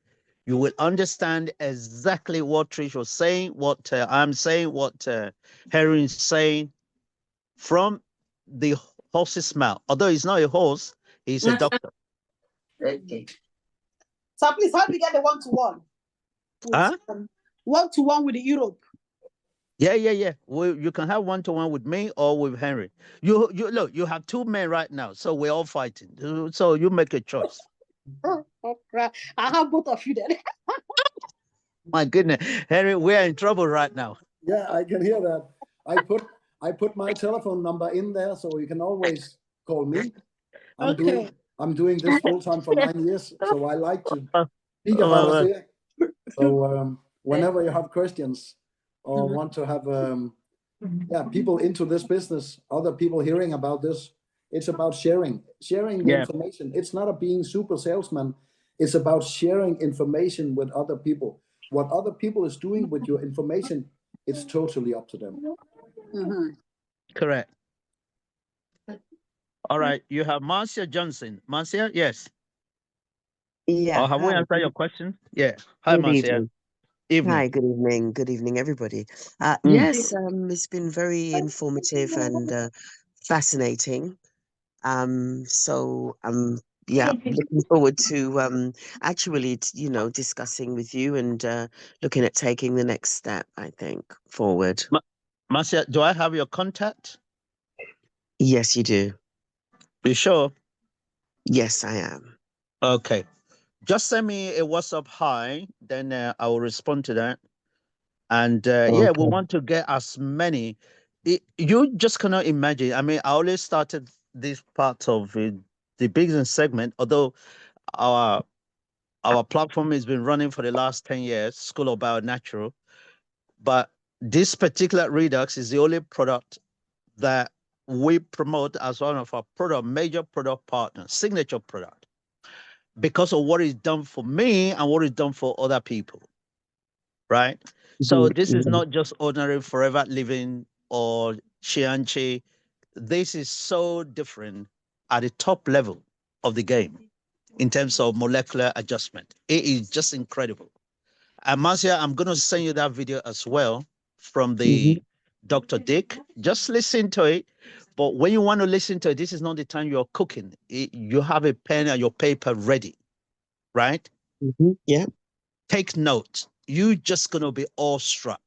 you will understand exactly what Trish was saying, what I'm saying, what Harry is saying from the horse's mouth. Although he's not a horse, he's a doctor. Okay. So please help me get the one-to-one. One-to-one with the Europe. Yeah. Well, you can have one-to-one with me or with Henry. You look, you have 2 men right now, so we're all fighting. So you make a choice. Oh, crap. I have both of you then. My goodness, Henry, we're in trouble right now. Yeah, I can hear that. I put my telephone number in there, so you can always call me. I'm doing this full time for 9 years, so I like to speak about it. So whenever you have questions or want to have yeah, people into this business, other people hearing about this. It's about sharing the information. It's not a being super salesman. It's about sharing information with other people. What other people is doing with your information, it's totally up to them. Correct. All right, you have Marcia Johnson. Marcia, yes. Yeah. Or have we Hi. answered your question? Yeah. Hi, Good Marcia. evening. Evening. Hi, good evening. Good evening, everybody. Mm. Yes, it's been very informative and fascinating. So yeah, looking forward to actually, discussing with you and looking at taking the next step, I think, forward. Marcia, do I have your contact? Yes, you do. You sure? Yes, I am. Okay. Just send me a WhatsApp hi, then I will respond to that. And yeah, we Okay. want to get as many. You just cannot imagine. I mean, I always started this part of the business segment, although our platform has been running for the last 10 years, School of Bio-Natural. But this particular Redux is the only product that we promote as one of our major product partners, signature product, because of what is done for me and what is done for other people, right? So this is not just ordinary forever living or Chianchi. This is so different at the top level of the game in terms of molecular adjustment. It is just incredible. And Marcia, I'm going to send you that video as well from the Dr. Dick. Just listen to it. But when you want to listen to it, this is not the time you're cooking. You have a pen and your paper ready, right? Yeah. Take note. You're just going to be awestruck.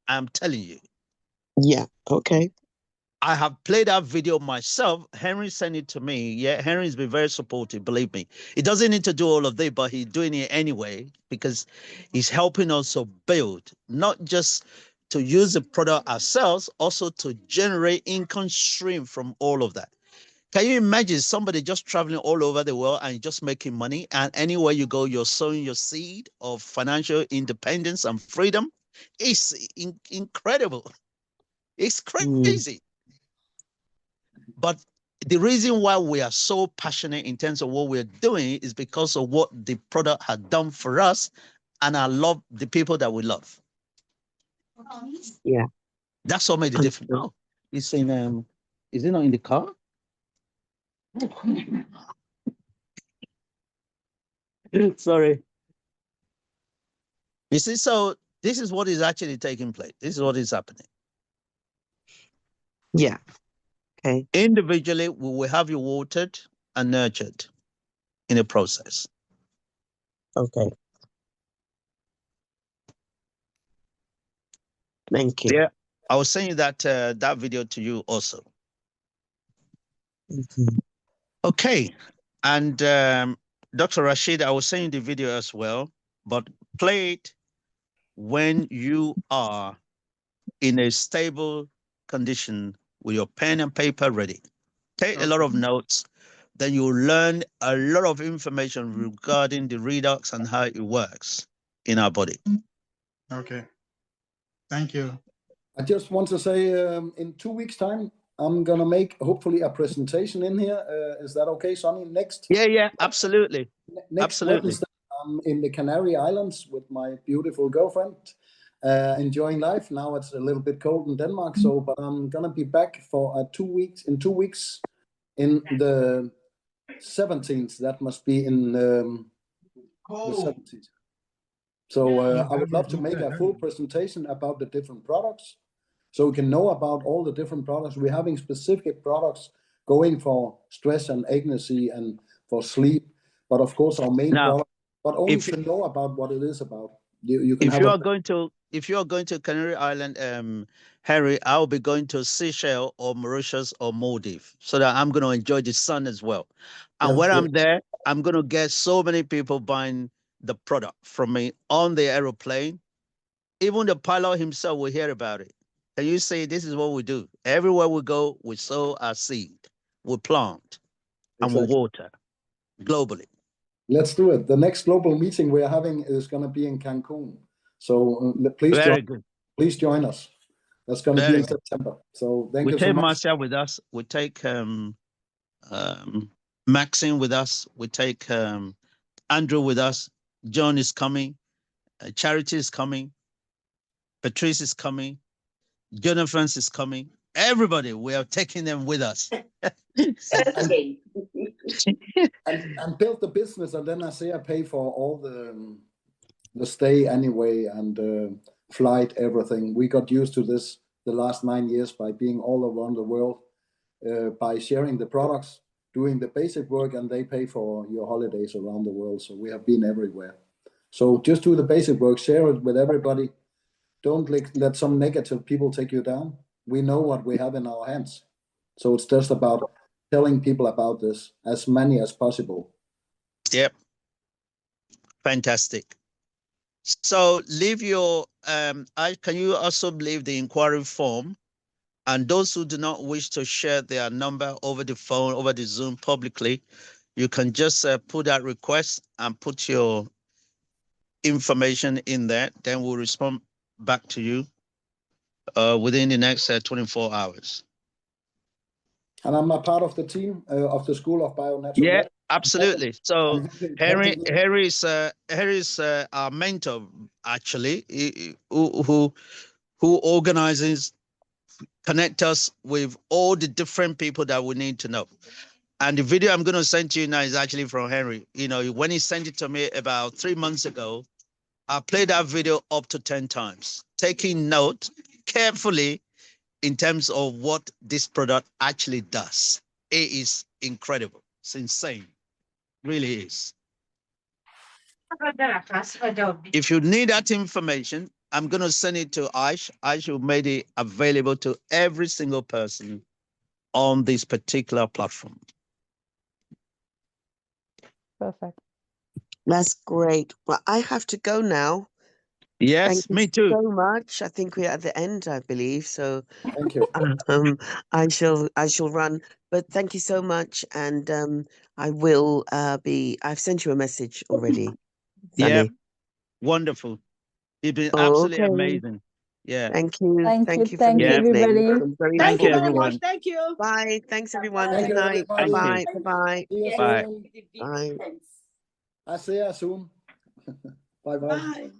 I'm telling you. Yeah. Okay. I have played that video myself. Henry sent it to me. Yeah, Henry's been very supportive, believe me. He doesn't need to do all of this, but he's doing it anyway because he's helping us to build, not just to use the product ourselves, also to generate income stream from all of that. Can you imagine somebody just traveling all over the world and just making money? And anywhere you go, you're sowing your seed of financial independence and freedom? It's incredible. It's crazy. But the reason why we are so passionate in terms of what we're doing is because of what the product had done for us, and I love the people that we love. Yeah. That's what made the difference. Oh, it's in is it not in the car? Sorry. You see, so this is what is actually taking place. This is what is happening. Yeah. Okay. Individually, we will have you watered and nurtured in the process. Okay. Thank you. Yeah, I was saying that that video to you also. Okay, and Dr. Rashid, I was saying the video as well, but play it when you are in a stable condition with your pen and paper ready. Take a lot of notes, then you'll learn a lot of information regarding the redox and how it works in our body. Okay. Thank you. I just want to say in 2 weeks' time, I'm going to make hopefully a presentation in here. Is that okay, Sonny? Yeah, absolutely. Next Wednesday, I'm in the Canary Islands with my beautiful girlfriend, enjoying life. Now it's a little bit cold in Denmark, but I'm going to be back for 2 weeks. In 2 weeks, in the 17th, that must be in the 17th. So I would love to make a full presentation about the different products, so we can know about all the different products. We're having specific products going for stress and agency and for sleep, but of course our main product, but only to know about what it is about. You can if you are going to Canary Island, Harry, I'll be going to Seychelles or Mauritius or Maldives, so that I'm going to enjoy the sun as well. And when I'm there, I'm going to get so many people buying the product from me on the aeroplane. Even the pilot himself will hear about it. And you say, this is what we do. Everywhere we go, we sow our seed, we plant, and we water globally. Let's do it. The next global meeting we're having is going to be in Cancun. So please join us. That's going to be Very in good. September. So thank We you so take much. Marcia with us. We take Maxine with us. We take Andrew with us. John is coming. Charity is coming. Patrice is coming. Jonathan is coming. Everybody, we are taking them with us. Okay. and build the business, and then I pay for all the stay anyway, and flight, everything. We got used to this the last 9 years by being all around the world, by sharing the products, doing the basic work, and they pay for your holidays around the world. So we have been everywhere. So just do the basic work, share it with everybody. Don't let some negative people take you down. We know what we have in our hands. So it's just about telling people about this, as many as possible. Yep. Fantastic. So leave your, can you also leave the inquiry form? And those who do not wish to share their number over the phone, over the Zoom publicly, you can just put that request and put your information in there. Then we'll respond back to you within the next 24 hours. And I'm a part of the team of the School of Bio-Natural Yeah, Medicine. absolutely. So helping you. Harry is our mentor, actually, who organizes, connect us with all the different people that we need to know. And the video I'm going to send to you now is actually from Henry. You know, when he sent it to me about 3 months ago, I played that video up to 10 times, taking note carefully in terms of what this product actually does. It is incredible. It's insane. Really is. If you need that information, I'm going to send it to Aish. Aish will make it available to every single person on this particular platform. Perfect. That's great. Well, I have to go now. Yes, Thank you me too. so much. I think we're at the end, I believe. So thank you. I shall run. But thank you so much. And I will I've sent you a message already. Yeah, Sunny. wonderful. You've been absolutely Okay. amazing. Yeah. Thank you. Thank Thank you for you, the Yeah. evening. everybody. It's very Thank you, very informative. much. everyone. Thank you. Bye. Thanks, everyone. Thank Good you, night. everybody. Thank Bye-bye. you. Bye-bye. See you Bye. soon. Bye. I see you soon. Bye-bye. Bye.